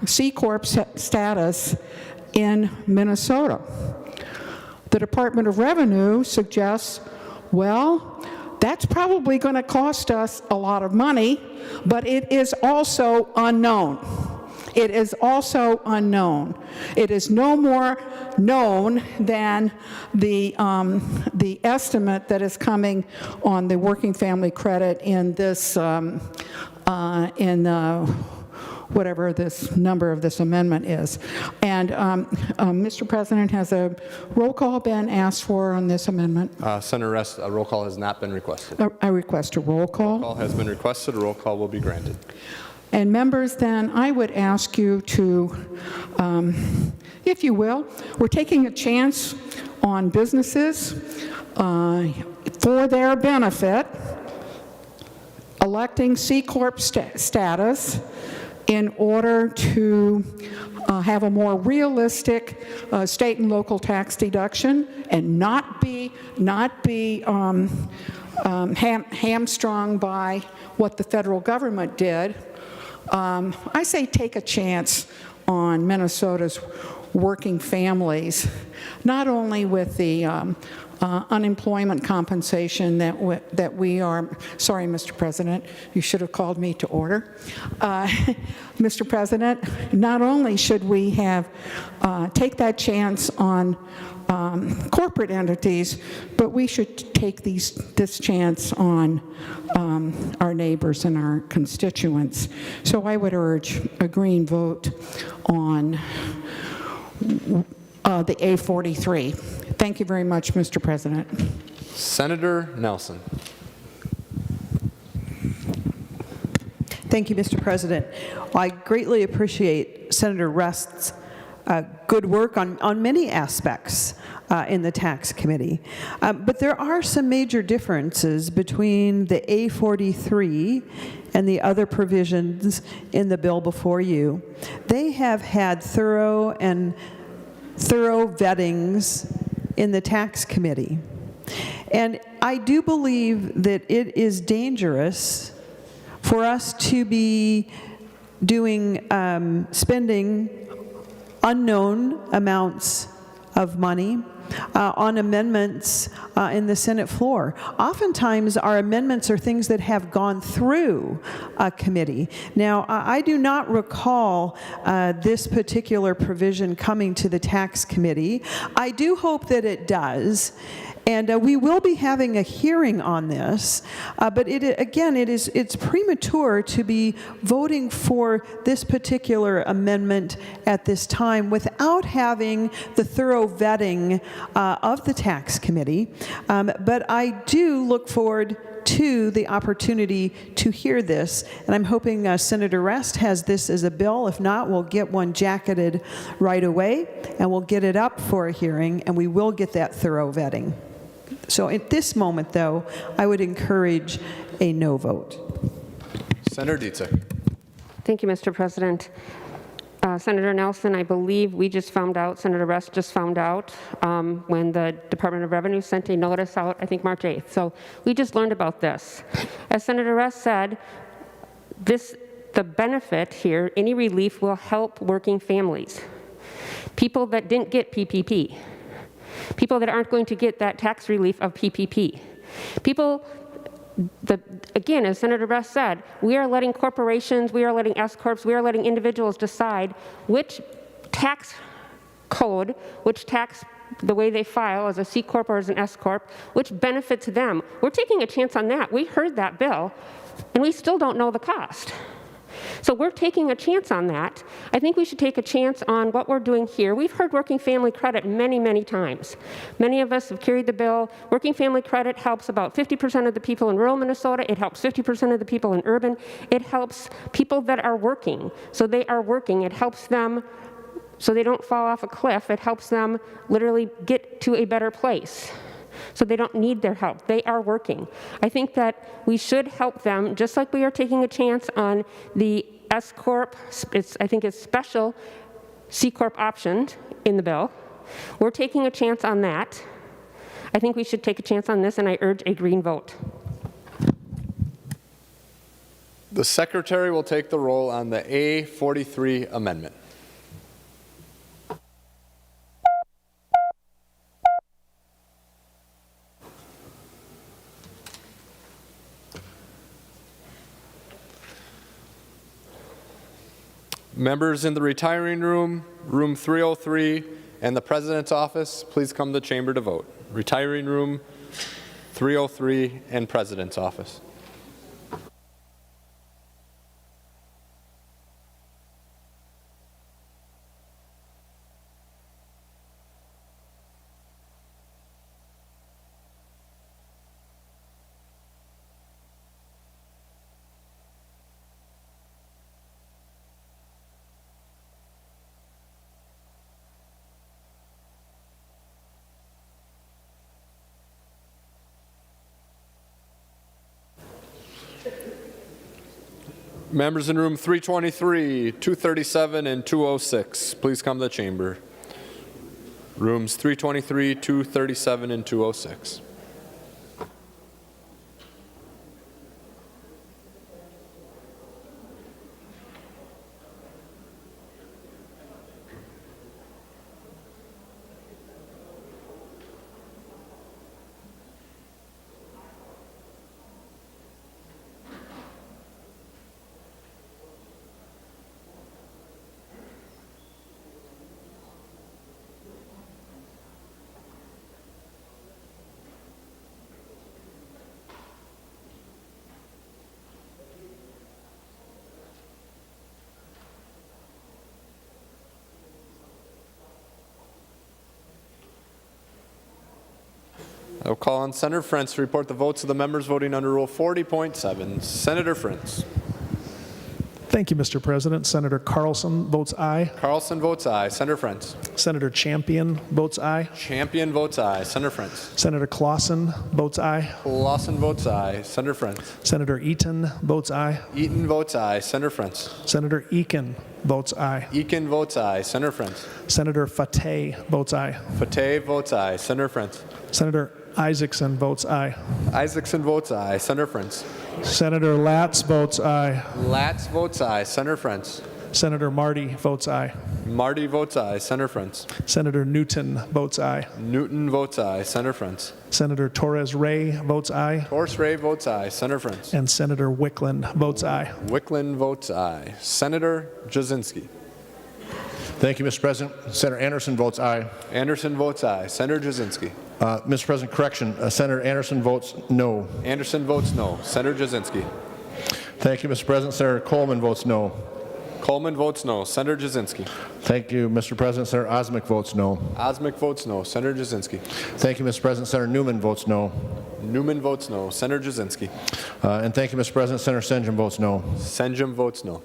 C Corp status in Minnesota. The Department of Revenue suggests, well, that's probably going to cost us a lot of money, but it is also unknown. It is also unknown. It is no more known than the estimate that is coming on the working family credit in this, whatever this number of this amendment is. And Mr. President, has a roll call been asked for on this amendment? Senator Rest, a roll call has not been requested. I request a roll call. Roll call has been requested. A roll call will be granted. And members, then I would ask you to, if you will, we're taking a chance on businesses for their benefit, electing C Corp status in order to have a more realistic state and local tax deduction and not be hamstrung by what the federal government did. I say take a chance on Minnesota's working families, not only with the unemployment compensation that we are, sorry, Mr. President, you should have called me to order. Mr. President, not only should we have take that chance on corporate entities, but we should take this chance on our neighbors and our constituents. So I would urge a green vote on the A43. Thank you very much, Mr. President. Senator Nelson. Thank you, Mr. President. I greatly appreciate Senator Rest's good work on many aspects in the tax committee. But there are some major differences between the A43 and the other provisions in the bill before you. They have had thorough vettings in the tax committee. And I do believe that it is dangerous for us to be doing, spending unknown amounts of money on amendments in the Senate floor. Oftentimes, our amendments are things that have gone through a committee. Now, I do not recall this particular provision coming to the tax committee. I do hope that it does. And we will be having a hearing on this, but it's premature to be voting for this particular amendment at this time without having the thorough vetting of the tax committee. But I do look forward to the opportunity to hear this, and I'm hoping Senator Rest has this as a bill. If not, we'll get one jacketed right away, and we'll get it up for a hearing, and we will get that thorough vetting. So at this moment, though, I would encourage a no vote. Senator Dietzich. Thank you, Mr. President. Senator Nelson, I believe we just found out, Senator Rest just found out when the Department of Revenue sent a notice out, I think March 8th. So we just learned about this. As Senator Rest said, this the benefit here, any relief will help working families, people that didn't get PPP, people that aren't going to get that tax relief of PPP, people. Again, as Senator Best said, we are letting corporations, we are letting S-corps, we are letting individuals decide which tax code, which tax, the way they file as a C Corp or as an S Corp, which benefits them. We're taking a chance on that. We heard that bill, and we still don't know the cost. So we're taking a chance on that. I think we should take a chance on what we're doing here. We've heard working family credit many, many times. Many of us have carried the bill. Working family credit helps about 50% of the people in rural Minnesota. It helps 50% of the people in urban. It helps people that are working. So they are working. It helps them so they don't fall off a cliff. It helps them literally get to a better place. So they don't need their help. They are working. I think that we should help them, just like we are taking a chance on the S Corp. I think it's special C Corp option in the bill. We're taking a chance on that. I think we should take a chance on this, and I urge a green vote. The Secretary will take the roll on the A43 Amendment. Members in the retiring room, room 303, and the President's office, please come to the chamber to vote. Retiring room 303 and President's office. Members in room 323, 237, and 206, please come to the chamber. Rooms 323, 237, and 206. I will call on Senator Frentz to report the votes of the members voting under Rule 40.7. Senator Frentz. Thank you, Mr. President. Senator Carlson votes aye. Carlson votes aye. Senator Frentz. Senator Champion votes aye. Champion votes aye. Senator Frentz. Senator Clausen votes aye. Clausen votes aye. Senator Frentz. Senator Eaton votes aye. Eaton votes aye. Senator Frentz. Senator Eakin votes aye. Eakin votes aye. Senator Frentz. Senator Fateh votes aye. Fateh votes aye. Senator Frentz. Senator Isaacson votes aye. Isaacson votes aye. Senator Frentz. Senator Latz votes aye. Latz votes aye. Senator Frentz. Senator Marty votes aye. Marty votes aye. Senator Frentz. Senator Newton votes aye. Newton votes aye. Senator Frentz. Senator Torres Ray votes aye. Torres Ray votes aye. Senator Frentz. And Senator Wicklund votes aye. Wicklund votes aye. Senator Jasinski. Thank you, Mr. President. Senator Anderson votes aye. Anderson votes aye. Senator Jasinski. Mr. President, correction. Senator Anderson votes no. Anderson votes no. Senator Jasinski. Thank you, Mr. President. Senator Coleman votes no. Coleman votes no. Senator Jasinski. Thank you, Mr. President. Senator Osmick votes no. Osmick votes no. Senator Jasinski. Thank you, Mr. President. Senator Newman votes no. Newman votes no. Senator Jasinski. And thank you, Mr. President. Senator Senjum votes no. Senjum votes no.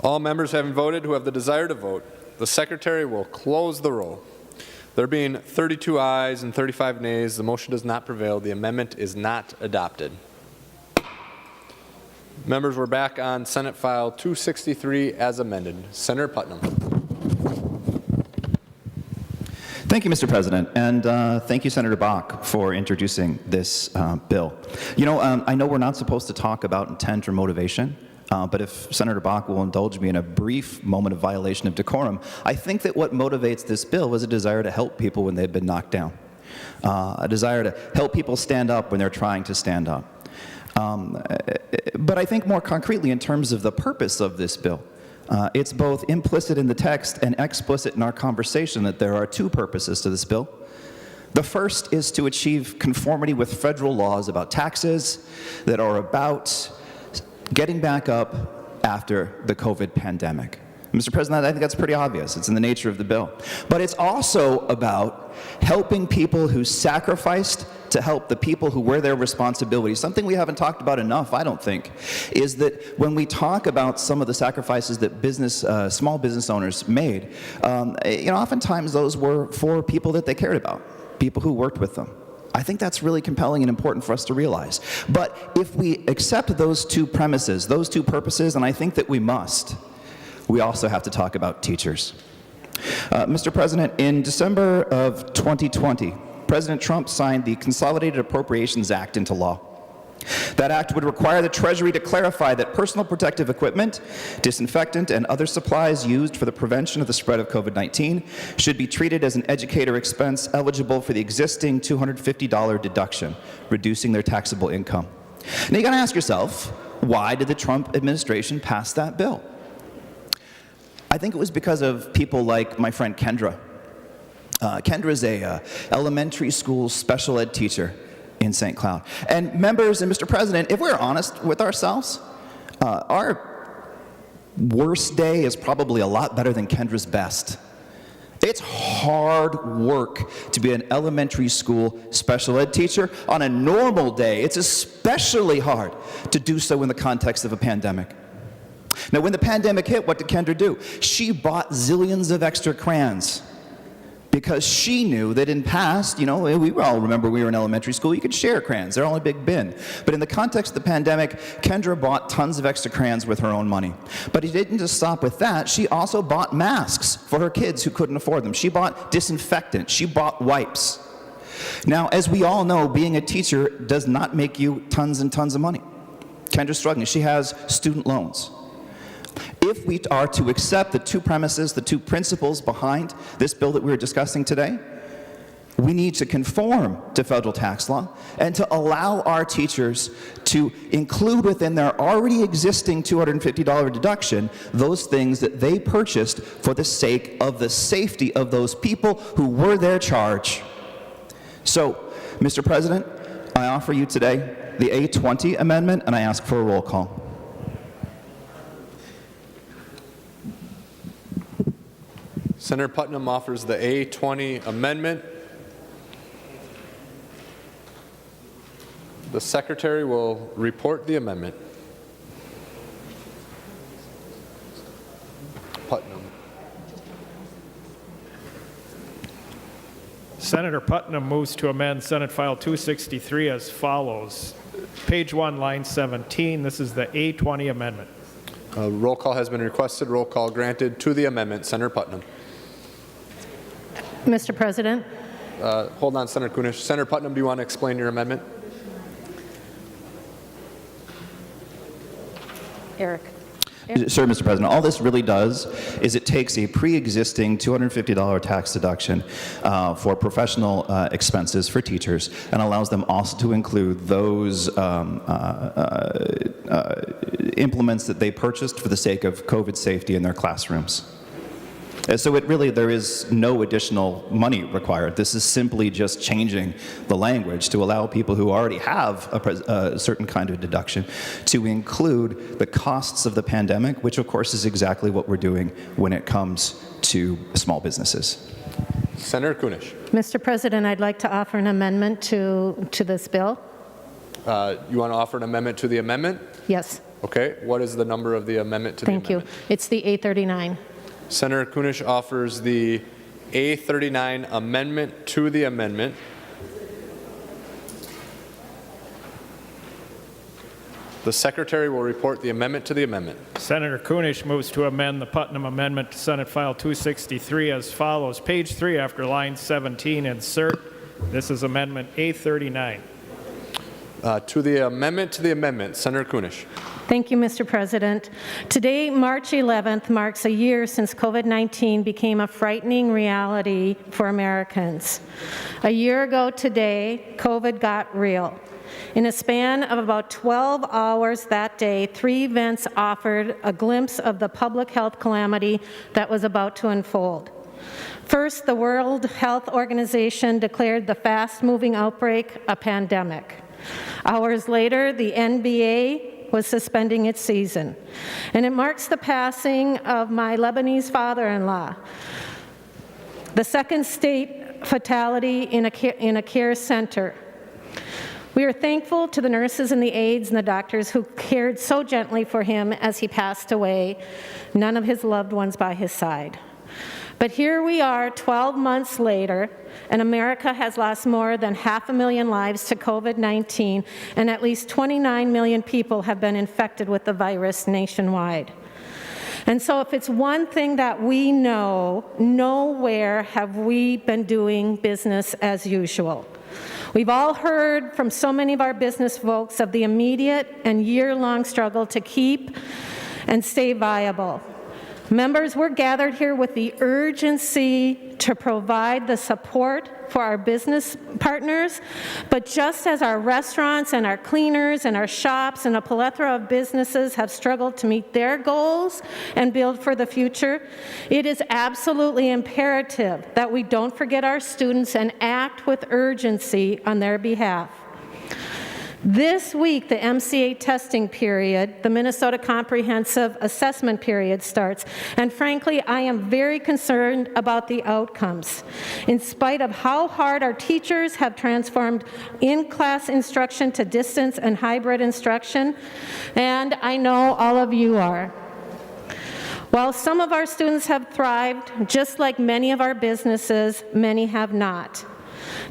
All members having voted who have the desire to vote, the Secretary will close the roll. There being 32 ayes and 35 nays, the motion does not prevail. The amendment is not adopted. Members, we're back on Senate File 263 as amended. Senator Putnam. Thank you, Mr. President, and thank you, Senator Bakk, for introducing this bill. You know, I know we're not supposed to talk about intent or motivation, but if Senator Bakk will indulge me in a brief moment of violation of decorum, I think that what motivates this bill was a desire to help people when they've been knocked down, a desire to help people stand up when they're trying to stand up. But I think more concretely in terms of the purpose of this bill, it's both implicit in the text and explicit in our conversation that there are two purposes to this bill. The first is to achieve conformity with federal laws about taxes that are about getting back up after the COVID pandemic. Mr. President, I think that's pretty obvious. It's in the nature of the bill. But it's also about helping people who sacrificed to help the people who were their responsibilities. Something we haven't talked about enough, I don't think, is that when we talk about some of the sacrifices that small business owners made, oftentimes those were for people that they cared about, people who worked with them. I think that's really compelling and important for us to realize. But if we accept those two premises, those two purposes, and I think that we must, we also have to talk about teachers. Mr. President, in December of 2020, President Trump signed the Consolidated Appropriations Act into law. That act would require the Treasury to clarify that personal protective equipment, disinfectant, and other supplies used for the prevention of the spread of COVID-19 should be treated as an educator expense eligible for the existing $250 deduction, reducing their taxable income. Now you gotta ask yourself, why did the Trump administration pass that bill? I think it was because of people like my friend Kendra. Kendra is a elementary school special ed teacher in St. Cloud. And members and Mr. President, if we're honest with ourselves, our worst day is probably a lot better than Kendra's best. It's hard work to be an elementary school special ed teacher. On a normal day, it's especially hard to do so in the context of a pandemic. Now, when the pandemic hit, what did Kendra do? She bought zillions of extra crayons because she knew that in past, we all remember we were in elementary school, you could share crayons, they're all in a big bin. But in the context of the pandemic, Kendra bought tons of extra crayons with her own money. But it didn't just stop with that, she also bought masks for her kids who couldn't afford them. She bought disinfectant, she bought wipes. Now, as we all know, being a teacher does not make you tons and tons of money. Kendra's struggling, she has student loans. If we are to accept the two premises, the two principles behind this bill that we're discussing today, we need to conform to federal tax law and to allow our teachers to include within their already existing $250 deduction those things that they purchased for the sake of the safety of those people who were their charge. So, Mr. President, I offer you today the A20 Amendment, and I ask for a roll call. Senator Putnam offers the A20 Amendment. The Secretary will report the amendment. Putnam. Senator Putnam moves to amend Senate File 263 as follows. Page 1, line 17. This is the A20 Amendment. Roll call has been requested. Roll call granted to the amendment. Senator Putnam. Mr. President. Hold on, Senator Kunesh. Senator Putnam, do you want to explain your amendment? Eric. Sure, Mr. President. All this really does is it takes a pre-existing $250 tax deduction for professional expenses for teachers and allows them also to include those implements that they purchased for the sake of COVID safety in their classrooms. So there is no additional money required. This is simply just changing the language to allow people who already have a certain kind of deduction to include the costs of the pandemic, which of course is exactly what we're doing when it comes to small businesses. Senator Kunesh. Mr. President, I'd like to offer an amendment to this bill. You want to offer an amendment to the amendment? Yes. Okay. What is the number of the amendment to the amendment? Thank you. It's the A39. Senator Kunesh offers the A39 Amendment to the amendment. The Secretary will report the amendment to the amendment. Senator Kunish moves to amend the Putnam Amendment to Senate File 263 as follows. Page 3 after line 17, insert. This is Amendment A39. To the amendment, Senator Kunish. Thank you, Mr. President. Today, March 11th, marks a year since COVID-19 became a frightening reality for Americans. A year ago today, COVID got real. In a span of about 12 hours that day, 3 events offered a glimpse of the public health calamity that was about to unfold. First, the World Health Organization declared the fast-moving outbreak a pandemic. Hours later, the NBA was suspending its season. And it marks the passing of my Lebanese father-in-law, the second state fatality in a care center. We are thankful to the nurses and the aides and the doctors who cared so gently for him as he passed away, none of his loved ones by his side. But here we are 12 months later, and America has lost more than 500,000 lives to COVID-19, and at least 29 million people have been infected with the virus nationwide. And so if it's one thing that we know, nowhere have we been doing business as usual. We've all heard from so many of our business folks of the immediate and year-long struggle to keep and stay viable. Members, we're gathered here with the urgency to provide the support for our business partners, but just as our restaurants and our cleaners and our shops and a plethora of businesses have struggled to meet their goals and build for the future, it is absolutely imperative that we don't forget our students and act with urgency on their behalf. This week, the MCA testing period, the Minnesota Comprehensive Assessment period starts, and frankly, I am very concerned about the outcomes. In spite of how hard our teachers have transformed in-class instruction to distance and hybrid instruction, and I know all of you are. While some of our students have thrived, just like many of our businesses, many have not.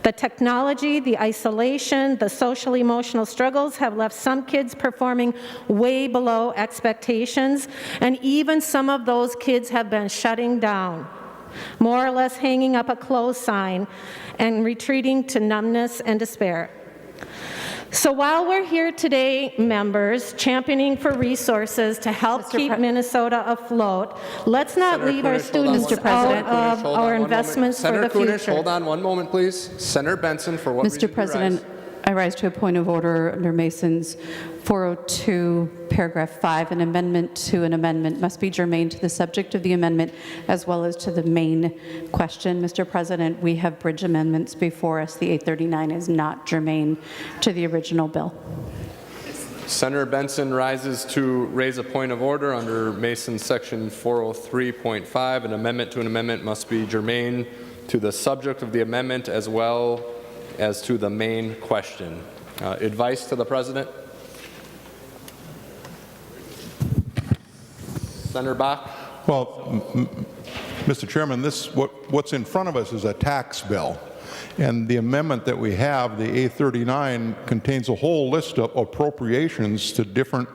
The technology, the isolation, the social emotional struggles have left some kids performing way below expectations, and even some of those kids have been shutting down, more or less hanging up a close sign and retreating to numbness and despair. So while we're here today, members, championing for resources to help keep Minnesota afloat, let's not Senator leave our Kunish, students out of our investments for the future. Senator Kunish, hold on one moment, please. Senator Benson, for what reason do Mr. you President, rise? I rise to a point of order under Mason's 402, paragraph 5. An amendment to an amendment must be germane to the subject of the amendment as well as to the main question. Mr. President, we have bridge amendments before us. The A39 is not germane to the original bill. Senator Benson rises to raise a point of order under Mason's section 403.5. An amendment to an amendment must be germane to the subject of the amendment as well as to the main question. Advice to the President? Senator Bakk? Well, Mr. Chairman, what's in front of us is a tax bill. And the amendment that we have, the A39, contains a whole list of appropriations to different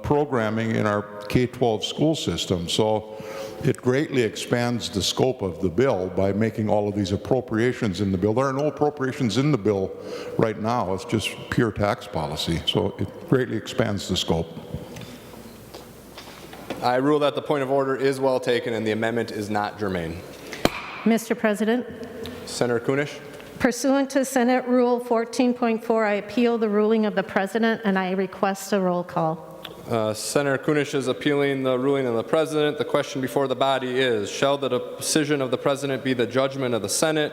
programming in our K-12 school system. So it greatly expands the scope of the bill by making all of these appropriations in the bill. There are no appropriations in the bill right now. It's just pure tax policy. So it greatly expands the scope. I rule that the point of order is well taken and the amendment is not germane. Mr. President, Senator Kunish? pursuant to Senate Rule 14.4, I appeal the ruling of the President and I request a roll call. Senator Kunish is appealing the ruling of the President. The question before the body is, shall the decision of the President be the judgment of the Senate?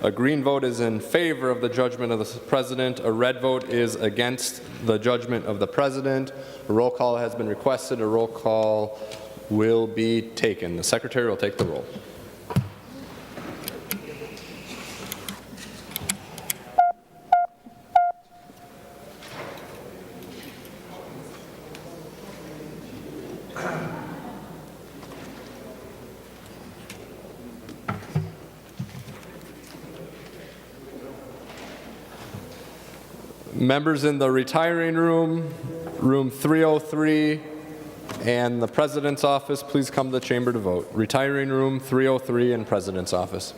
A green vote is in favor of the judgment of the President. A red vote is against the judgment of the President. A roll call has been requested. A roll call will be taken. The Secretary will take the roll. Members in the retiring room, room 303, and the President's office, please come to the chamber to vote. Retiring room 303 and President's office.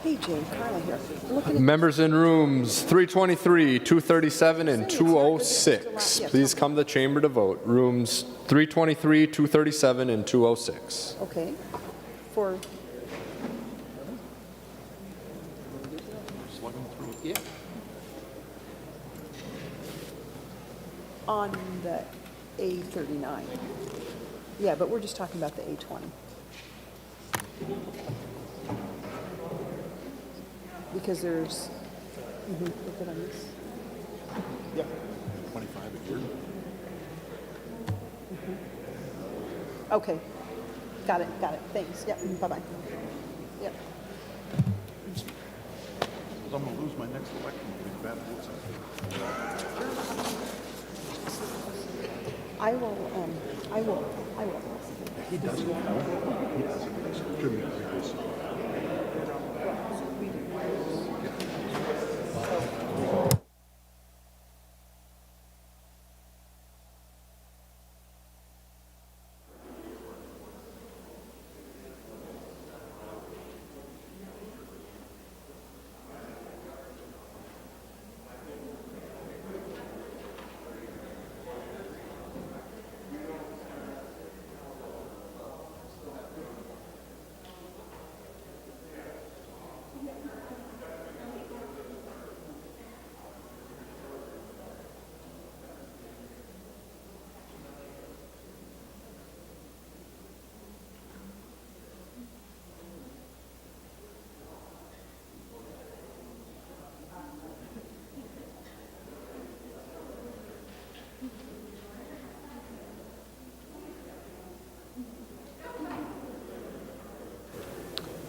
Hey, Jay, Carla here. Look at Members in rooms 323, 237, and 206, please come to the chamber to vote. Rooms 323, 237, and 206. Okay. For on the A39. Yeah, but we're just talking about the A20. Because there's, look at on this. Yeah, 25 a year. Okay, got it, thanks, yep, bye-bye. Yep. I'm going to lose my next election with bad votes. I will. He does. He does. Should be.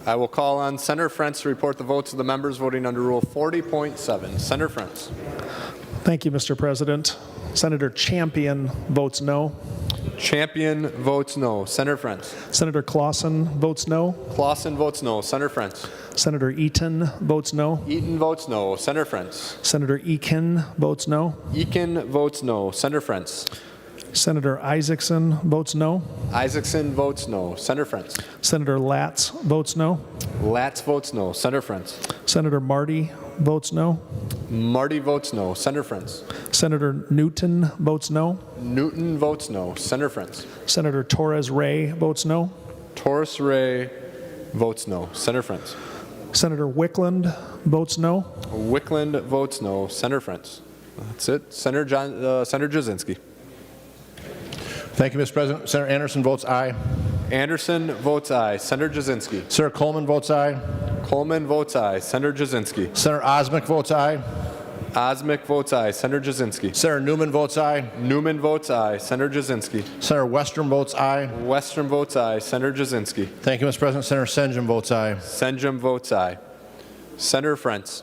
I will call on Senator Frentz to report the votes of the members voting under Rule 40.7. Senator Frentz. Thank you, Mr. President. Senator Champion votes no. Champion votes no. Senator Frentz. Senator Clausen votes no. Clausen votes no. Senator Frentz. Senator Eaton votes no. Eaton votes no. Senator Frentz. Senator Eakin votes no. Eakin votes no. Senator Frentz. Senator Isaacson votes no. Isaacson votes no. Senator Frentz. Senator Latz votes no. Latz votes no. Senator Frentz. Senator Marty votes no. Marty votes no. Senator Frentz. Senator Newton votes no. Newton votes no. Senator Frentz. Senator Torres Ray votes no. Torres Ray votes no. Senator Frentz. Senator Wickland votes no. Wickland votes no. Senator Frentz. That's it. Senator Jasinski. Thank you, Mr. President. Senator Anderson votes aye. Anderson votes aye. Senator Jasinski. Senator Coleman votes aye. Coleman votes aye. Senator Jasinski. Senator Osmick votes aye. Osmick votes aye. Senator Jasinski. Senator Newman votes aye. Newman votes aye. Senator Jasinski. Senator Western votes aye. Western votes aye. Senator Jasinski. Thank you, Mr. President. Senator Senjum votes aye. Senjum votes aye. Senator Frentz.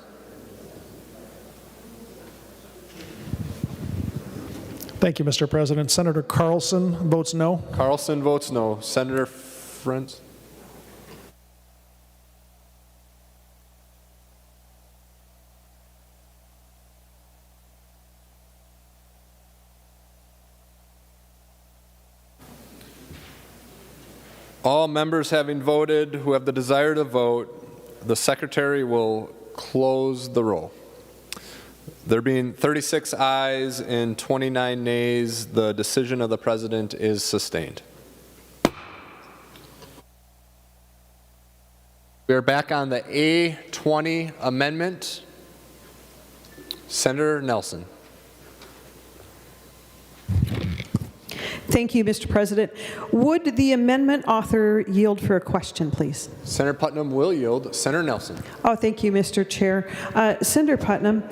Thank you, Mr. President. Senator Carlson votes no. Carlson votes no. Senator Frentz. All members having voted who have the desire to vote, the Secretary will close the roll. There being 36 ayes and 29 nays, the decision of the President is sustained. We are back on the A20 Amendment. Senator Nelson. Thank you, Mr. President. Would the amendment author yield for a question, please? Senator Putnam will yield. Senator Nelson. Oh, thank you, Mr. Chair. Senator Putnam,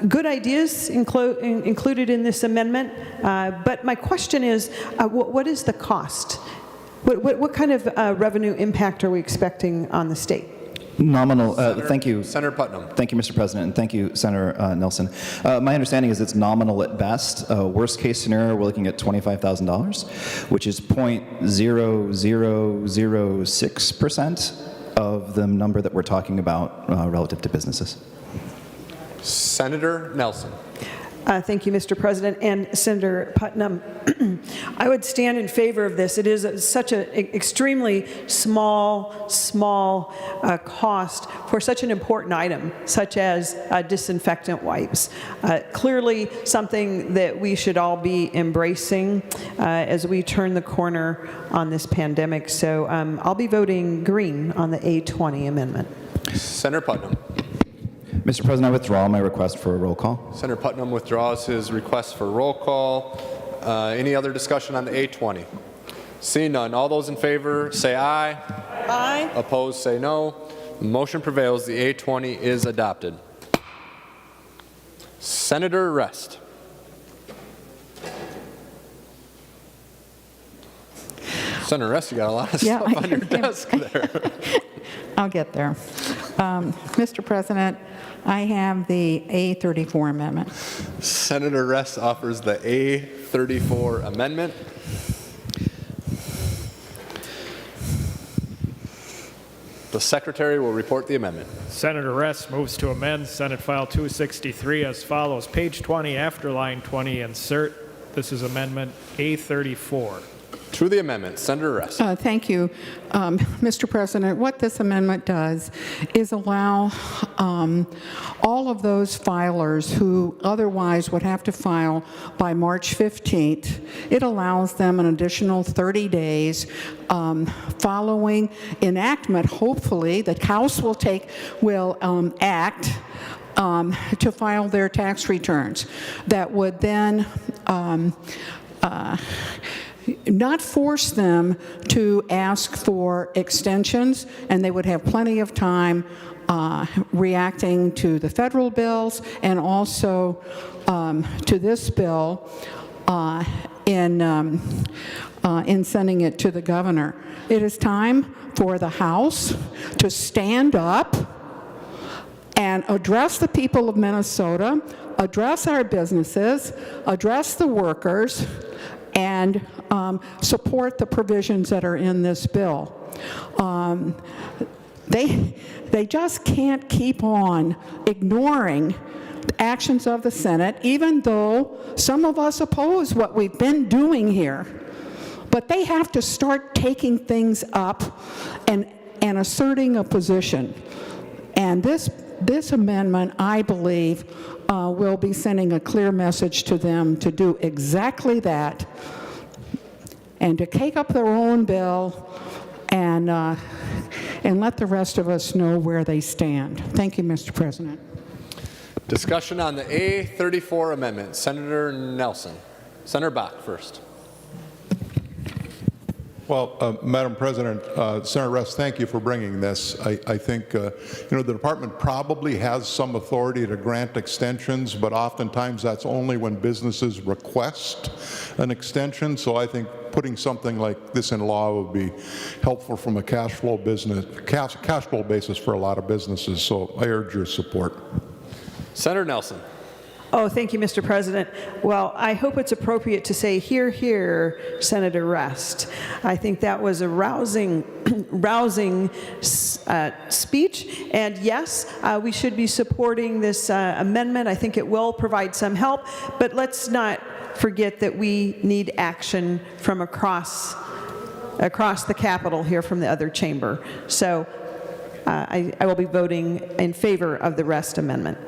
good ideas included in this amendment, but my question is, what is the cost? What kind of revenue impact are we expecting on the state? Nominal, thank you. Senator Putnam. Thank you, Mr. President, and thank you, Senator Nelson. My understanding is it's nominal at best. Worst case scenario, we're looking at $25,000, which is 0.0006% of the number that we're talking about relative to businesses. Senator Nelson. Thank you, Mr. President. And Senator Putnam, I would stand in favor of this. It is such an extremely small cost for such an important item, such as disinfectant wipes. Clearly something that we should all be embracing as we turn the corner on this pandemic. So I'll be voting green on the A20 amendment. Senator Putnam. Mr. President, I withdraw my request for a roll call. Senator Putnam withdraws his request for roll call. Any other discussion on the A20? Seeing none, all those in favor say aye. Aye. Opposed say no. Motion prevails. The A20 is adopted. Senator Rest. Senator Rest, you got a lot of stuff on your desk there. I'll get there. Mr. President, I have the A34 Amendment. Senator Rest offers the A34 Amendment. The Secretary will report the amendment. Senator Rest moves to amend Senate File 263 as follows. Page 20, after line 20, insert. This is Amendment A34. To the amendment, Senator Rest. Thank you, Mr. President. What this amendment does is allow all of those filers who otherwise would have to file by March 15th, it allows them an additional 30 days following enactment. Hopefully, the House will act to file their tax returns. That would then not force them to ask for extensions, and they would have plenty of time reacting to the federal bills and also to this bill in sending it to the governor. It is time for the House to stand up and address the people of Minnesota, address our businesses, address the workers, and support the provisions that are in this bill. They just can't keep on ignoring actions of the Senate, even though some of us oppose what we've been doing here. But they have to start taking things up and asserting a position. And this amendment, I believe, will be sending a clear message to them to do exactly that, and to take up their own bill and let the rest of us know where they stand. Thank you, Mr. President. Discussion on the A34 amendment. Senator Nelson. Senator Bakk first. Well, Madam President, Senator Rest, thank you for bringing this. I think, the department probably has some authority to grant extensions, but oftentimes that's only when businesses request an extension. So I think putting something like this in law would be helpful from a cash flow basis for a lot of businesses. So I urge your support. Senator Nelson. Oh, thank you, Mr. President. Well, I hope it's appropriate to say, hear, hear, Senator Rest. I think that was a rousing speech. And yes, we should be supporting this amendment. I think it will provide some help. But let's not forget that we need action from across the Capitol here from the other chamber. So I will be voting in favor of the Rest amendment.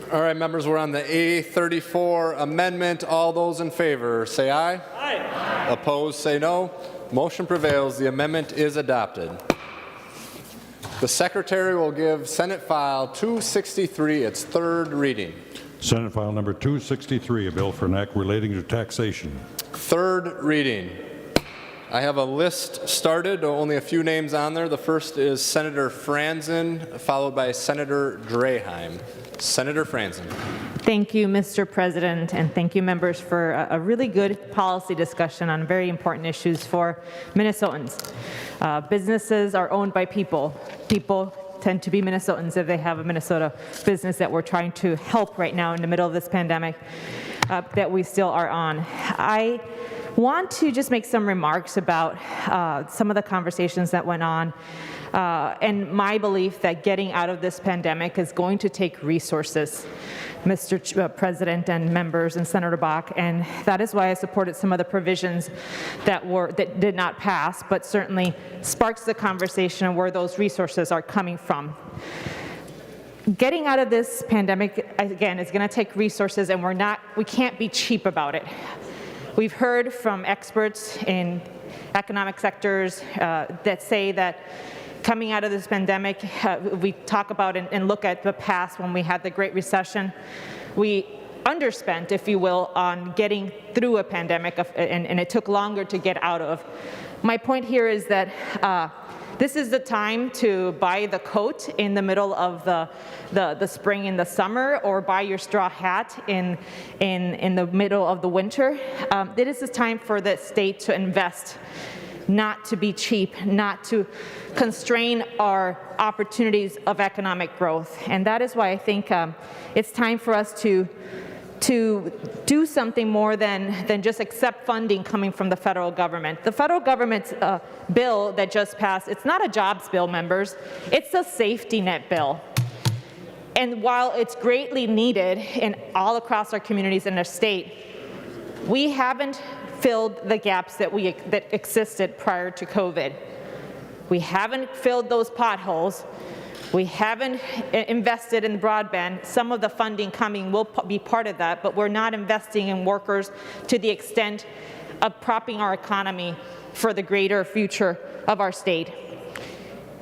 All right, members, we're on the A34 amendment. All those in favor say aye. Aye. Opposed say no. Motion prevails. The amendment is adopted. The Secretary will give Senate File 263 its third reading. Senate File Number 263, a bill for an act relating to taxation. Third reading. I have a list started, only a few names on there. The first is Senator Franzen, followed by Senator Draheim. Senator Franzen. Thank you, Mr. President, and thank you, members, for a really good policy discussion on very important issues for Minnesotans. Businesses are owned by people. People tend to be Minnesotans if they have a Minnesota business that we're trying to help right now in the middle of this pandemic that we still are on. I want to just make some remarks about some of the conversations that went on and my belief that getting out of this pandemic is going to take resources, Mr. President and members and Senator Bakk, and that is why I supported some of the provisions that did not pass, but certainly sparks the conversation of where those resources are coming from. Getting out of this pandemic, again, is going to take resources, and we can't be cheap about it. We've heard from experts in economic sectors that say that coming out of this pandemic, we talk about and look at the past when we had the Great Recession. We underspent, if you will, on getting through a pandemic, and it took longer to get out of. My point here is that this is the time to buy the coat in the middle of the spring and the summer, or buy your straw hat in the middle of the winter. It is the time for the state to invest, not to be cheap, not to constrain our opportunities of economic growth. And that is why I think it's time for us to do something more than just accept funding coming from the federal government. The federal government's bill that just passed, it's not a jobs bill, members, it's a safety net bill. And while it's greatly needed in all across our communities in our state, we haven't filled the gaps that existed prior to COVID. We haven't filled those potholes. We haven't invested in broadband. Some of the funding coming will be part of that, but we're not investing in workers to the extent of propping our economy for the greater future of our state.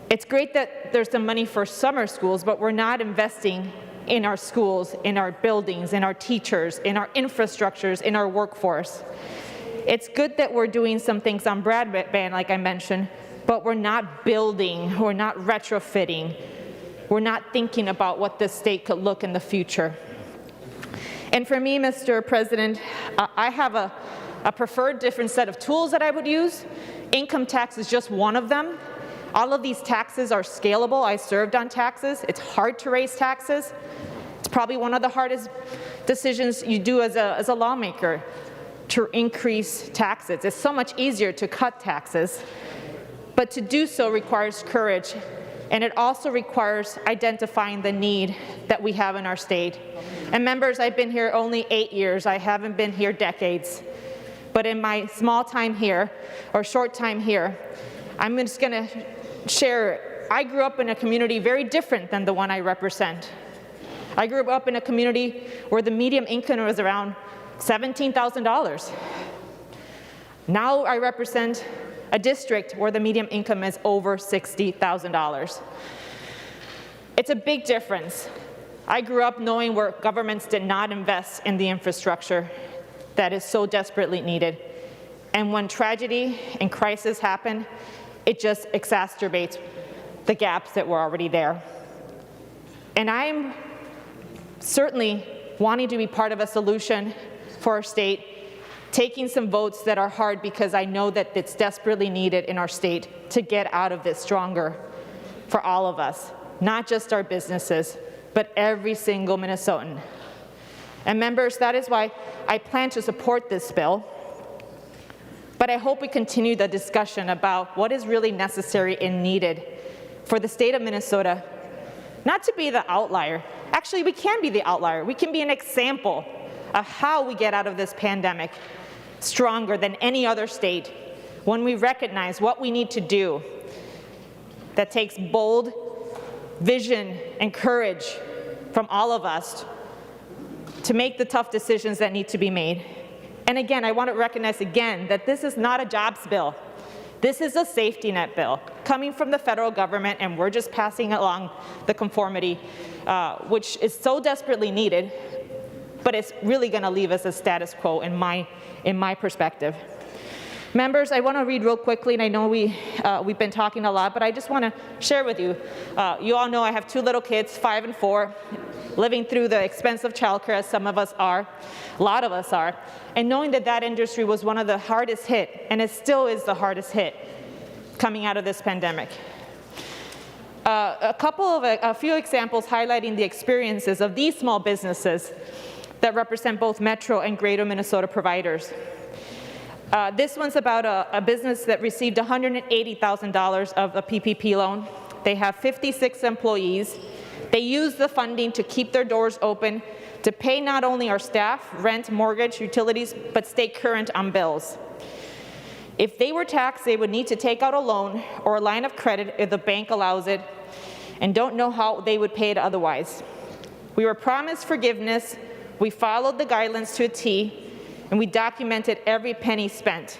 It's great that there's some money for summer schools, but we're not investing in our schools, in our buildings, in our teachers, in our infrastructures, in our workforce. It's good that we're doing some things on broadband, like I mentioned, but we're not building, we're not retrofitting, we're not thinking about what this state could look in the future. And for me, Mr. President, I have a preferred different set of tools that I would use. Income tax is just one of them. All of these taxes are scalable. I served on taxes. It's hard to raise taxes. It's probably one of the hardest decisions you do as a lawmaker, to increase taxes. It's so much easier to cut taxes, but to do so requires courage, and it also requires identifying the need that we have in our state. And members, I've been here only 8 years. I haven't been here decades. But in my small time here, or short time here, I'm just going to share, I grew up in a community very different than the one I represent. I grew up in a community where the median income was around $17,000. Now I represent a district where the median income is over $60,000. It's a big difference. I grew up knowing where governments did not invest in the infrastructure that is so desperately needed. And when tragedy and crisis happen, it just exacerbates the gaps that were already there. And I'm certainly wanting to be part of a solution for our state, taking some votes that are hard because I know that it's desperately needed in our state to get out of this stronger for all of us, not just our businesses, but every single Minnesotan. And members, that is why I plan to support this bill, but I hope we continue the discussion about what is really necessary and needed for the state of Minnesota, not to be the outlier. Actually, we can be the outlier. We can be an example of how we get out of this pandemic stronger than any other state when we recognize what we need to do. That takes bold vision and courage from all of us to make the tough decisions that need to be made. And again, I want to recognize again that this is not a jobs bill. This is a safety net bill coming from the federal government, and we're just passing along the conformity, which is so desperately needed. but it's really going to leave us as status quo in my perspective. Members, I want to read real quickly, and I know we've been talking a lot, but I just want to share with you. You all know I have 2 little kids, 5 and 4, living through the expensive childcare, as some of us are, a lot of us are, and knowing that that industry was one of the hardest hit, and it still is the hardest hit coming out of this pandemic. A few examples highlighting the experiences of these small businesses that represent both Metro and Greater Minnesota providers. This one's about a business that received $180,000 of a PPP loan. They have 56 employees. They use the funding to keep their doors open, to pay not only our staff, rent, mortgage, utilities, but stay current on bills. If they were taxed, they would need to take out a loan or a line of credit if the bank allows it, and don't know how they would pay it otherwise. We were promised forgiveness, we followed the guidelines to a T, and we documented every penny spent.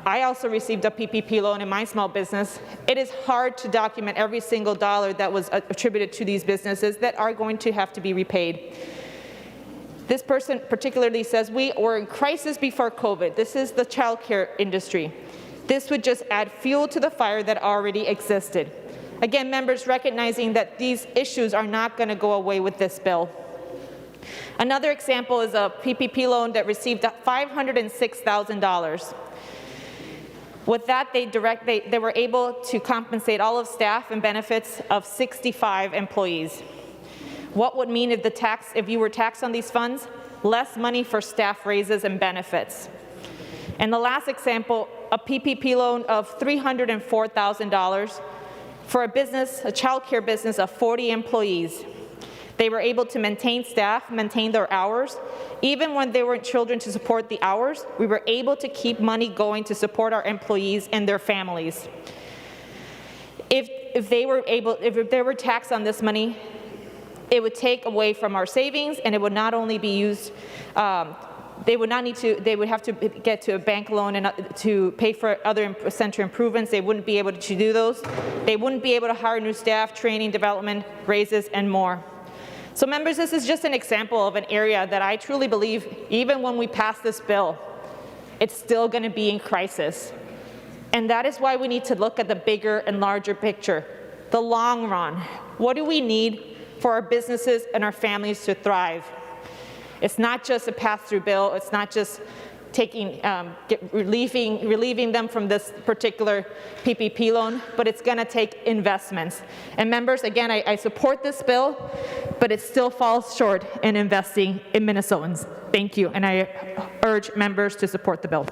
I also received a PPP loan in my small business. It is hard to document every single dollar that was attributed to these businesses that are going to have to be repaid. This person particularly says, we were in crisis before COVID. This is the childcare industry. This would just add fuel to the fire that already existed. Again, members recognizing that these issues are not going to go away with this bill. Another example is a PPP loan that received $506,000. With that, they were able to compensate all of staff and benefits of 65 employees. What would mean if you were taxed on these funds? Less money for staff raises and benefits. And the last example, a PPP loan of $304,000 for a childcare business of 40 employees. They were able to maintain staff, maintain their hours. Even when there weren't children to support the hours, we were able to keep money going to support our employees and their families. If they were taxed on this money, it would take away from our savings, and it would not only be used, they would have to get to a bank loan and to pay for other center improvements. They wouldn't be able to do those. They wouldn't be able to hire new staff, training, development, raises, and more. So members, this is just an example of an area that I truly believe, even when we pass this bill, it's still going to be in crisis. And that is why we need to look at the bigger and larger picture, the long run. What do we need for our businesses and our families to thrive? It's not just a pass-through bill. It's not just relieving them from this particular PPP loan, but it's going to take investments. And members, again, I support this bill, but it still falls short in investing in Minnesotans. Thank you, and I urge members to support the bill.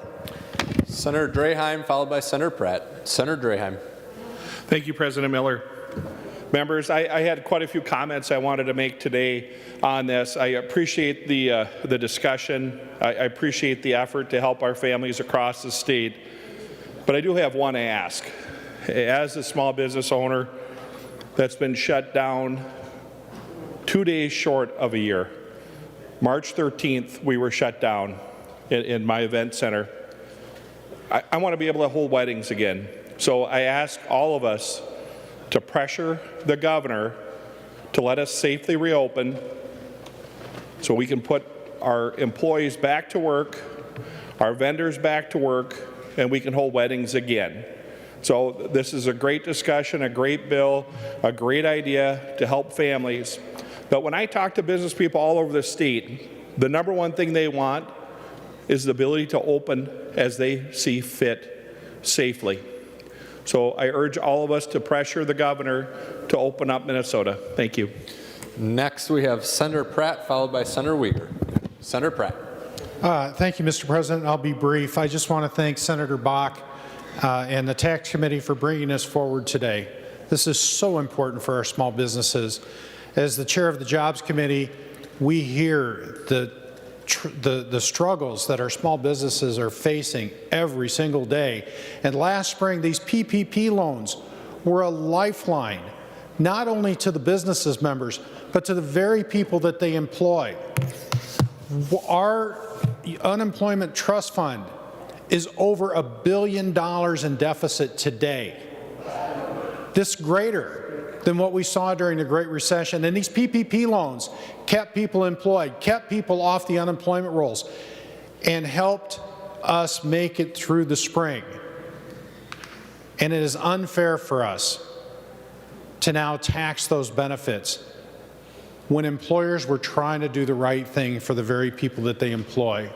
Senator Draheim, followed by Senator Pratt. Senator Draheim. Thank you, President Miller. Members, I had quite a few comments I wanted to make today on this. I appreciate the discussion. I appreciate the effort to help our families across the state. But I do have one ask. As a small business owner that's been shut down 2 days short of a year, March 13th, we were shut down in my event center. I want to be able to hold weddings again. So I ask all of us to pressure the governor to let us safely reopen so we can put our employees back to work, our vendors back to work, and we can hold weddings again. So this is a great discussion, a great bill, a great idea to help families. But when I talk to business people all over the state, the number one thing they want is the ability to open as they see fit safely. So I urge all of us to pressure the governor to open up Minnesota. Thank you. Next, we have Senator Pratt, followed by Senator Uyghur. Senator Pratt. Thank you, Mr. President. I'll be brief. I just want to thank Senator Bakk and the Tax Committee for bringing us forward today. This is so important for our small businesses. As the chair of the Jobs Committee, we hear the struggles that our small businesses are facing every single day. And last spring, these PPP loans were a lifeline, not only to the businesses members, but to the very people that they employ. Our unemployment trust fund is over $1 billion in deficit today. This greater than what we saw during the Great Recession. And these PPP loans kept people employed, kept people off the unemployment rolls, and helped us make it through the spring. And it is unfair for us to now tax those benefits when employers were trying to do the right thing for the very people that they employ.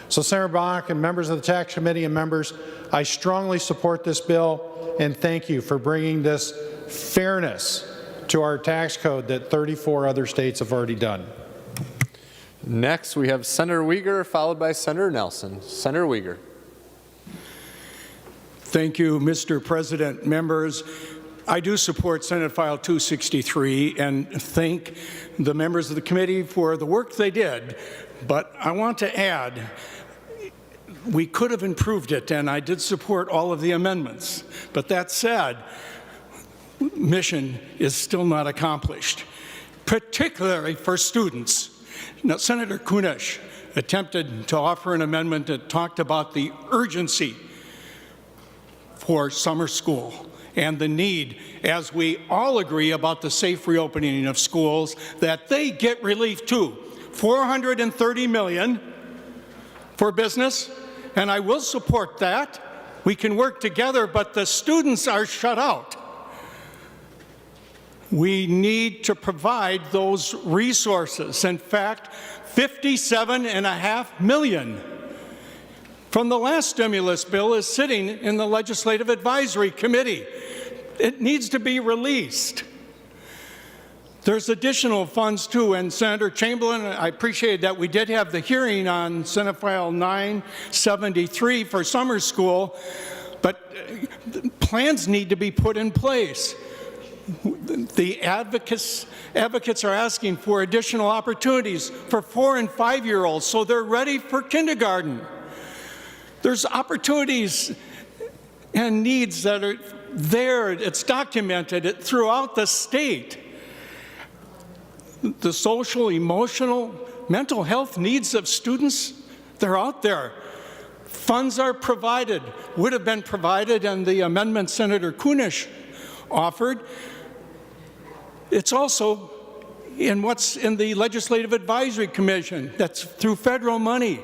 So Senator Bakk and members of the Tax Committee and members, I strongly support this bill and thank you for bringing this fairness to our tax code that 34 other states have already done. Next, we have Senator Uyghur, followed by Senator Nelson. Senator Uyghur. Thank you, Mr. President. Members, I do support Senate File 263 and thank the members of the committee for the work they did. But I want to add, we could have improved it, and I did support all of the amendments. But that said, mission is still not accomplished, particularly for students. Now, Senator Kunesh attempted to offer an amendment that talked about the urgency for summer school and the need, as we all agree about the safe reopening of schools, that they get relief too. $430 million for business, and I will support that. We can work together, but the students are shut out. We need to provide those resources. In fact, $57.5 million from the last stimulus bill is sitting in the Legislative Advisory Committee. It needs to be released. There's additional funds too, and Senator Chamberlain, I appreciate that we did have the hearing on Senate File 973 for summer school, but plans need to be put in place. The advocates are asking for additional opportunities for 4- and 5-year-olds so they're ready for kindergarten. There's opportunities and needs that are there. It's documented throughout the state. The social, emotional, mental health needs of students, they're out there. Funds are provided, would have been provided in the amendment Senator Kunesh offered. It's also in what's in the Legislative Advisory Commission, that's through federal money.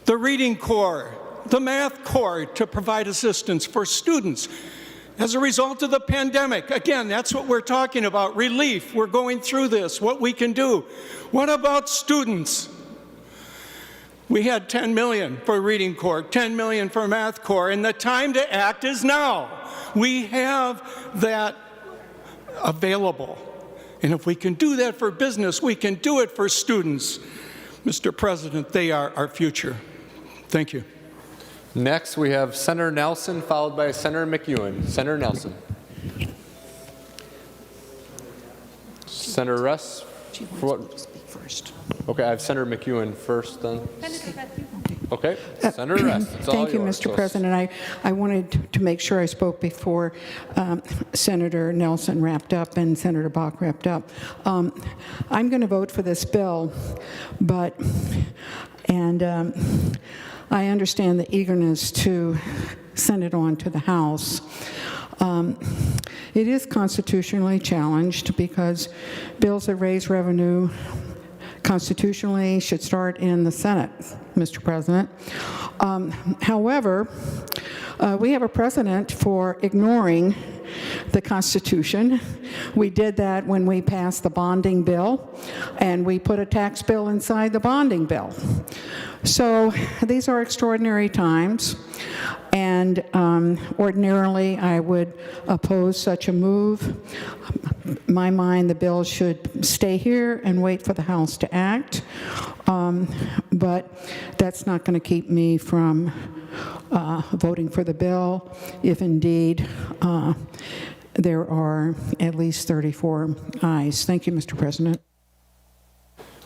The Reading Corps, the Math Corps to provide assistance for students as a result of the pandemic. Again, that's what we're talking about, relief. We're going through this, what we can do. What about students? We had $10 million for Reading Corps, $10 million for Math Corps, and the time to act is now. We have that available. And if we can do that for business, we can do it for students. Mr. President, they are our future. Thank you. Next, we have Senator Nelson, followed by Senator McEwen. Senator Nelson. Senator Russ? For what? Okay, I have Senator McEwen first then. Okay, Senator Russ. Thank you, Mr. President. I wanted to make sure I spoke before Senator Nelson wrapped up and Senator Bakk wrapped up. I'm going to vote for this bill, but, I understand the eagerness to send it on to the House. It is constitutionally challenged because bills that raise revenue constitutionally should start in the Senate, Mr. President. However, we have a precedent for ignoring the Constitution. We did that when we passed the bonding bill, and we put a tax bill inside the bonding bill. So these are extraordinary times, and ordinarily I would oppose such a move. In my mind, the bill should stay here and wait for the House to act, but that's not going to keep me from voting for the bill if indeed there are at least 34 ayes. Thank you, Mr. President.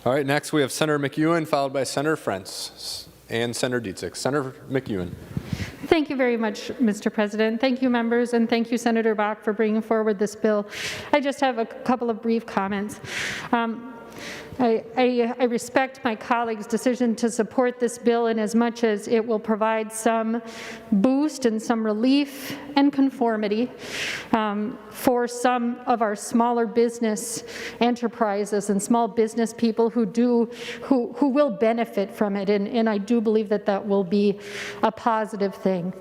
All right, next we have Senator McEwen, followed by Senator Frentz and Senator Dietzig. Senator McEwen. Thank you very much, Mr. President. Thank you, members, and thank you, Senator Bakk, for bringing forward this bill. I just have a couple of brief comments. I respect my colleagues' decision to support this bill in as much as it will provide some boost and some relief and conformity for some of our smaller business enterprises and small business people who will benefit from it, and I do believe that that will be a positive thing.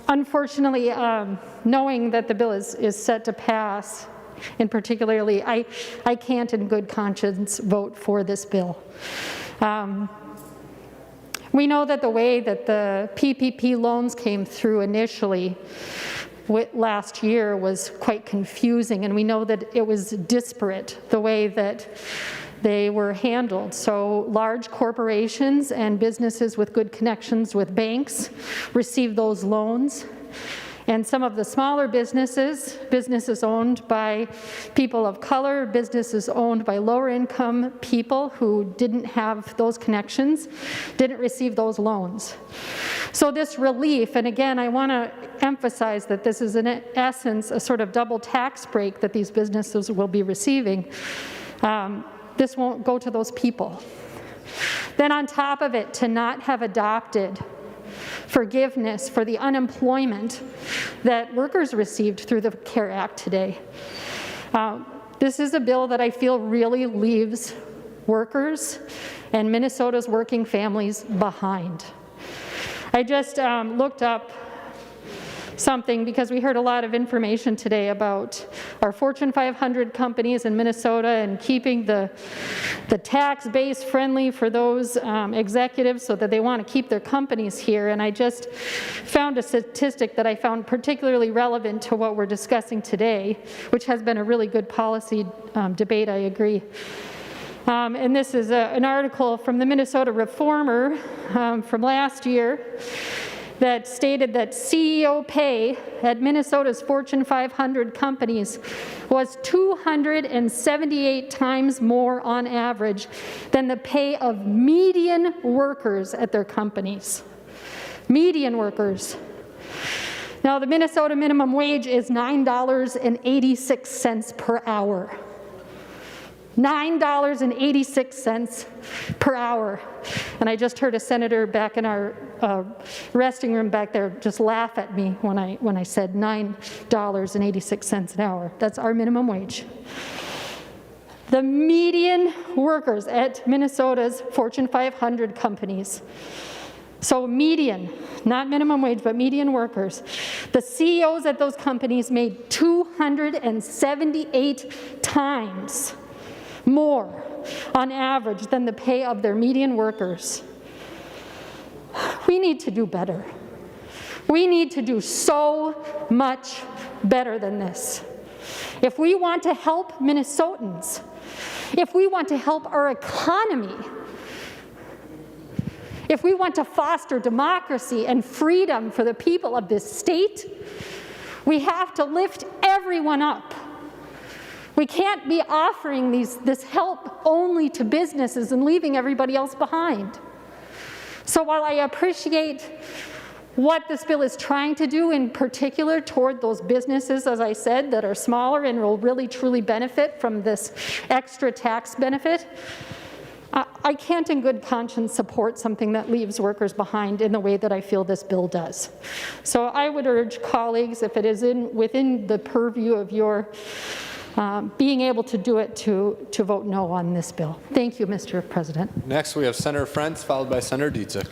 Unfortunately, knowing that the bill is set to pass, in particularly, I can't in good conscience vote for this bill. We know that the way that the PPP loans came through initially last year was quite confusing, and we know that it was disparate, the way that they were handled. So large corporations and businesses with good connections with banks received those loans. And some of the smaller businesses owned by people of color, businesses owned by lower income people who didn't have those connections, didn't receive those loans. So this relief, and again, I want to emphasize that this is in essence a sort of double tax break that these businesses will be receiving. This won't go to those people. Then on top of it, to not have adopted forgiveness for the unemployment that workers received through the CARE Act today. This is a bill that I feel really leaves workers and Minnesota's working families behind. I just looked up something because we heard a lot of information today about our Fortune 500 companies in Minnesota and keeping the tax base friendly for those executives so that they want to keep their companies here. And I just found a statistic that I found particularly relevant to what we're discussing today, which has been a really good policy debate, I agree. And this is an article from the Minnesota Reformer from last year that stated that CEO pay at Minnesota's Fortune 500 companies was 278 times more on average than the pay of median workers at their companies. Median workers. Now, the Minnesota minimum wage is $9.86 per hour. $9.86 per hour. And I just heard a senator back in our resting room back there just laugh at me when I said $9.86 an hour. That's our minimum wage. The median workers at Minnesota's Fortune 500 companies. So median, not minimum wage, but median workers. The CEOs at those companies made 278 times more on average than the pay of their median workers. We need to do better. We need to do so much better than this. If we want to help Minnesotans, if we want to help our economy, if we want to foster democracy and freedom for the people of this state, we have to lift everyone up. We can't be offering this help only to businesses and leaving everybody else behind. So while I appreciate what this bill is trying to do, in particular toward those businesses, as I said, that are smaller and will really truly benefit from this extra tax benefit, I can't in good conscience support something that leaves workers behind in the way that I feel this bill does. So I would urge colleagues, if it is within the purview of your being able to do it, to vote no on this bill. Thank you, Mr. President. Next, we have Senator Frentz, followed by Senator Dietzick.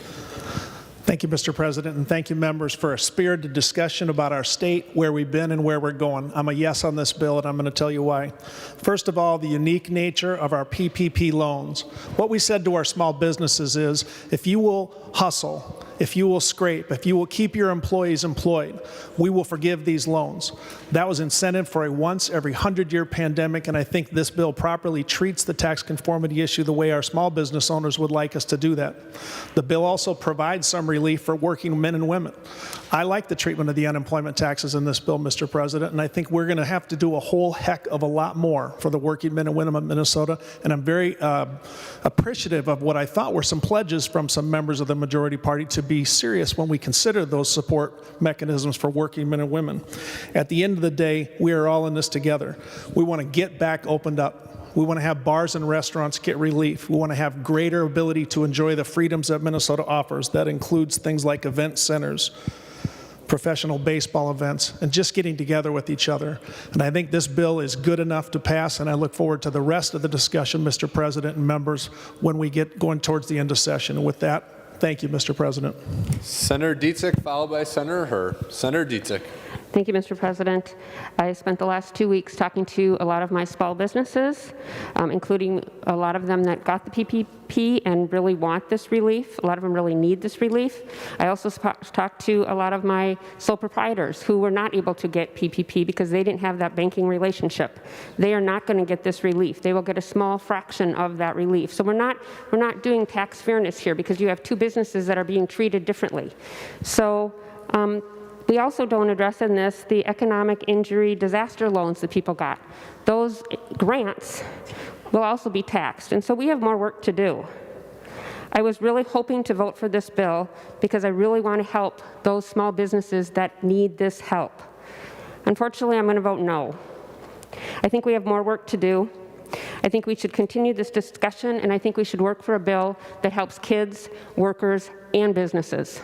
Thank you, Mr. President, and thank you, members, for a spirited discussion about our state, where we've been, and where we're going. I'm a yes on this bill, and I'm going to tell you why. First of all, the unique nature of our PPP loans. What we said to our small businesses is, if you will hustle, if you will scrape, if you will keep your employees employed, we will forgive these loans. That was incentive for a once every 100-year pandemic, and I think this bill properly treats the tax conformity issue the way our small business owners would like us to do that. The bill also provides some relief for working men and women. I like the treatment of the unemployment taxes in this bill, Mr. President, and I think we're going to have to do a whole heck of a lot more for the working men and women of Minnesota, and I'm very appreciative of what I thought were some pledges from some members of the majority party to be serious when we consider those support mechanisms for working men and women. At the end of the day, we are all in this together. We want to get back opened up. We want to have bars and restaurants get relief. We want to have greater ability to enjoy the freedoms that Minnesota offers. That includes things like event centers, professional baseball events, and just getting together with each other. And I think this bill is good enough to pass, and I look forward to the rest of the discussion, Mr. President and members, when we get going towards the end of session. And with that, thank you, Mr. President. Senator Dietzich, followed by Senator Herr. Senator Dietzich. Thank you, Mr. President. I spent the last 2 weeks talking to a lot of my small businesses, including a lot of them that got the PPP and really want this relief. A lot of them really need this relief. I also talked to a lot of my sole proprietors who were not able to get PPP because they didn't have that banking relationship. They are not going to get this relief. They will get a small fraction of that relief. So we're not doing tax fairness here because you have two businesses that are being treated differently. So we also don't address in this the economic injury disaster loans that people got. Those grants will also be taxed, and so we have more work to do. I was really hoping to vote for this bill because I really want to help those small businesses that need this help. Unfortunately, I'm going to vote no. I think we have more work to do. I think we should continue this discussion, and I think we should work for a bill that helps kids, workers, and businesses.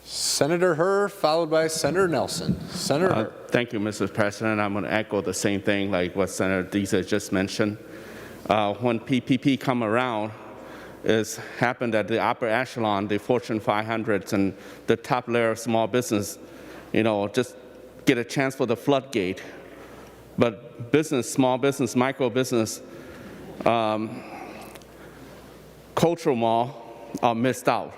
Senator Herr, followed by Senator Nelson. Senator Herr. Thank you, Mr. President. I'm going to echo the same thing like what Senator Dietzich just mentioned. When PPP come around, it's happened at the upper echelon, the Fortune 500s and the top layer of small business, just get a chance for the floodgate. But business, small business, micro business, cultural mall are missed out.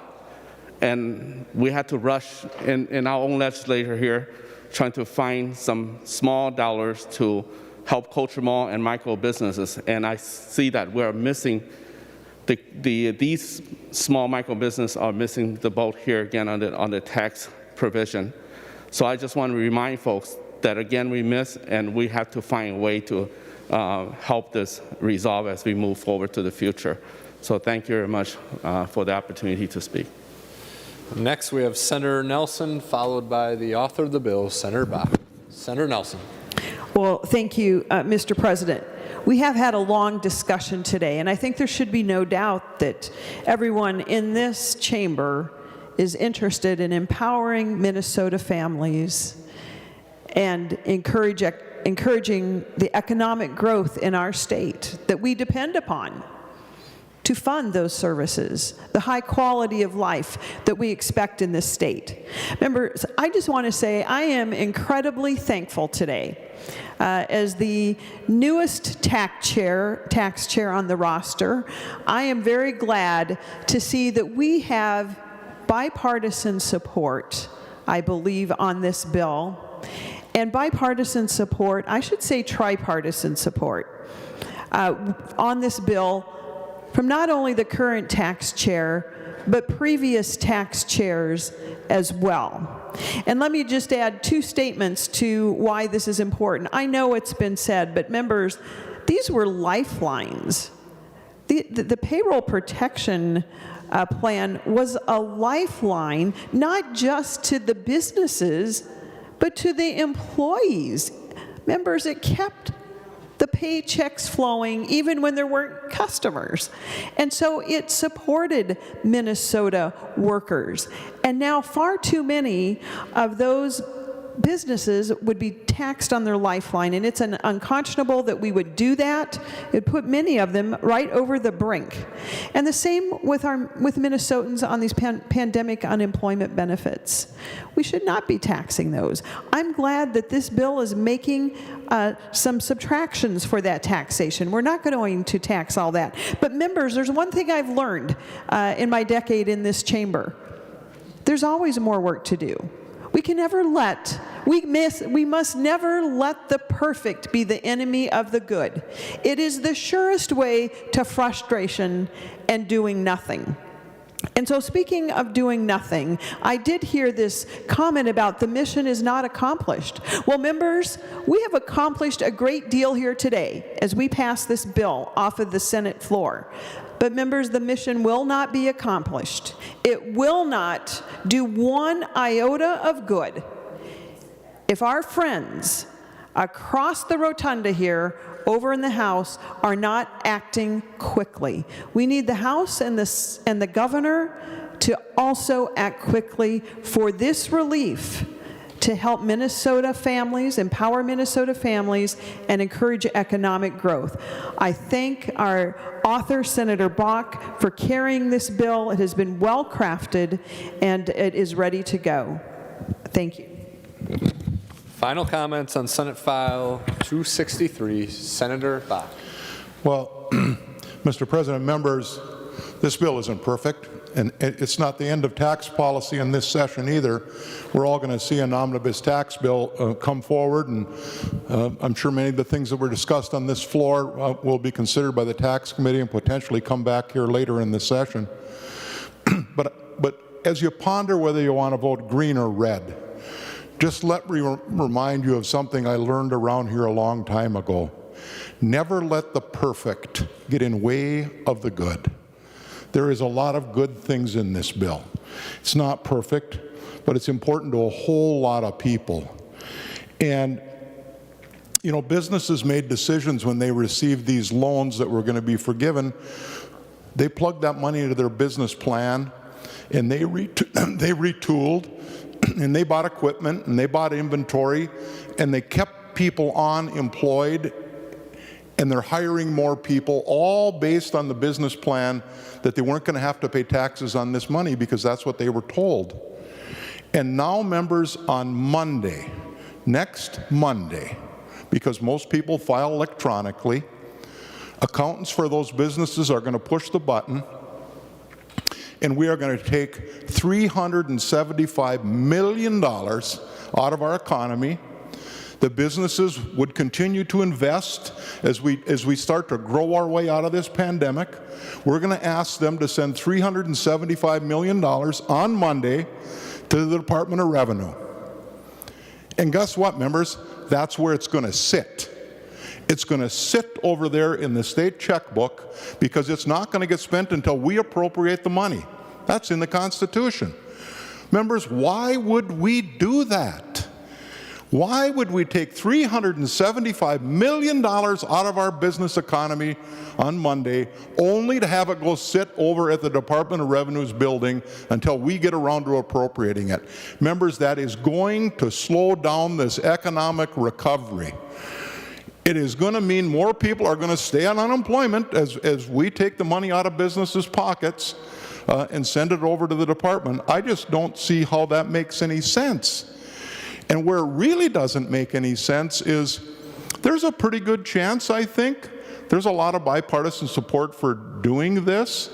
And we had to rush in our own legislature here, trying to find some small dollars to help culture mall and micro businesses. And I see that we're missing, these small micro businesses are missing the boat here again on the tax provision. So I just want to remind folks that again we miss, and we have to find a way to help this resolve as we move forward to the future. So thank you very much for the opportunity to speak. Next, we have Senator Nelson, followed by the author of the bill, Senator Bakk. Senator Nelson. Well, thank you, Mr. President. We have had a long discussion today, and I think there should be no doubt that everyone in this chamber is interested in empowering Minnesota families and encouraging the economic growth in our state that we depend upon to fund those services, the high quality of life that we expect in this state. Members, I just want to say I am incredibly thankful today. As the newest tax chair on the roster, I am very glad to see that we have bipartisan support, I believe, on this bill. And bipartisan support, I should say tripartisan support, on this bill from not only the current tax chair, but previous tax chairs as well. And let me just add two statements to why this is important. I know it's been said, but members, these were lifelines. The payroll protection plan was a lifeline, not just to the businesses, but to the employees. Members, it kept the paychecks flowing even when there weren't customers. And so it supported Minnesota workers. And now far too many of those businesses would be taxed on their lifeline, and it's unconscionable that we would do that. It put many of them right over the brink. And the same with Minnesotans on these pandemic unemployment benefits. We should not be taxing those. I'm glad that this bill is making some subtractions for that taxation. We're not going to tax all that. But members, there's one thing I've learned in my decade in this chamber. There's always more work to do. We must never let the perfect be the enemy of the good. It is the surest way to frustration and doing nothing. And so speaking of doing nothing, I did hear this comment about the mission is not accomplished. Well, members, we have accomplished a great deal here today as we pass this bill off of the Senate floor. But members, the mission will not be accomplished. It will not do one iota of good if our friends across the rotunda here, over in the House, are not acting quickly. We need the House and the governor to also act quickly for this relief to help Minnesota families, empower Minnesota families, and encourage economic growth. I thank our author, Senator Bakk, for carrying this bill. It has been well crafted, and it is ready to go. Thank you. Final comments on Senate File 263, Senator Bakk. Well, Mr. President, members, this bill isn't perfect, and it's not the end of tax policy in this session either. We're all going to see an omnibus tax bill come forward, and I'm sure many of the things that were discussed on this floor will be considered by the Tax Committee and potentially come back here later in the session. But as you ponder whether you want to vote green or red, just let me remind you of something I learned around here a long time ago. Never let the perfect get in way of the good. There is a lot of good things in this bill. It's not perfect, but it's important to a whole lot of people. And, you know, businesses made decisions when they received these loans that were going to be forgiven. They plugged that money into their business plan, and they retooled, and they bought equipment, and they bought inventory, and they kept people on employed, and they're hiring more people, all based on the business plan that they weren't going to have to pay taxes on this money because that's what they were told. And now, members, on Monday, next Monday, because most people file electronically, accountants for those businesses are going to push the button, and we are going to take $375 million out of our economy. The businesses would continue to invest as we start to grow our way out of this pandemic. We're going to ask them to send $375 million on Monday to the Department of Revenue. And guess what, members? That's where it's going to sit. It's going to sit over there in the state checkbook because it's not going to get spent until we appropriate the money. That's in the Constitution. Members, why would we do that? Why would we take $375 million out of our business economy on Monday only to have it go sit over at the Department of Revenue's building until we get around to appropriating it? Members, that is going to slow down this economic recovery. It is going to mean more people are going to stay on unemployment as we take the money out of businesses' pockets and send it over to the department. I just don't see how that makes any sense. And where it really doesn't make any sense is there's a pretty good chance, I think, there's a lot of bipartisan support for doing this.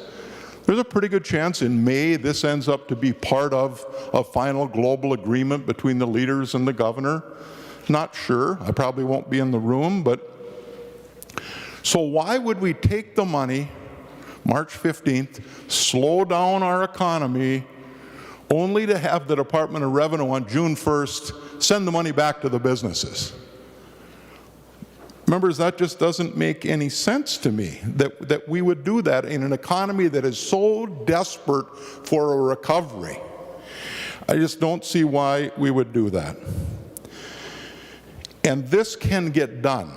There's a pretty good chance in May this ends up to be part of a final global agreement between the leaders and the governor. Not sure. I probably won't be in the room, but so why would we take the money March 15th, slow down our economy, only to have the Department of Revenue on June 1st send the money back to the businesses? Members, that just doesn't make any sense to me, that we would do that in an economy that is so desperate for a recovery. I just don't see why we would do that. And this can get done.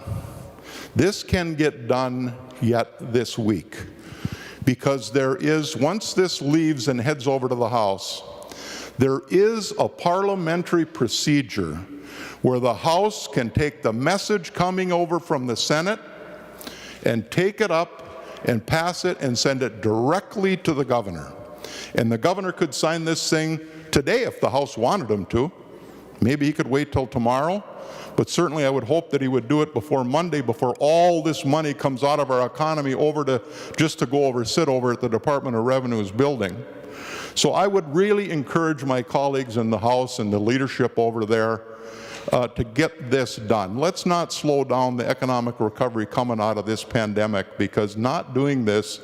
This can get done yet this week. Because there is, once this leaves and heads over to the House, there is a parliamentary procedure where the House can take the message coming over from the Senate and take it up and pass it and send it directly to the governor. And the governor could sign this thing today if the House wanted him to. Maybe he could wait till tomorrow, but certainly I would hope that he would do it before Monday, before all this money comes out of our economy over to just to go over, sit over at the Department of Revenue's building. So I would really encourage my colleagues in the House and the leadership over there to get this done. Let's not slow down the economic recovery coming out of this pandemic, because not doing this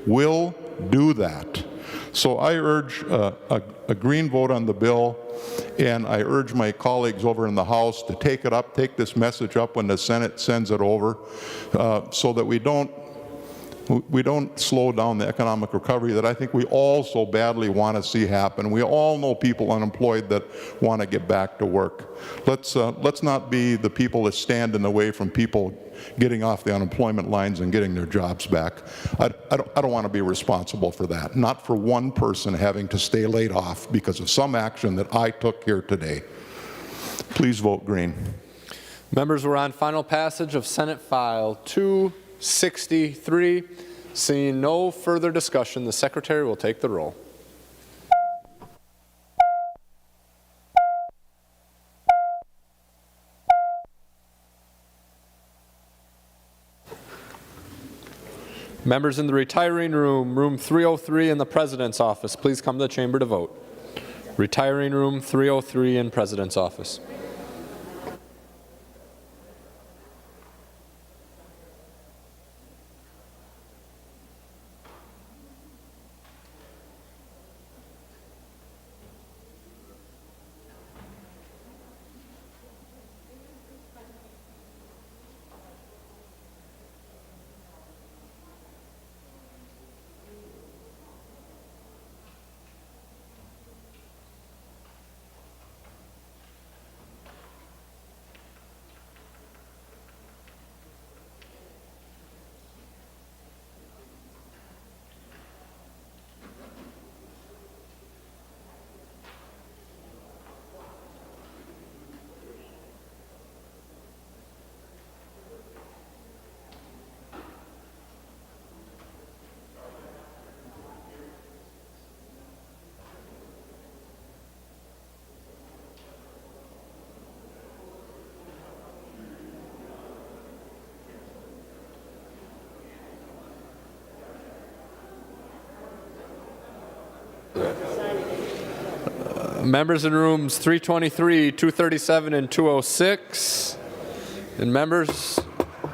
will do that. So I urge a green vote on the bill, and I urge my colleagues over in the House to take it up, take this message up when the Senate sends it over, so that we don't We don't slow down the economic recovery that I think we all so badly want to see happen. We all know people unemployed that want to get back to work. Let's not be the people that stand in the way from people getting off the unemployment lines and getting their jobs back. I don't want to be responsible for that, not for one person having to stay laid off because of some action that I took here today. Please vote green. Members, we're on final passage of Senate File 263. Seeing no further discussion, the Secretary will take the roll. Members in the retiring room, room 303 in the President's office, please come to the chamber to vote. Retiring room 303 in President's office. Members in rooms 323, 237, and 206. And members,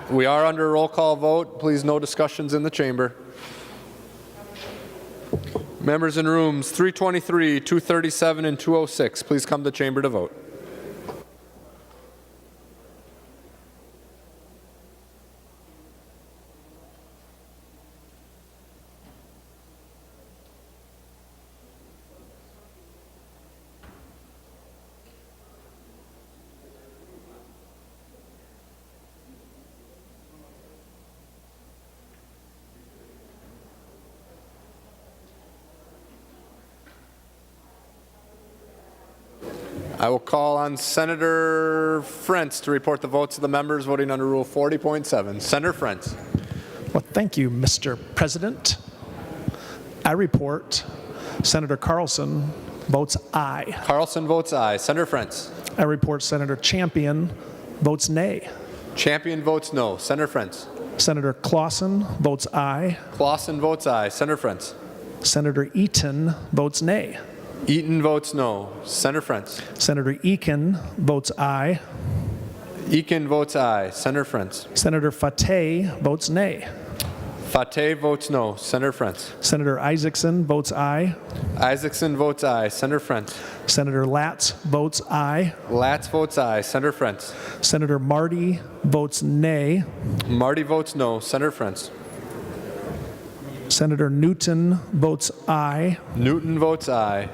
we are under a roll call vote. Please, no discussions in the chamber. Members in rooms 323, 237, and 206, please come to the chamber to vote. I will call on Senator Frentz to report the votes of the members voting under Rule 40.7. Senator Frentz. Well, thank you, Mr. President. I report Senator Carlson votes aye. Carlson votes aye. Senator Frentz. I report Senator Champion votes nay. Champion votes no. Senator Frentz. Senator Clausen votes aye. Clausen votes aye. Senator Frentz. Senator Eaton votes nay. Eaton votes no. Senator Frentz. Senator Eakin votes aye. Eakin votes aye. Senator Frentz. Senator Fateh votes nay. Fateh votes no. Senator Frentz. Senator Isaacson votes aye. Isaacson votes aye. Senator Frentz. Senator Latz votes aye. Latz votes aye. Senator Frentz. Senator Marty votes nay. Marty votes no. Senator Frentz. Senator Newton votes aye. Newton votes aye.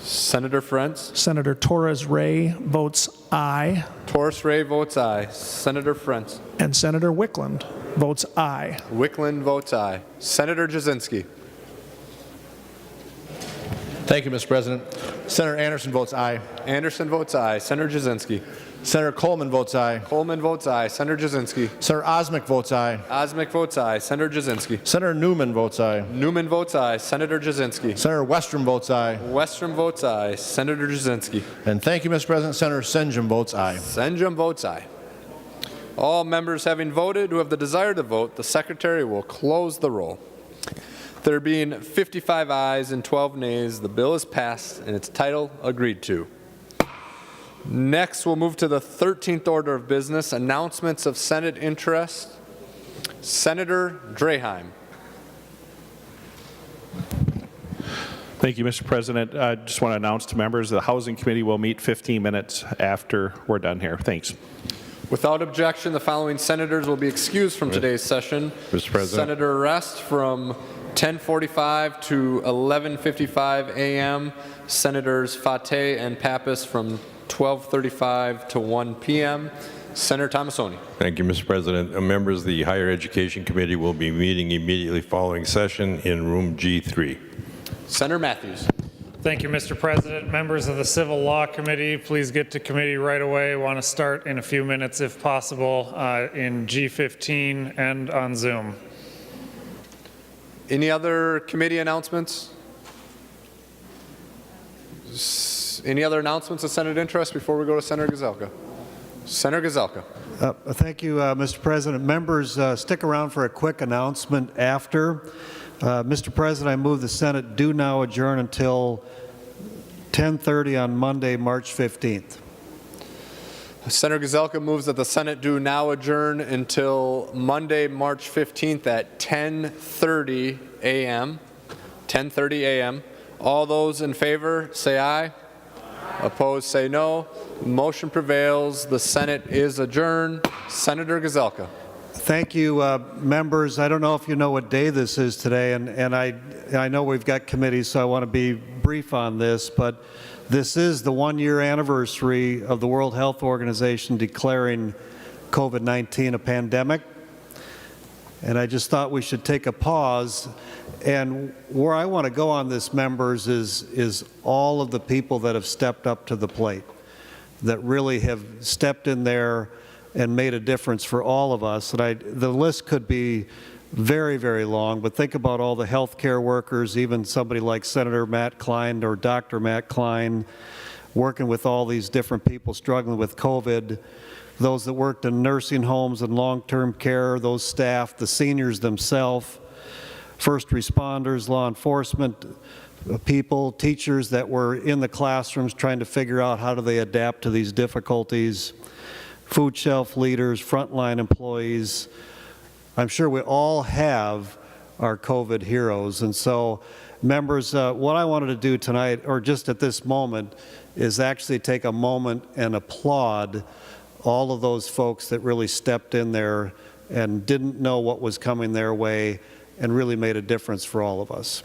Senator Frentz. Senator Torres Ray votes aye. Torres Ray votes aye. Senator Frentz. And Senator Wickland votes aye. Wickland votes aye. Senator Jasinski. Thank you, Mr. President. Senator Anderson votes aye. Anderson votes aye. Senator Jasinski. Senator Coleman votes aye. Coleman votes aye. Senator Jasinski. Senator Osmick votes aye. Osmick votes aye. Senator Jasinski. Senator Newman votes aye. Newman votes aye. Senator Jasinski. Senator Westrom votes aye. Westrom votes aye. Senator Jasinski. And thank you, Mr. President. Senator Senjum votes aye. Senjum votes aye. All members having voted who have the desire to vote, the Secretary will close the roll. There being 55 ayes and 12 nays, the bill is passed and its title agreed to. Next, we'll move to the 13th order of business, announcements of Senate interest. Senator Draheim. Thank you, Mr. President. I just want to announce to members the Housing Committee will meet 15 minutes after we're done here. Thanks. Without objection, the following senators will be excused from today's session. Mr. President. Senator Rest from 10:45 to 11:55 a.m. Senators Fateh and Pappas from 12:35 to 1 p.m. Senator Tomassoni. Thank you, Mr. President. Members of the Higher Education Committee will be meeting immediately following session in room G3. Senator Matthews. Thank you, Mr. President. Members of the Civil Law Committee, please get to committee right away. I want to start in a few minutes, if possible, in G15 and on Zoom. Any other committee announcements? Any other announcements of Senate interest before we go to Senator Gazelka? Senator Gazelka. Thank you, Mr. President. Members, stick around for a quick announcement after. Mr. President, I move the Senate do now adjourn until 10:30 on Monday, March 15th. Senator Gazelka moves that the Senate do now adjourn until Monday, March 15th at 10:30 a.m. 10:30 a.m. All those in favor, say aye. Opposed, say no. Motion prevails. The Senate is adjourned. Senator Gazelka. Thank you, members. I don't know if you know what day this is today, and I know we've got committees, so I want to be brief on this, but this is the one-year anniversary of the World Health Organization declaring COVID-19 a pandemic. And I just thought we should take a pause. And where I want to go on this, members, is all of the people that have stepped up to the plate, that really have stepped in there and made a difference for all of us. And the list could be very, very long, but think about all the healthcare workers, even somebody like Senator Matt Klein or Dr. Matt Klein, working with all these different people struggling with COVID, those that worked in nursing homes and long-term care, those staff, the seniors themselves, first responders, law enforcement people, teachers that were in the classrooms trying to figure out how do they adapt to these difficulties, food shelf leaders, frontline employees. I'm sure we all have our COVID heroes. And so, members, what I wanted to do tonight, or just at this moment, is actually take a moment and applaud all of those folks that really stepped in there and didn't know what was coming their way and really made a difference for all of us.